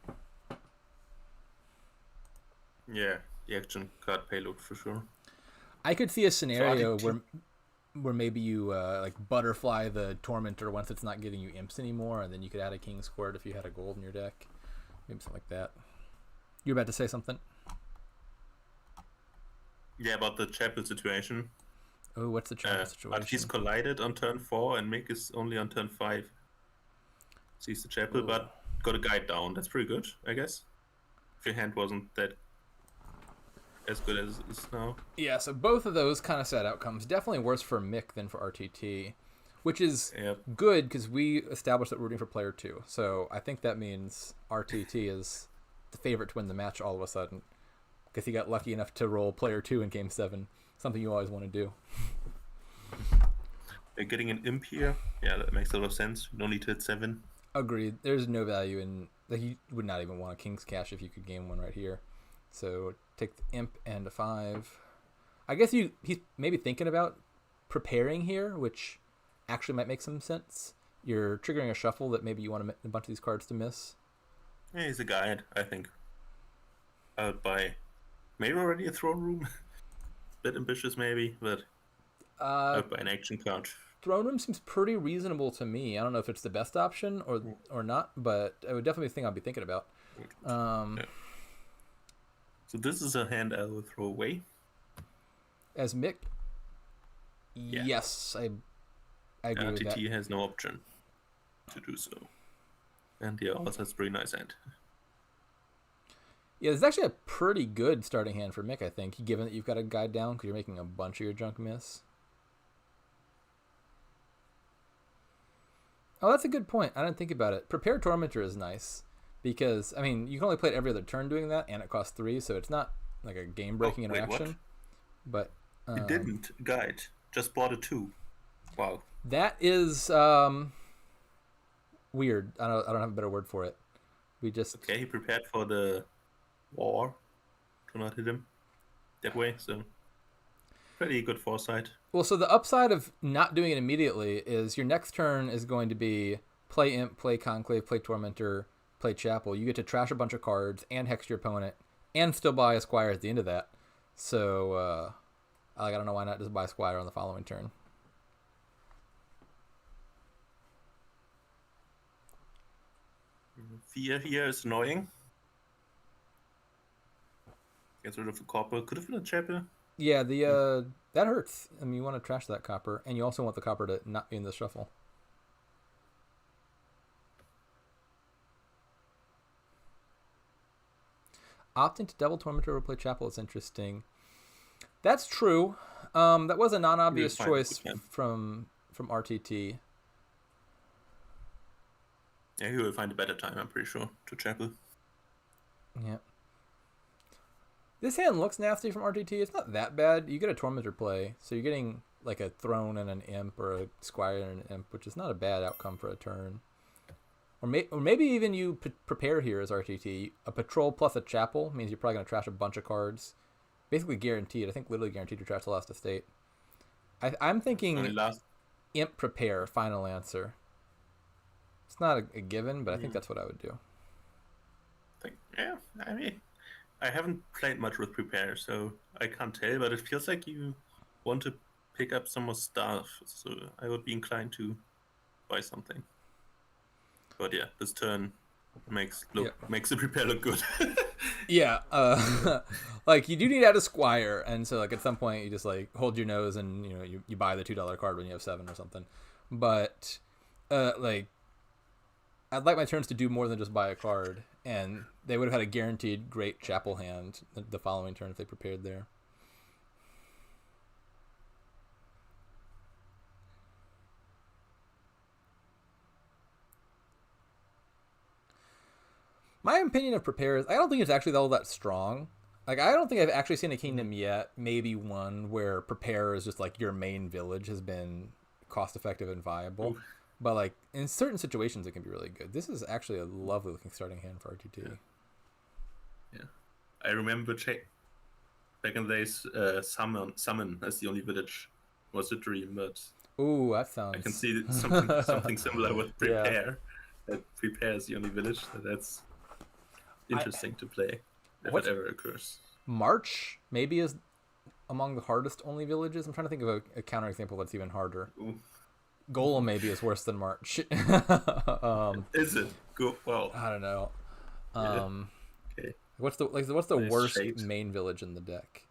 Yeah, the action card payload for sure. I could see a scenario where maybe you like butterfly the Tormentor once it's not giving you imps anymore, and then you could add a King's Court if you had a gold in your deck. Maybe something like that. You were about to say something? Yeah, about the Chapel situation. Oh, what's the Chapel situation? He's collided on turn 4 and Mick is only on turn 5. Sees the Chapel, but got a guide down. That's pretty good, I guess. If your hand wasn't that as good as it is now. Yeah, so both of those kind of sad outcomes. Definitely worse for Mick than for RTT, which is good because we established that we're rooting for player 2. So I think that means RTT is the favorite to win the match all of a sudden because he got lucky enough to roll player 2 in Game 7, something you always want to do. Getting an imp here, yeah, that makes a lot of sense. No need to hit 7. Agreed. There's no value in that. He would not even want a King's Cash if you could game one right here. So take the imp and a 5. I guess he's maybe thinking about preparing here, which actually might make some sense. You're triggering a shuffle that maybe you want a bunch of these cards to miss. Yeah, he's a guide, I think. I would buy maybe already a Throne Room. Bit ambitious maybe, but I would buy an action card. Throne Room seems pretty reasonable to me. I don't know if it's the best option or not, but it would definitely be a thing I'd be thinking about. Yeah. So this is a hand I will throw away. As Mick? Yeah. Yes, I agree with that. RTT has no option to do so. And yeah, also has a pretty nice hand. Yeah, it's actually a pretty good starting hand for Mick, I think, given that you've got a guide down because you're making a bunch of your junk miss. Oh, that's a good point. I didn't think about it. Prepare Tormentor is nice because, I mean, you can only play it every other turn doing that, and it costs 3, so it's not like a game-breaking interaction. What? But It didn't guide. Just bought a 2. Wow. That is weird. I don't have a better word for it. We just Okay, he prepared for the war to not hit him that way, so pretty good foresight. Well, so the upside of not doing it immediately is your next turn is going to be play Imp, play Conclave, play Tormentor, play Chapel. You get to trash a bunch of cards and hex your opponent and still buy a Squire at the end of that. So, I don't know why not just buy a Squire on the following turn. Fear here is annoying. Gets rid of a copper. Could have been a chapel. Yeah, that hurts. I mean, you want to trash that copper, and you also want the copper to not be in the shuffle. Opting to double Tormentor or play Chapel is interesting. That's true. That was a non-obvious choice from RTT. Yeah, he will find a better time, I'm pretty sure, to Chapel. Yeah. This hand looks nasty from RTT. It's not that bad. You get a Tormentor play, so you're getting like a Throne and an Imp or a Squire and an Imp, which is not a bad outcome for a turn. Or maybe even you prepare here as RTT. A Patrol plus a Chapel means you're probably going to trash a bunch of cards. Basically guaranteed. I think literally guaranteed to trash the last estate. I'm thinking Imp prepare, final answer. It's not a given, but I think that's what I would do. Yeah, I mean, I haven't played much with prepare, so I can't tell, but it feels like you want to pick up some more stuff, so I would be inclined to buy something. But yeah, this turn makes the prepare look good. Yeah, like you do need to add a Squire, and so like at some point you just like hold your nose and you buy the $2 card when you have 7 or something. But like I'd like my turns to do more than just buy a card, and they would have had a guaranteed great Chapel hand the following turn if they prepared there. My opinion of prepare is I don't think it's actually all that strong. Like, I don't think I've actually seen a kingdom yet, maybe one, where prepare is just like your main village has been cost effective and viable. Ooh. But like in certain situations it can be really good. This is actually a lovely looking starting hand for RTT. Yeah. I remember back in the days summon as the only village was a dream, but ooh, that sounds I can see something similar with prepare. Yeah. That prepare is the only village. That's interesting to play if it ever occurs. March maybe is among the hardest only villages. I'm trying to think of a counterexample that's even harder. Ooh. Golem maybe is worse than March. Is it? Well, I don't know. Okay. What's the worst main village in the deck?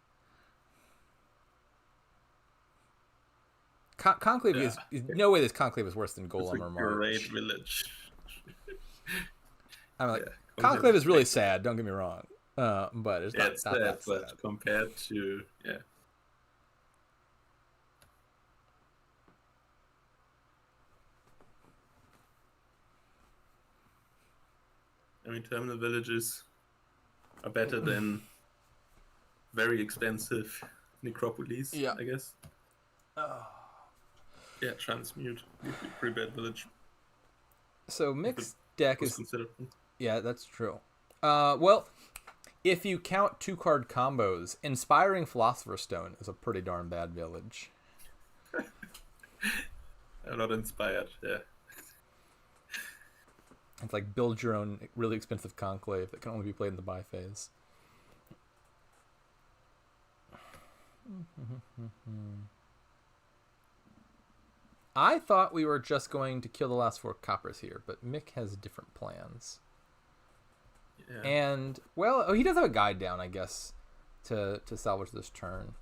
Conclave is no way this Conclave is worse than Golem or March. Great village. I'm like Conclave is really sad. Don't get me wrong, but it's not sad, that sad. But compared to I mean, terminal villages are better than very expensive necropolis, I guess. Oh. Yeah, transmute. Pretty bad village. So mixed deck is considerable. Yeah, that's true. Well, if you count 2-card combos, Inspiring Philosopher's Stone is a pretty darn bad village. I'm not inspired, yeah. It's like build your own really expensive conclave that can only be played in the buy phase. I thought we were just going to kill the last 4 coppers here, but Mick has different plans. Yeah. And, well, he does have a guide down, I guess, to salvage this turn.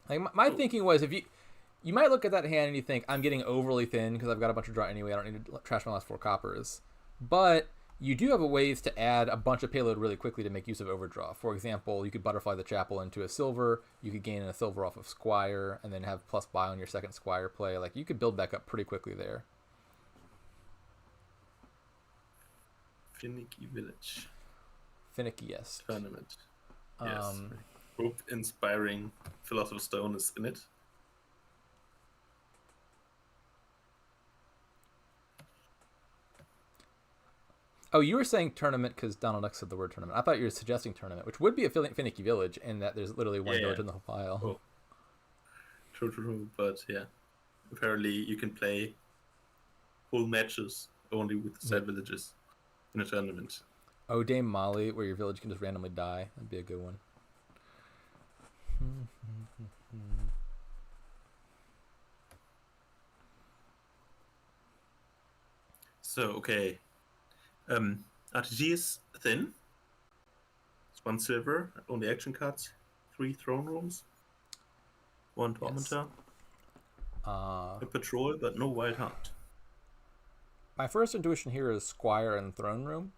Like my thinking was, if you might look at that hand and you think, I'm getting overly thin because I've got a bunch of draw anyway. I don't need to trash my last 4 coppers. But you do have a ways to add a bunch of payload really quickly to make use of overdraw. For example, you could butterfly the Chapel into a silver. You could gain a silver off of Squire and then have plus buy on your second Squire play. Like, you could build back up pretty quickly there. Finicky village. Finickiest. Tournament. Yes. Hope Inspiring Philosopher's Stone is in it. Oh, you were saying tournament because Donald Duck said the word tournament. I thought you were suggesting tournament, which would be a finicky village in that there's literally one village in the whole pile. Oh. True. But yeah, apparently you can play full matches only with the set villages in a tournament. Oh, Dame Molly, where your village can just randomly die. That'd be a good one. So, okay. RTT is thin. It's 1 silver, only action cards, 3 throne rooms, 1 tormentor, a patrol, but no wild hunt. My first intuition here is Squire and Throne Room.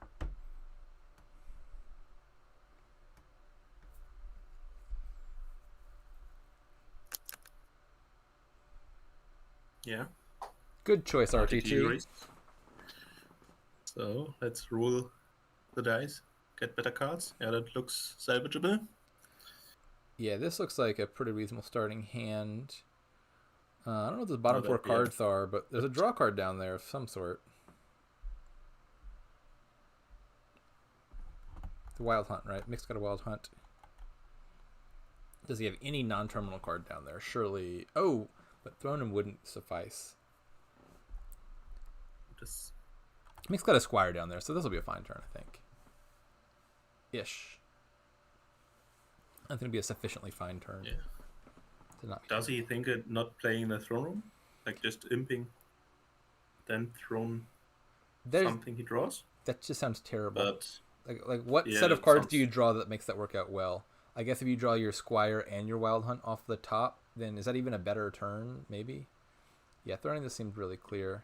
Yeah. Good choice, RTT. raised. So let's roll the dice, get better cards. Yeah, that looks salvageable. Yeah, this looks like a pretty reasonable starting hand. I don't know what the bottom 4 cards are, but there's a draw card down there of some sort. The Wild Hunt, right? Mick's got a Wild Hunt. Does he have any non-terminal card down there? Surely. Oh, but Throne Room wouldn't suffice. Mick's got a Squire down there, so this will be a fine turn, I think. Ish. I think it'll be a sufficiently fine turn. Yeah. Does he think it not playing the throne room? Like just imping, then throne something he draws? That just sounds terrible. But like what set of cards do you draw that makes that work out well? I guess if you draw your Squire and your Wild Hunt off the top, then is that even a better turn, maybe? Yeah, throwing this seemed really clear.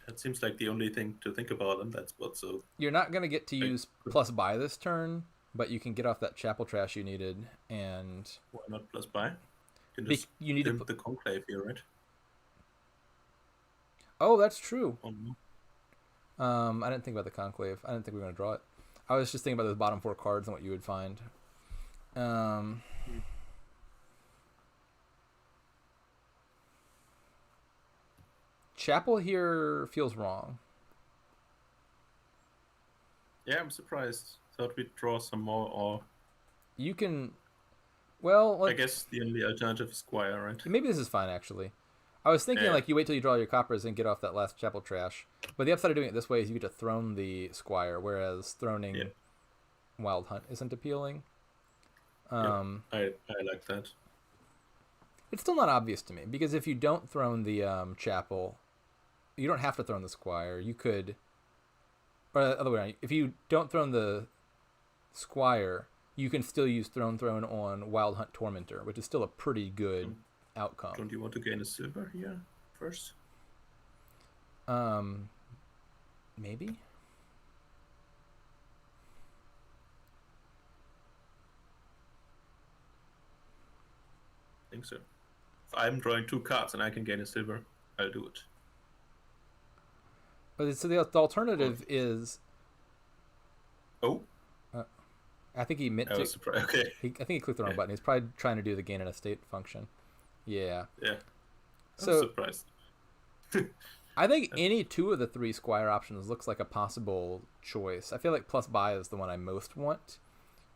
That seems like the only thing to think about in that spot. So you're not going to get to use plus buy this turn, but you can get off that chapel trash you needed. And why not plus buy? You need to put the conclave here, right? Oh, that's true. I didn't think about the conclave. I didn't think we were going to draw it. I was just thinking about those bottom 4 cards and what you would find. Chapel here feels wrong. Yeah, I'm surprised. Thought we'd draw some more, or you can. Well, I guess the only alternative is Squire, right? Maybe this is fine, actually. I was thinking, like, you wait till you draw your coppers and get off that last chapel trash. But the upside of doing it this way is you get to throne the Squire, whereas throning Wild Hunt isn't appealing. I like that. It's still not obvious to me, because if you don't throne the chapel, you don't have to throne the Squire. You could... Or the other way around. If you don't throne the Squire, you can still use Throne on Wild Hunt Tormentor, which is still a pretty good outcome. Don't you want to gain a silver here first? Maybe. I think so. If I'm drawing 2 cards and I can gain a silver, I'll do it. But so the alternative is. Oh. I think he meant to. Okay. I think he clicked the wrong button. He's probably trying to do the gain in a state function. Yeah. Yeah. So surprised. I think any 2 of the 3 Squire options looks like a possible choice. I feel like plus buy is the one I most want,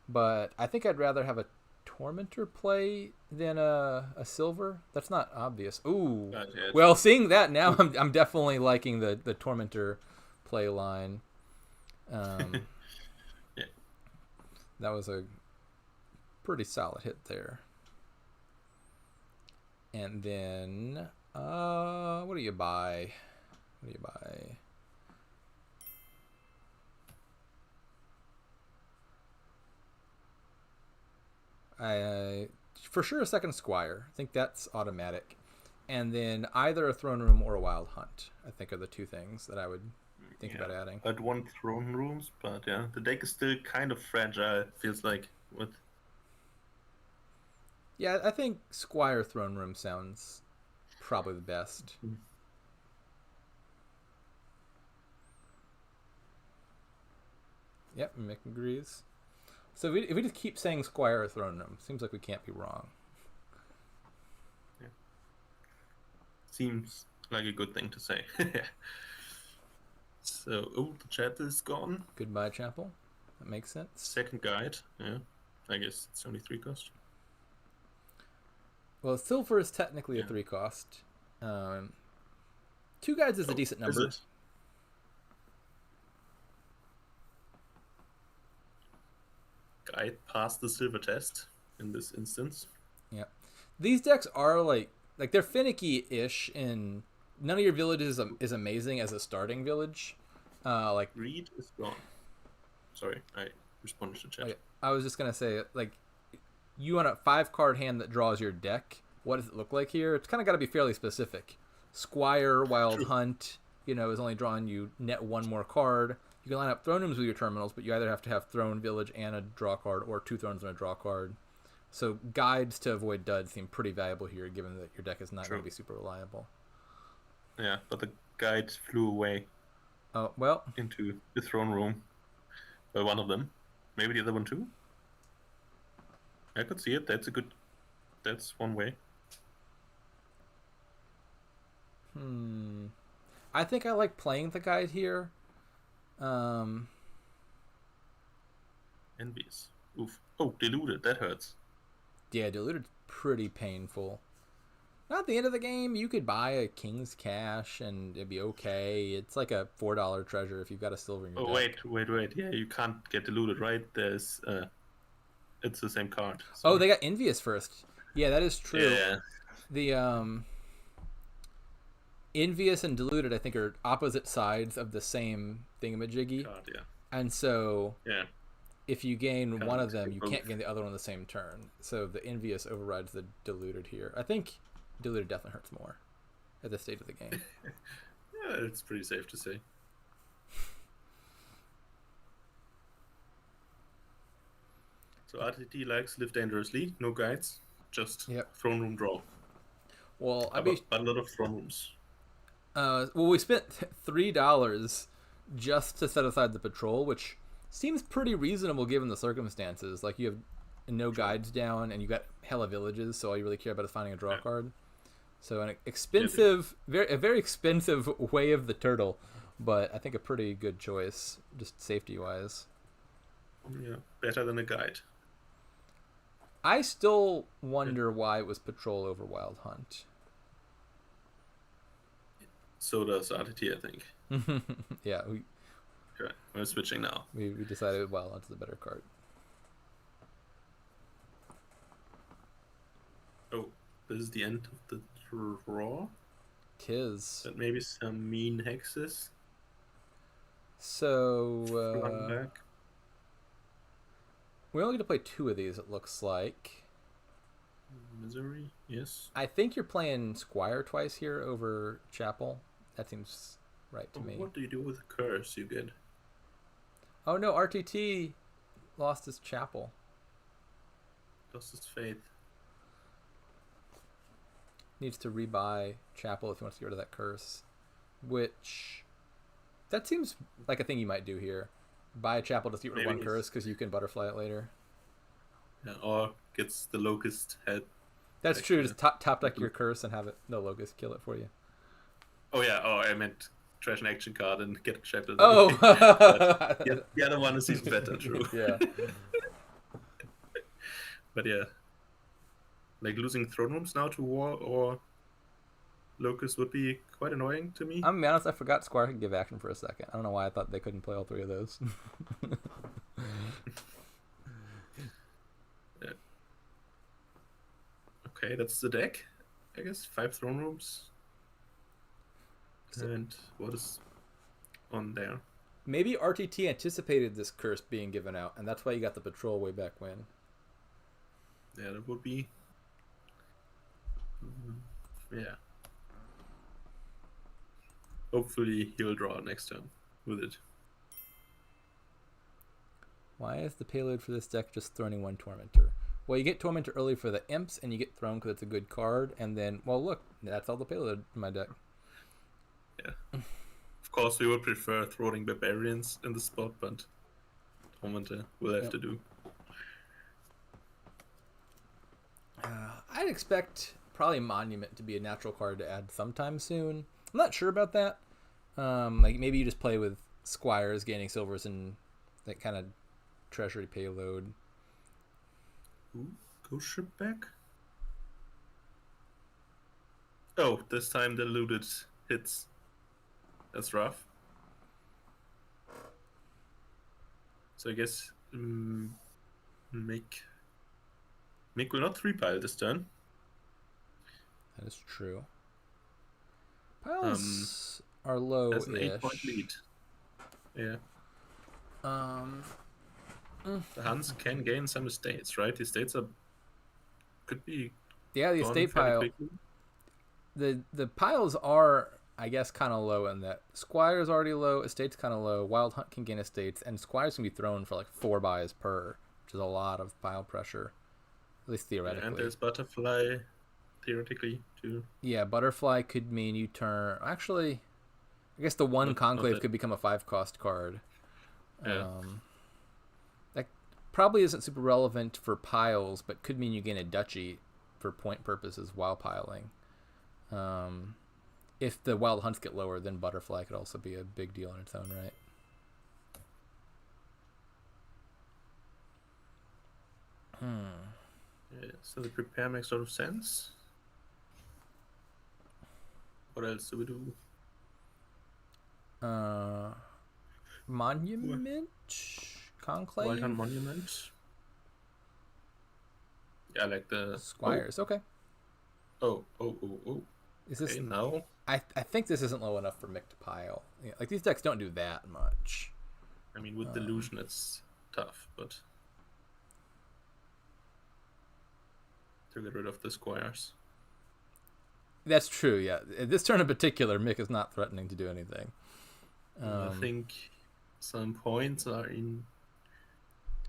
but I think I'd rather have a Tormentor play than a silver. That's not obvious. Ooh. Well, seeing that now, I'm definitely liking the Tormentor play line. That was a pretty solid hit there. And then, what do you buy? What do you buy? For sure a second Squire. I think that's automatic. And then either a Throne Room or a Wild Hunt, I think, are the 2 things that I would think about adding. I'd want Throne Rooms, but yeah, the deck is still kind of fragile, feels like. Yeah, I think Squire Throne Room sounds probably the best. Yep, Mick agrees. So if we just keep saying Squire or Throne Room, seems like we can't be wrong. Yeah. Seems like a good thing to say. So, the chapel is gone. Goodbye, Chapel. That makes sense. Second guide. Yeah. I guess it's only 3 cost. Well, silver is technically a Yeah. 3 cost. 2 guides is a decent number. Is it? Guide passed the silver test in this instance. Yeah. These decks are like they're finicky-ish, and none of your villages is amazing as a starting village. Reed is gone. Sorry, I responded to chat. Like, I was just gonna say, like, you want a 5-card hand that draws your deck. What does it look like here? It's kind of got to be fairly specific. Squire, Wild Hunt, is only drawing you net 1 more card. You can line up throne rooms with your terminals, but you either have to have throne, village, and a draw card, or 2 thrones and a draw card. So guides to avoid duds seem pretty valuable here, given that your deck is not going to be super reliable. Yeah, but the guide flew away Oh, well, into the throne room. Well, one of them. Maybe the other one too? I could see it. That's one way. I think I like playing the guide here. Envious. Oof. Oh, diluted. That hurts. Yeah, diluted pretty painful. Not the end of the game. You could buy a King's Cash and it'd be okay. It's like a $4 treasure if you've got a silver in your deck. Wait. Yeah, you can't get diluted, right? There's it's the same card. Oh, they got Envious first. Yeah, that is true. Yeah. The Envious and Diluted, I think, are opposite sides of the same thingamajiggy. Card, yeah. And so Yeah. if you gain Can't one of them, get you both. can't gain the other one on the same turn. So the Envious overrides the Diluted here. I think Diluted definitely hurts more at this stage of the game. Yeah, it's pretty safe to say. So RTT likes live dangerously, no guides, just throne room draw. Well, But a lot of throne rooms. we spent $3 just to set aside the patrol, which seems pretty reasonable given the circumstances. Like, you have no guides down, and you got hella villages, so all you really care about is finding a draw card. So an expensive, a very expensive way of the turtle, but I think a pretty good choice, just safety-wise. Yeah, better than a guide. I still wonder why it was patrol over Wild Hunt. So does RTT, I think. Yeah, Okay, we're switching now. we decided Wild Hunt's the better card. Oh, this is the end of the draw. Tis. But maybe some mean hexes. So, Run back. we only get to play 2 of these, it looks like. Misery, yes. I think you're playing Squire twice here over Chapel. That seems right to me. What do you do with the curse you get? Oh no, RTT lost his Chapel. Lost his faith. Needs to rebuy Chapel if he wants to get rid of that curse. Which, that seems like a thing you might do here. Buy a Chapel to get rid of one curse because you can butterfly it later. Yeah, or gets the locust head. That's Like, true. Just top deck your curse and have the locust kill it for you. Oh yeah, I meant trash an action card and get a chapter. Oh! The other one is even better, true. Yeah. But yeah. Like losing throne rooms now to war or locust would be quite annoying to me. I'm gonna be honest, I forgot Squire could give action for a second. I don't know why I thought they couldn't play all 3 of those. Yeah. Okay, that's the deck. I guess 5 throne rooms. And what is on there? Maybe RTT anticipated this curse being given out, and that's why you got the patrol way back when. Yeah, that would be. Yeah. Hopefully he'll draw next turn with it. Why is the payload for this deck just throwing 1 Tormentor? Well, you get Tormentor early for the Imps, and you get Throne because it's a good card, and then, well, look, that's all the payload in my deck. Yeah. Of course, we would prefer throwing Barbarians in the spot, but Tormentor will have to do. I'd expect probably Monument to be a natural card to add sometime soon. I'm not sure about that. Like maybe you just play with squires gaining silvers and that kind of treasury payload. Ooh, ghost ship back. Oh, this time the looted hits. That's rough. So I guess Mick will not 3-pile this turn. That is true. Piles are low. Has an 8-point lead. Yeah. The Huns can gain some estates, right? The estates could be the gone estate fairly pile. quickly. The piles are, I guess, kind of low in that Squire's already low, estate's kind of low, Wild Hunt can gain estates, and Squires can be thrown for like 4 buys per, which is a lot of pile pressure, at least theoretically. And there's Butterfly, theoretically, too. Yeah, Butterfly could mean you turn... Actually, I guess the one Conclave could become a 5-cost card. Yeah. That probably isn't super relevant for piles, but could mean you gain a duchy for point purposes while piling. If the Wild Hunts get lower, then Butterfly could also be a big deal in its own right. Yeah, so the prepare makes sort of sense. What else do we do? Monument? Conclave? Wild Hunt Monument. Yeah, like the Squires, okay. Oh. Is this... Okay, now. I think this isn't low enough for Mick to pile. Yeah, like these decks don't do that much. I mean, with Delusion, it's tough, but to get rid of the squires. That's true, yeah. This turn in particular, Mick is not threatening to do anything. I think some points are in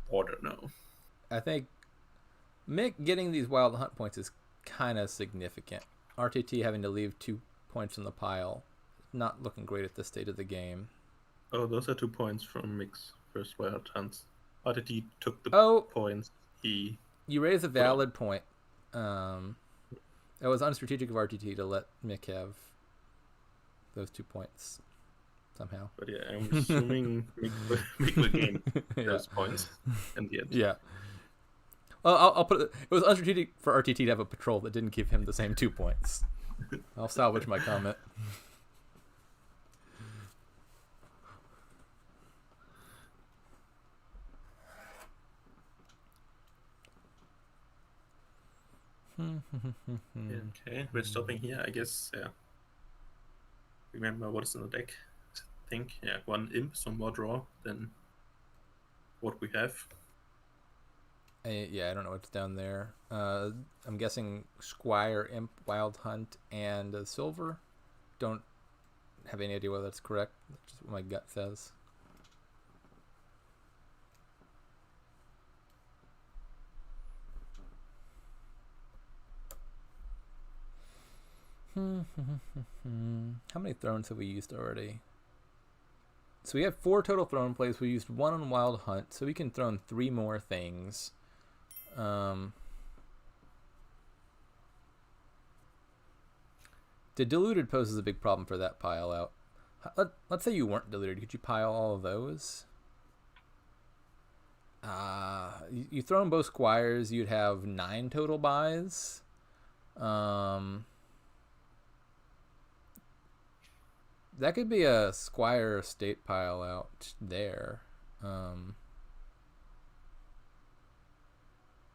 order now. I think Mick getting these Wild Hunt points is kind of significant. RTT having to leave 2 points in the pile, not looking great at this state of the game. Oh, those are 2 points from Mick's first Wild Hunts. RTT took the points. You raise a valid point. It was unstrategic of RTT to let Mick have those 2 points somehow. But yeah, I'm assuming Mick will gain those points in the end. Yeah. Well, I'll put it was unstrategic for RTT to have a patrol that didn't give him the same 2 points. I'll salvage my comment. Okay, we're stopping here, I guess. Yeah. Remember what is in the deck. I think, yeah, 1 imp, some more draw than what we have. Yeah, I don't know what's down there. I'm guessing Squire, Imp, Wild Hunt, and Silver. Don't have any idea whether that's correct. That's just what my gut says. How many thrones have we used already? So we have 4 total throne plays. We used 1 on Wild Hunt, so we can throw in 3 more things. The diluted poses a big problem for that pile out. Let's say you weren't diluted. Could you pile all of those? You throw in both squires, you'd have 9 total buys. That could be a squire estate pile out there.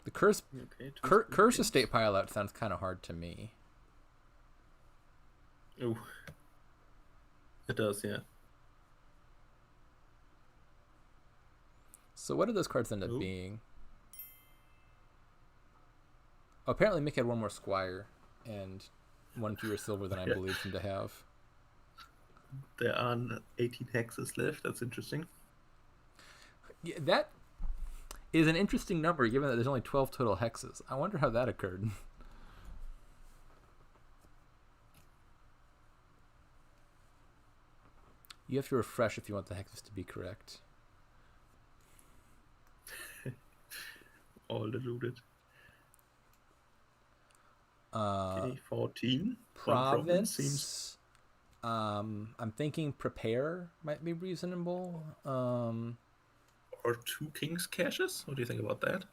The curse estate pile out sounds kind of hard to me. Oh, it does, yeah. So what do those cards end up being? Oh, apparently Mick had 1 more squire and 1 fewer silver than I believed him to have. There are 18 hexes left. That's interesting. Yeah, that is an interesting number, given that there's only 12 total hexes. I wonder how that occurred. You have to refresh if you want the hexes to be correct. All diluted. Okay, 14. Province seems I'm thinking prepare might be reasonable. Or 2 kings caches? What do you think about that?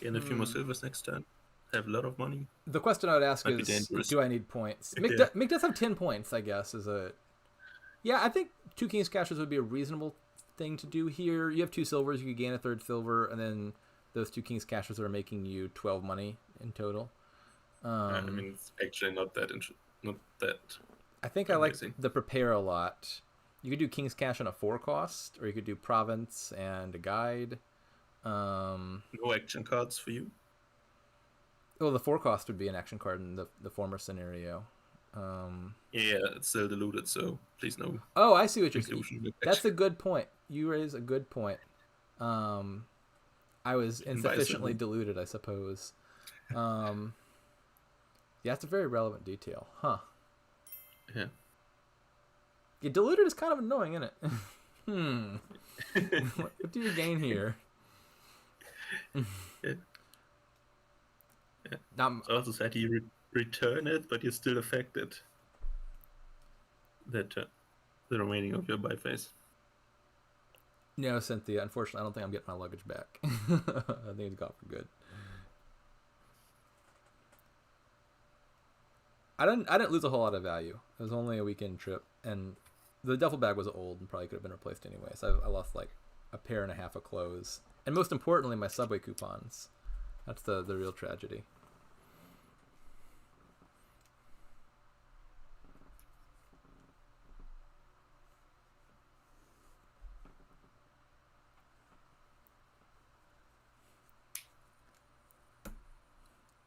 Gain a few more silvers next turn. Have a lot of money. The question I would ask Might be is, dangerous. do I need points? Yeah. Mick does have 10 points, I guess. Yeah, I think 2 kings caches would be a reasonable thing to do here. You have 2 silvers, you could gain a 3rd silver, and then those 2 kings caches are making you 12 money in total. I mean, it's actually not that I think I like amazing. the prepare a lot. You could do king's cache on a 4 cost, or you could do province and a guide. No action cards for you. Well, the 4 cost would be an action card in the former scenario. Yeah, it's still diluted, so please no. Oh, I see what you're saying. Inclusion with That's a action. good point. You raise a good point. I was can buy a insufficiently symbol. diluted, I suppose. Yeah, it's a very relevant detail, huh? Yeah. Yeah, diluted is kind of annoying, isn't it? What do you gain here? Yeah. Now, It's also said you return it, but you're still affected. That the remaining of your buy phase. no, Cynthia. Unfortunately, I don't think I'm getting my luggage back. I think it's gone for good. I didn't lose a whole lot of value. It was only a weekend trip, and the duffel bag was old and probably could have been replaced anyway. So I lost like a pair and a half of clothes, and most importantly, my Subway coupons. That's the real tragedy.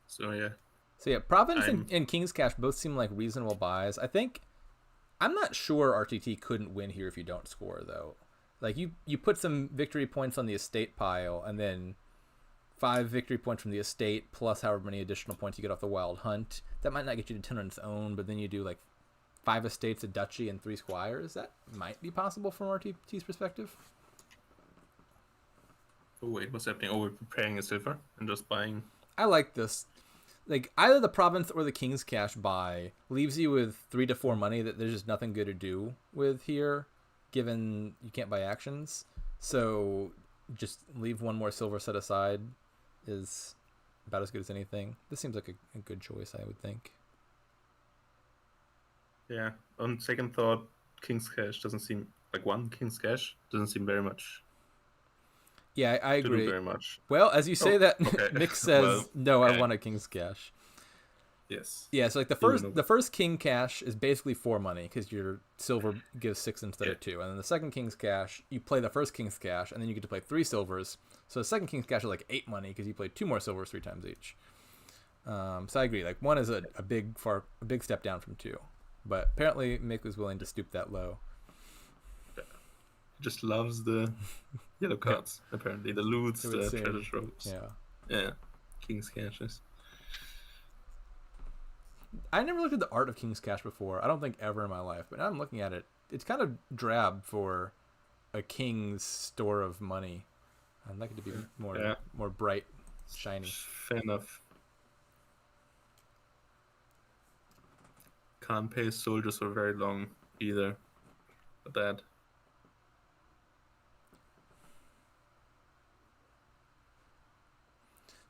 So yeah. So yeah, Province and King's Cash both seem like reasonable buys. I'm not sure RTT couldn't win here if you don't score though. Like you put some victory points on the estate pile, and then 5 victory points from the estate plus however many additional points you get off the wild hunt. That might not get you to 10 on its own, but then you do like 5 estates, a duchy, and 3 squires. That might be possible from RTT's perspective. Oh wait, what's happening? Oh, we're preparing a silver and just buying. I like this. Like either the Province or the King's Cash buy leaves you with 3 to 4 money that there's just nothing good to do with here, given you can't buy actions. So just leave 1 more silver set aside is about as good as anything. This seems like a good choice, I would think. Yeah. On second thought, King's Cash doesn't seem like 1 King's Cash doesn't seem very much. Yeah, I To do agree. very much. Well, as you say that, okay. Mick says, Well, no, okay. I want a King's Cash. Yes. Yeah, so like the first King Cash is basically 4 money because your silver gives 6 instead of 2, and then the second King's Cash you play the first King's Cash, and then you get to play 3 silvers. So the second King's Cash is like 8 money because you play 2 more silvers 3 times each. So I agree. Like 1 is a big step down from 2, but apparently Mick was willing to stoop that low. Just loves the yellow cards. Apparently, the loots, the treasure troves. Yeah. King's Cashes. I never looked at the art of King's Cash before. I don't think ever in my life, but now I'm looking at it. It's kind of drab for a king's store of money. I'd like it to be more bright, shiny. Fair enough. Can't pay soldiers for very long either. But that.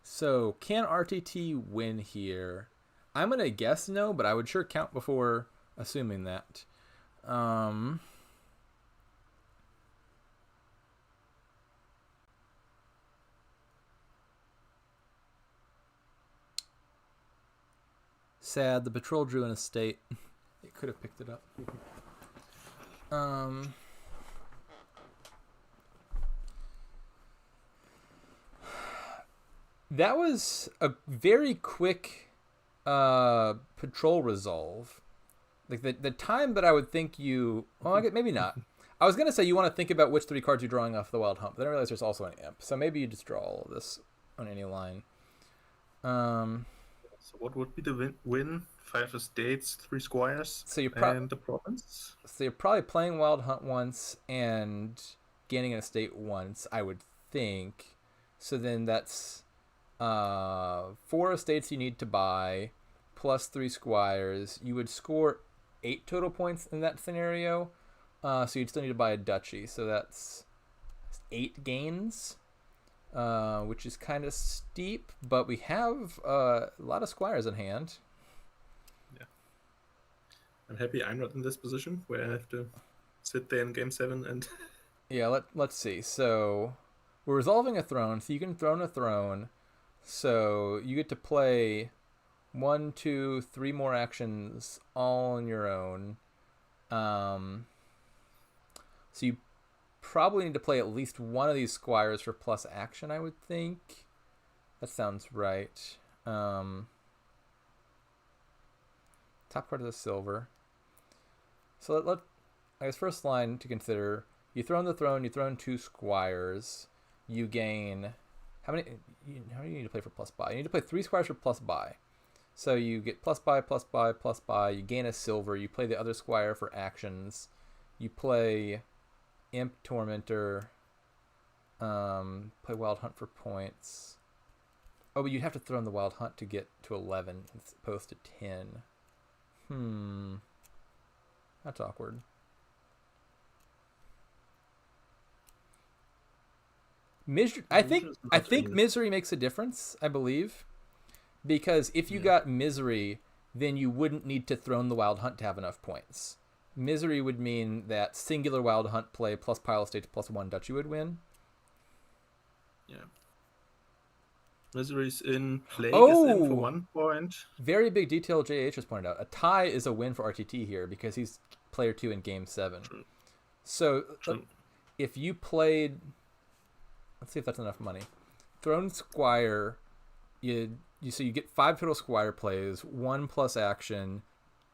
So, can RTT win here? I'm going to guess no, but I would sure count before assuming that. Sad, the patrol drew an estate. It could have picked it up. That was a very quick patrol resolve. Like the time that I would think you... Well, maybe not. I was going to say you want to think about which 3 cards you're drawing off the wild hunt, but then I realized there's also an imp. So maybe you just draw all of this on any line. So what would be the win? 5 estates, 3 squires, so and the province? So you're probably playing wild hunt once and gaining an estate once, I would think. So then that's 4 estates you need to buy, plus 3 squires. You would score 8 total points in that scenario. So you'd still need to buy a duchy. So that's 8 gains, which is kind of steep. But we have a lot of squires in hand. Yeah. I'm happy I'm not in this position where I have to sit there in game 7 and... Yeah, let's see. So we're resolving a throne. So you can throne a throne. So you get to play 1, 2, 3 more actions all on your own. So you probably need to play at least one of these squires for plus action, I would think. That sounds right. Top part of the silver. So I guess first line to consider, you throne the throne, you throne 2 squires, you gain... How do you need to play for plus buy? You need to play 3 squires for plus buy. So you get plus buy, plus buy, plus buy, you gain a silver, you play the other squire for actions, you play Imp Tormentor, play Wild Hunt for points. Oh, but you'd have to throw in the Wild Hunt to get to 11 as opposed to 10. That's awkward. I think misery makes a difference, I believe. Because if you got misery, then you wouldn't need to throne the Wild Hunt to have enough points. Misery would mean that singular Wild Hunt play plus pile estates plus 1 duchy would win. Yeah. Misery's in play, gets in for 1 point. Very big detail JH has pointed out. A tie is a win for RTT here because he's player 2 in game 7. True. So if you played... Let's see if that's enough money. Throne Squire, you get 5 total Squire plays, 1 plus action,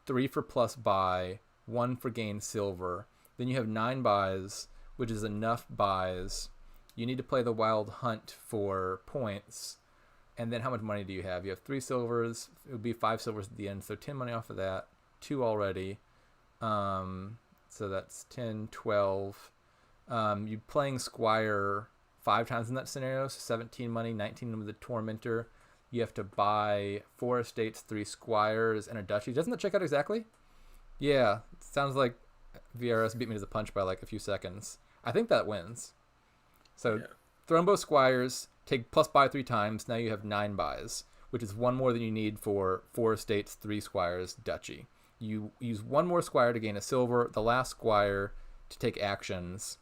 3 for plus buy, 1 for gain silver. Then you have 9 buys, which is enough buys. You need to play the Wild Hunt for points. And then how much money do you have? You have 3 silvers. It would be 5 silvers at the end, so 10 money off of that. 2 already. So that's 10, 12. You're playing Squire 5 times in that scenario, so 17 money, 19 with the Tormentor. You have to buy 4 estates, 3 squires, and a duchy. Doesn't that check out exactly? Yeah, sounds like VRS beat me to the punch by like a few seconds. I think that wins. So throne both squires, take plus buy 3 times. Now you have 9 buys, which is 1 more than you need for 4 estates, 3 squires, duchy. You use 1 more squire to gain a silver, the last squire to take actions.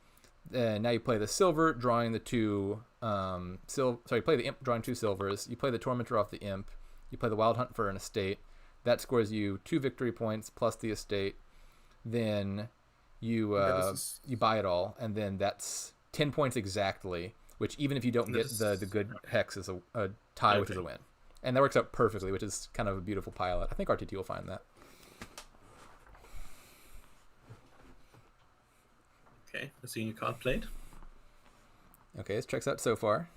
Now you play the silver, drawing the 2 you play the imp, drawing 2 silvers. You play the tormentor off the imp. You play the Wild Hunt for an estate. That scores you 2 victory points plus the estate. Then you you buy it all, and then that's 10 points exactly. Which even if you don't get the good hex is a tie, which is a win. And that works out perfectly, which is kind of a beautiful pilot. I think RTT will find that. Okay, let's see your card played. Okay, this checks out so far.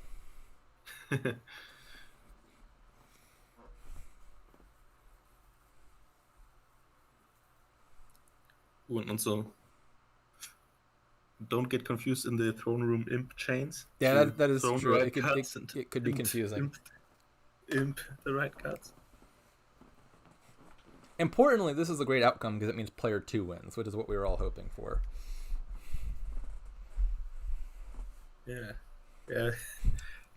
And also, don't get confused in the throne room imp chains. Yeah, that is Throne true. right It could be confusing. Imp the right cards. Importantly, this is a great outcome because it means player 2 wins, which is what we were all hoping for. Yeah.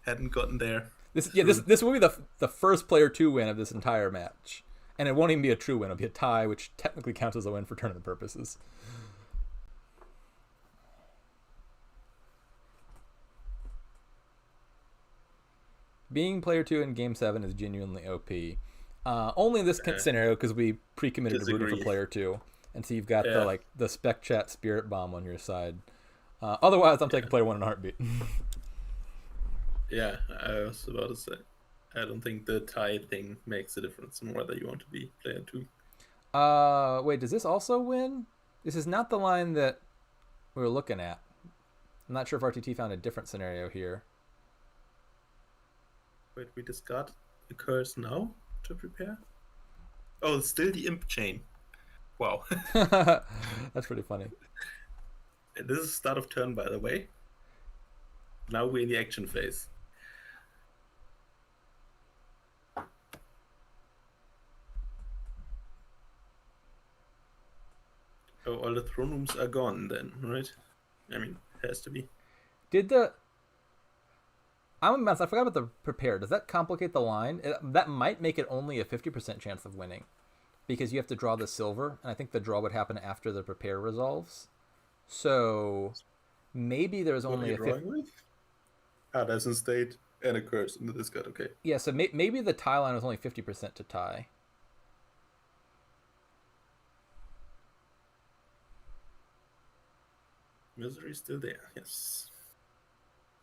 Hadn't gotten there. This will be the first player 2 win of this entire match. And it won't even be a true win. It'll be a tie, which technically counts as a win for tournament purposes. Being player 2 in game 7 is genuinely OP. Only in this scenario because we pre-committed to rooting for player 2. And so you've got the spec chat spirit bomb on your side. Otherwise, I'm taking player 1 in a heartbeat. Yeah, I was about to say. I don't think the tie thing makes a difference in whether you want to be player 2. Wait, does this also win? This is not the line that we were looking at. I'm not sure if RTT found a different scenario here. Wait, we discard the curse now to prepare? Oh, it's still the imp chain. Wow. That's pretty funny. This is start of turn, by the way. Now we're in the action phase. all the throne rooms are gone then, right? I mean, it has to be. Did the... I'm a mess. I forgot about the prepare. Does that complicate the line? That might make it only a 50% chance of winning, because you have to draw the silver, and I think the draw would happen after the prepare resolves. So maybe there's What are only you a drawing with? There's a state and a curse in the discard. Okay. Yeah, so maybe the tie line was only 50% to tie. Misery is still there. Yes.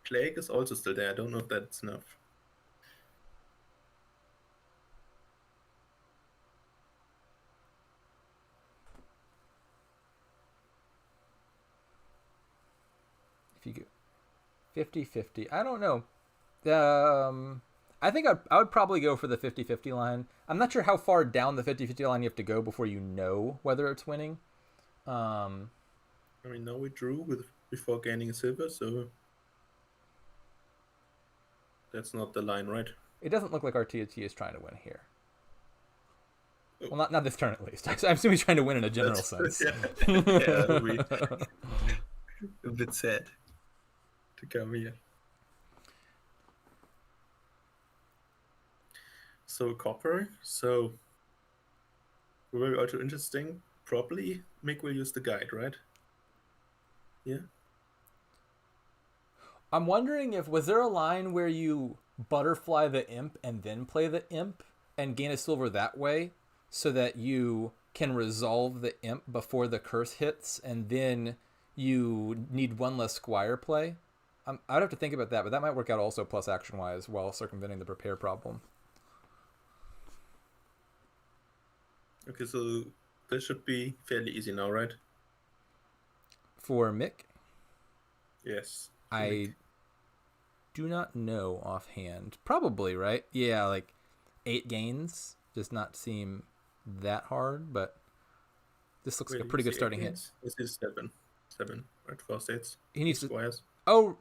Plague is also still there. I don't know if that's enough. If you go 50-50, I don't know. I think I would probably go for the 50-50 line. I'm not sure how far down the 50-50 line you have to go before you know whether it's winning. I mean, now we drew before gaining a silver, so that's not the line, right? It doesn't look like RTT is trying to win here. Well, not this turn at least. I assume he's trying to win in a general sense. Yeah, that'll be a bit sad to come here. So copper. So very also interesting. Probably Mick will use the guide, right? Yeah. I'm wondering if was there a line where you butterfly the imp and then play the imp and gain a silver that way, so that you can resolve the imp before the curse hits, and then you need one less squire play. I'd have to think about that, but that might work out also plus action wise while circumventing the prepare problem. Okay, so this should be fairly easy now, right? For Mick, Yes. I do not know offhand. Probably, right? Yeah, like 8 gains does not seem that hard, but this looks like a pretty good starting hit. This is 7, right? 4 states. He needs to. Squires. Oh,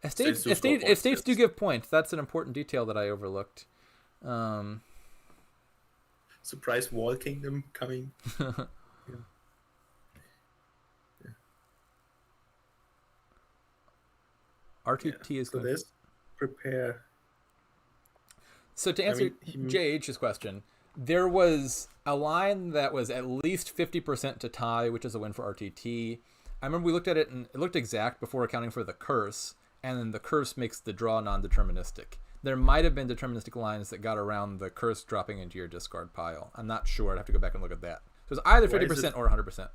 estates States do score points, do yes. give points. That's an important detail that I overlooked. Surprise Wall Kingdom coming. RTT is so going. this prepare. So to answer JH's question, there was a line that was at least 50% to tie, which is a win for RTT. I remember we looked at it and it looked exact before accounting for the curse, and then the curse makes the draw non-deterministic. There might have been deterministic lines that got around the curse dropping into your discard pile. I'm not sure. I'd have to go back and look at that. So it's either 50% or 100%.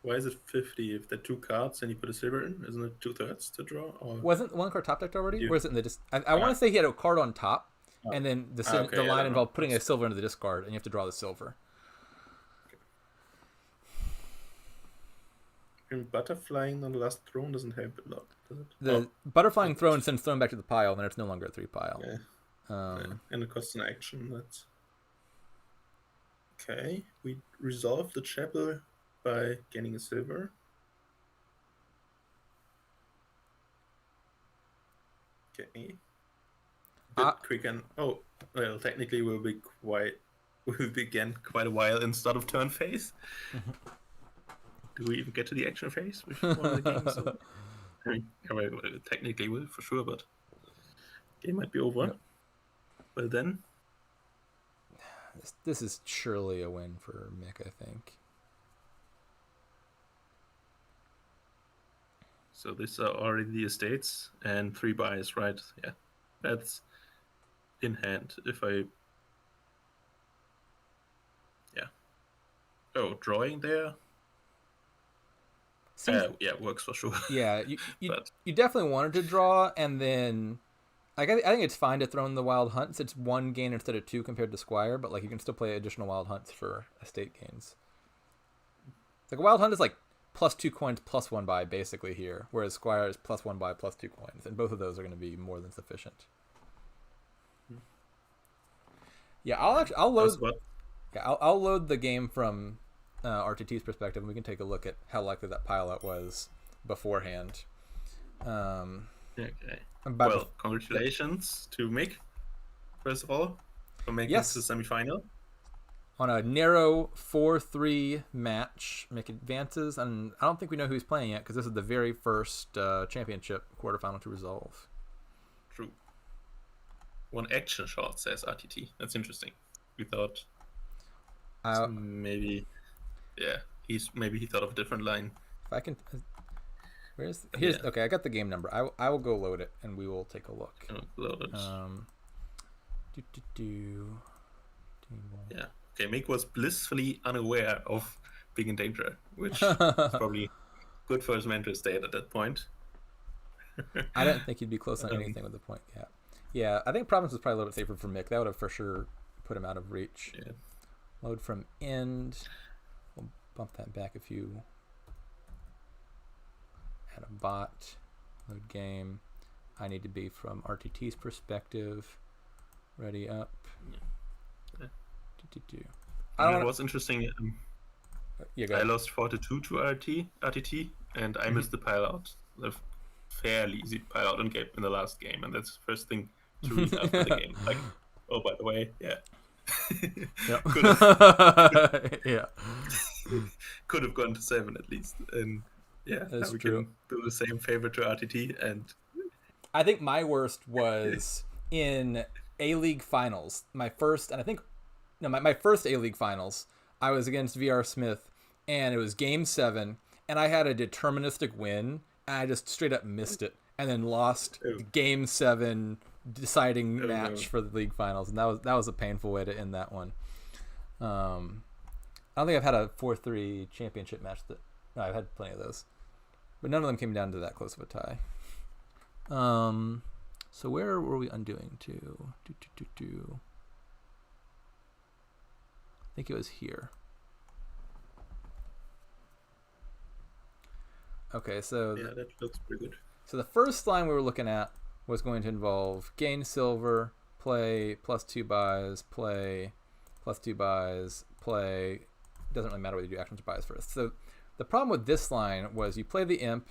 Why is it 50 if there are 2 cards and you put a silver in? Isn't it 2/3 to draw? Or... Wasn't one card top decked already? You- Or is it in the I want to say he had a card on top, and then the okay, I line don't involved know. putting a silver into the discard, and you have to draw the silver. And butterflying on the last throne doesn't help a lot, does it? The butterflying throne sends thrown back to the pile, and then it's no longer a 3 pile. Yeah. Yeah. And it costs an action. That's okay. We resolve the chapel by gaining a silver. Okay. Bit quick and well, technically we'll be again quite a while in start of turn phase. Do we even get to the action phase with one of the games? I mean, well, technically will for sure, but game might be over. Yep. Well then, This is surely a win for Mick, I think. so these are already the estates and 3 buys, right? Yeah, that's in hand. If I, drawing there. Yeah, works for sure. Yeah, you But- you definitely wanted to draw, and then like I think it's fine to throw in the wild hunts. It's 1 gain instead of 2 compared to Squire, but like you can still play additional wild hunts for estate gains. Like a wild hunt is like +2 coins +1 buy basically here, whereas Squire is +1 buy +2 coins, and both of those are going to be more than sufficient. Yeah, I'll load. That's what Yeah, I'll load the game from RTT's perspective, and we can take a look at how likely that pile out was beforehand. Okay. But Well, congratulations to Mick, first of all, for making Yes. it to the semifinal. on a narrow 4-3 match, make advances, and I don't think we know who he's playing yet because this is the very first championship quarterfinal to resolve. True. One action shot, says RTT. That's interesting. We thought maybe, yeah, maybe he thought of a different line. If I can, okay, I got the game number. I will go load it and we will take a look. Load it. Yeah. Okay, Mick was blissfully unaware of being in danger, which is probably good for his mental state at that point. I didn't think he'd be close on anything with the point gap. Yeah, I think Province was probably a little bit safer for Mick. That would have for sure put him out of reach. Yeah. Load from end. We'll bump that back a few. Add a bot. Load game. I need to be from RTT's perspective. Ready up. Yeah. It was interesting. I lost 4-2 to RTT, and I missed the pile out. The fairly easy pile out in the last game, and that's the first thing to read after the game. Like, oh, by the way, yeah. Could have gone to 7 at least, and yeah, that's we true. Can do the same favor to RTT, and I think my worst was in A-League finals. My first A-League finals, I was against VR Smith, and it was game 7, and I had a deterministic win, and I just straight up missed it, and then lost game 7 deciding match for the league finals, and that was a painful way to end that one. I don't think I've had a 4-3 championship match no, I've had plenty of those, but none of them came down to that close of a tie. So where were we undoing to? I think it was here. Okay, so yeah, that looks pretty good. So the first line we were looking at was going to involve gain silver, play +2 buys, play +2 buys, play. Doesn't really matter whether you do actions or buys first. So the problem with this line was you play the imp,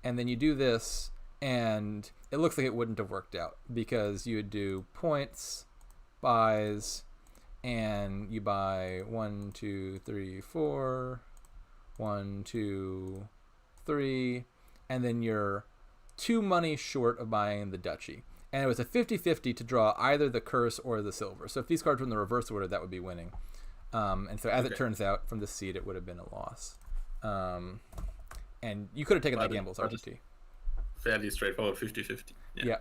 and then you do this, and it looks like it wouldn't have worked out because you would do points, buys, and you buy 1, 2, 3, 4, 1, 2, 3, and then you're 2 money short of buying the duchy. And it was a 50-50 to draw either the curse or the silver. So if these cards were in the reverse order, that would be winning. And so as it turns out, from the seed, it would have been a loss. And you could have taken that gamble as RTT. Fairly straightforward 50-50. Yeah.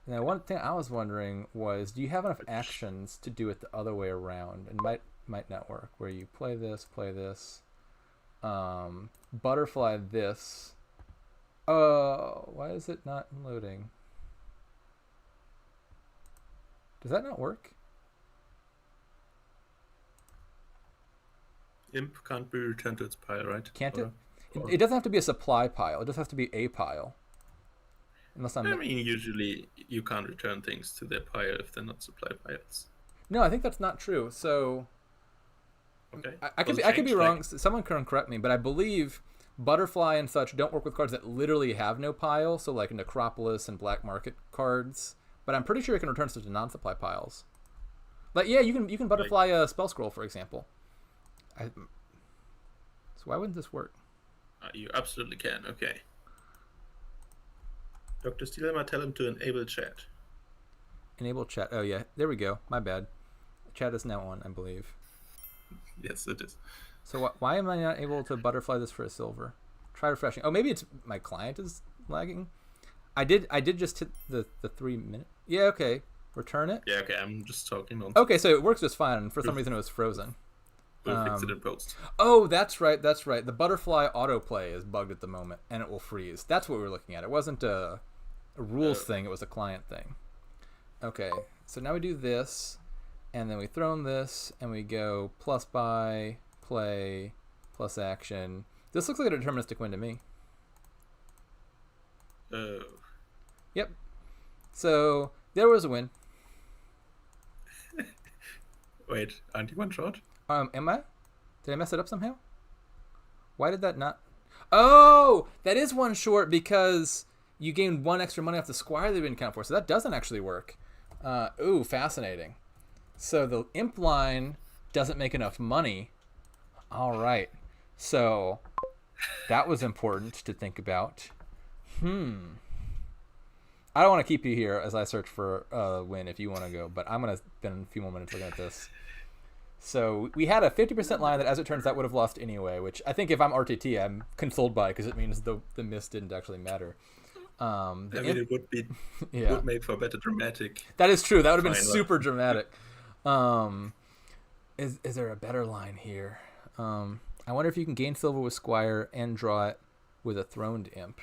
Now, one thing I was wondering was, do you have enough actions to do it the other way around? And might not work, where you play this, butterfly this. Oh, why is it not loading? Does that not work? Imp can't be returned to its pile, right? Can't it? It doesn't have to be a supply pile. It just has to be a pile. Unless I mean, usually you can't return things to their pile if they're not supply piles. No, I think that's not true. So okay. I could be wrong. Someone can correct me, but I believe Butterfly and such don't work with cards that literally have no pile, so like Necropolis and Black Market cards. But I'm pretty sure you can return stuff to non-supply piles. Like, yeah, you can Butterfly a Spell Scroll, for example. So why wouldn't this work? You absolutely can. Okay. drsteelhammer, tell him to enable chat. Enable chat. Oh yeah, there we go. My bad. Chat is now on, I believe. Yes, it is. So why am I not able to butterfly this for a silver? Try refreshing. Oh, maybe it's my client is lagging. I did just hit the 3 minute. Yeah, okay. Return it. Yeah, okay. I'm just talking on. Okay, so it works just fine. And for some reason, it was frozen. We'll fix it in post. Oh, that's right. The butterfly autoplay is bugged at the moment, and it will freeze. That's what we were looking at. It wasn't a rules thing. It was a client thing. Okay, so now we do this, and then we throw in this, and we go plus buy, play, plus action. This looks like a deterministic win to me. Oh. Yep. So there was a win. Wait, aren't you one shot? Am I? Did I mess it up somehow? Why did that not? Oh, that is one short because you gained 1 extra money off the squire they didn't count for. So that doesn't actually work. Ooh, fascinating. So the imp line doesn't make enough money. All right. So that was important to think about. I don't want to keep you here as I search for a win if you want to go, but I'm going to spend a few more minutes looking at this. So we had a 50% line that, as it turns out, would have lost anyway, which I think if I'm RTT, I'm consoled by because it means the miss didn't actually matter. It would be Yeah. would make for a better dramatic. That is true. That would have been Final. super dramatic. Is there a better line here? I wonder if you can gain silver with Squire and draw it with a throned imp.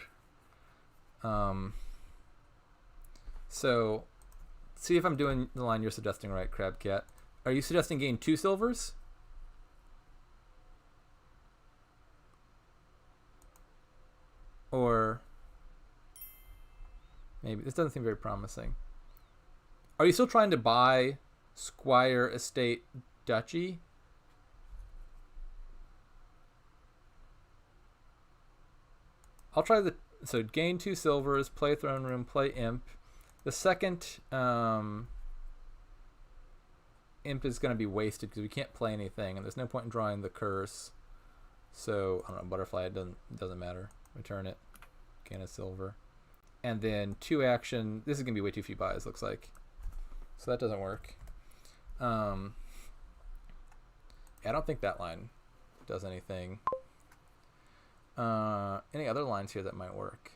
So, see if I'm doing the line you're suggesting right, Crabcat. Are you suggesting gain 2 silvers? Or maybe this doesn't seem very promising. Are you still trying to buy Squire Estate Duchy? I'll try so gain 2 silvers, play Throne Room, play Imp. The second Imp is going to be wasted because we can't play anything, and there's no point in drawing the curse. So I don't know, butterfly. It doesn't matter. Return it. Gain a silver, and then 2 action. This is going to be way too few buys. Looks like. So that doesn't work. I don't think that line does anything. Any other lines here that might work?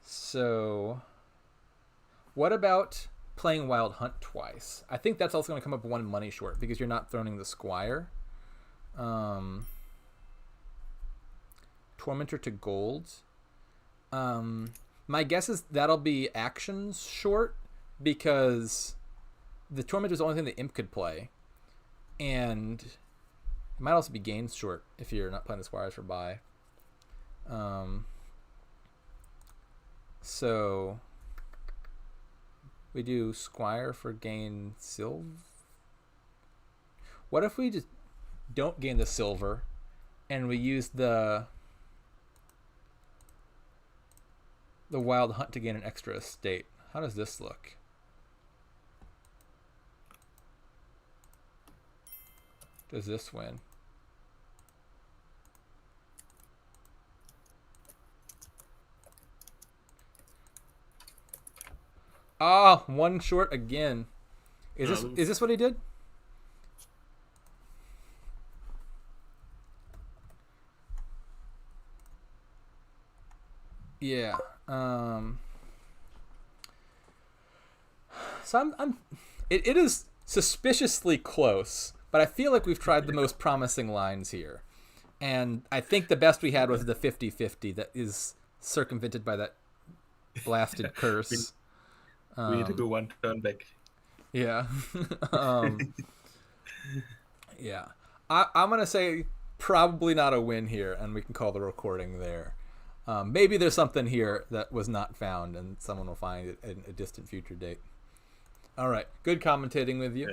So, what about playing Wild Hunt twice? I think that's also going to come up 1 money short because you're not throning the Squire. Tormentor to gold. My guess is that'll be actions short because the Tormentor is the only thing the Imp could play. And it might also be gains short if you're not playing the Squires for buy. So we do Squire for gain silver. What if we just don't gain the silver and we use the Wild Hunt to gain an extra estate? How does this look? Does this win? Ah, 1 short again. Is this what he did? Yeah. So it is suspiciously close, but I feel like we've tried the most promising lines here. And I think the best we had was the 50-50 that is circumvented by that blasted curse. We need to go 1 turn back. Yeah. Yeah. I'm going to say probably not a win here, and we can call the recording there. Maybe there's something here that was not found, and someone will find it in a distant future date. All right. Good commentating with you.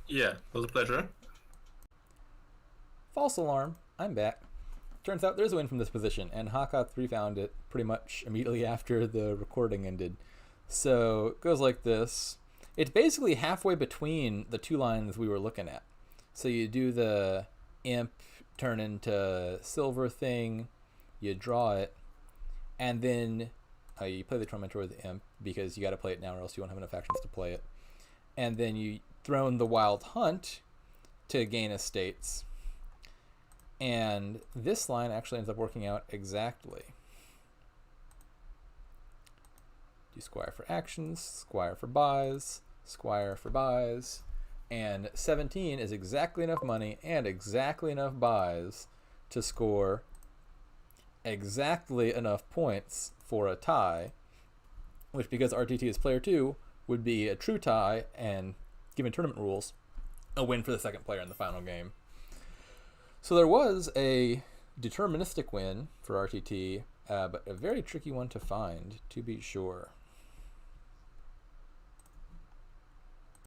Yeah, it was a pleasure. False alarm. I'm back. Turns out there's a win from this position, and Haka3 found it pretty much immediately after the recording ended. So it goes like this. It's basically halfway between the 2 lines we were looking at. So you do the Imp turn into silver thing, you draw it, and then you play the Tormentor with the Imp because you got to play it now or else you won't have enough actions to play it. And then you throne the Wild Hunt to gain estates. And this line actually ends up working out exactly. Do Squire for actions, Squire for buys, Squire for buys, and 17 is exactly enough money and exactly enough buys to score exactly enough points for a tie, which, because RTT is player 2, would be a true tie and, given tournament rules, a win for the second player in the final game. So there was a deterministic win for RTT, but a very tricky one to find, to be sure.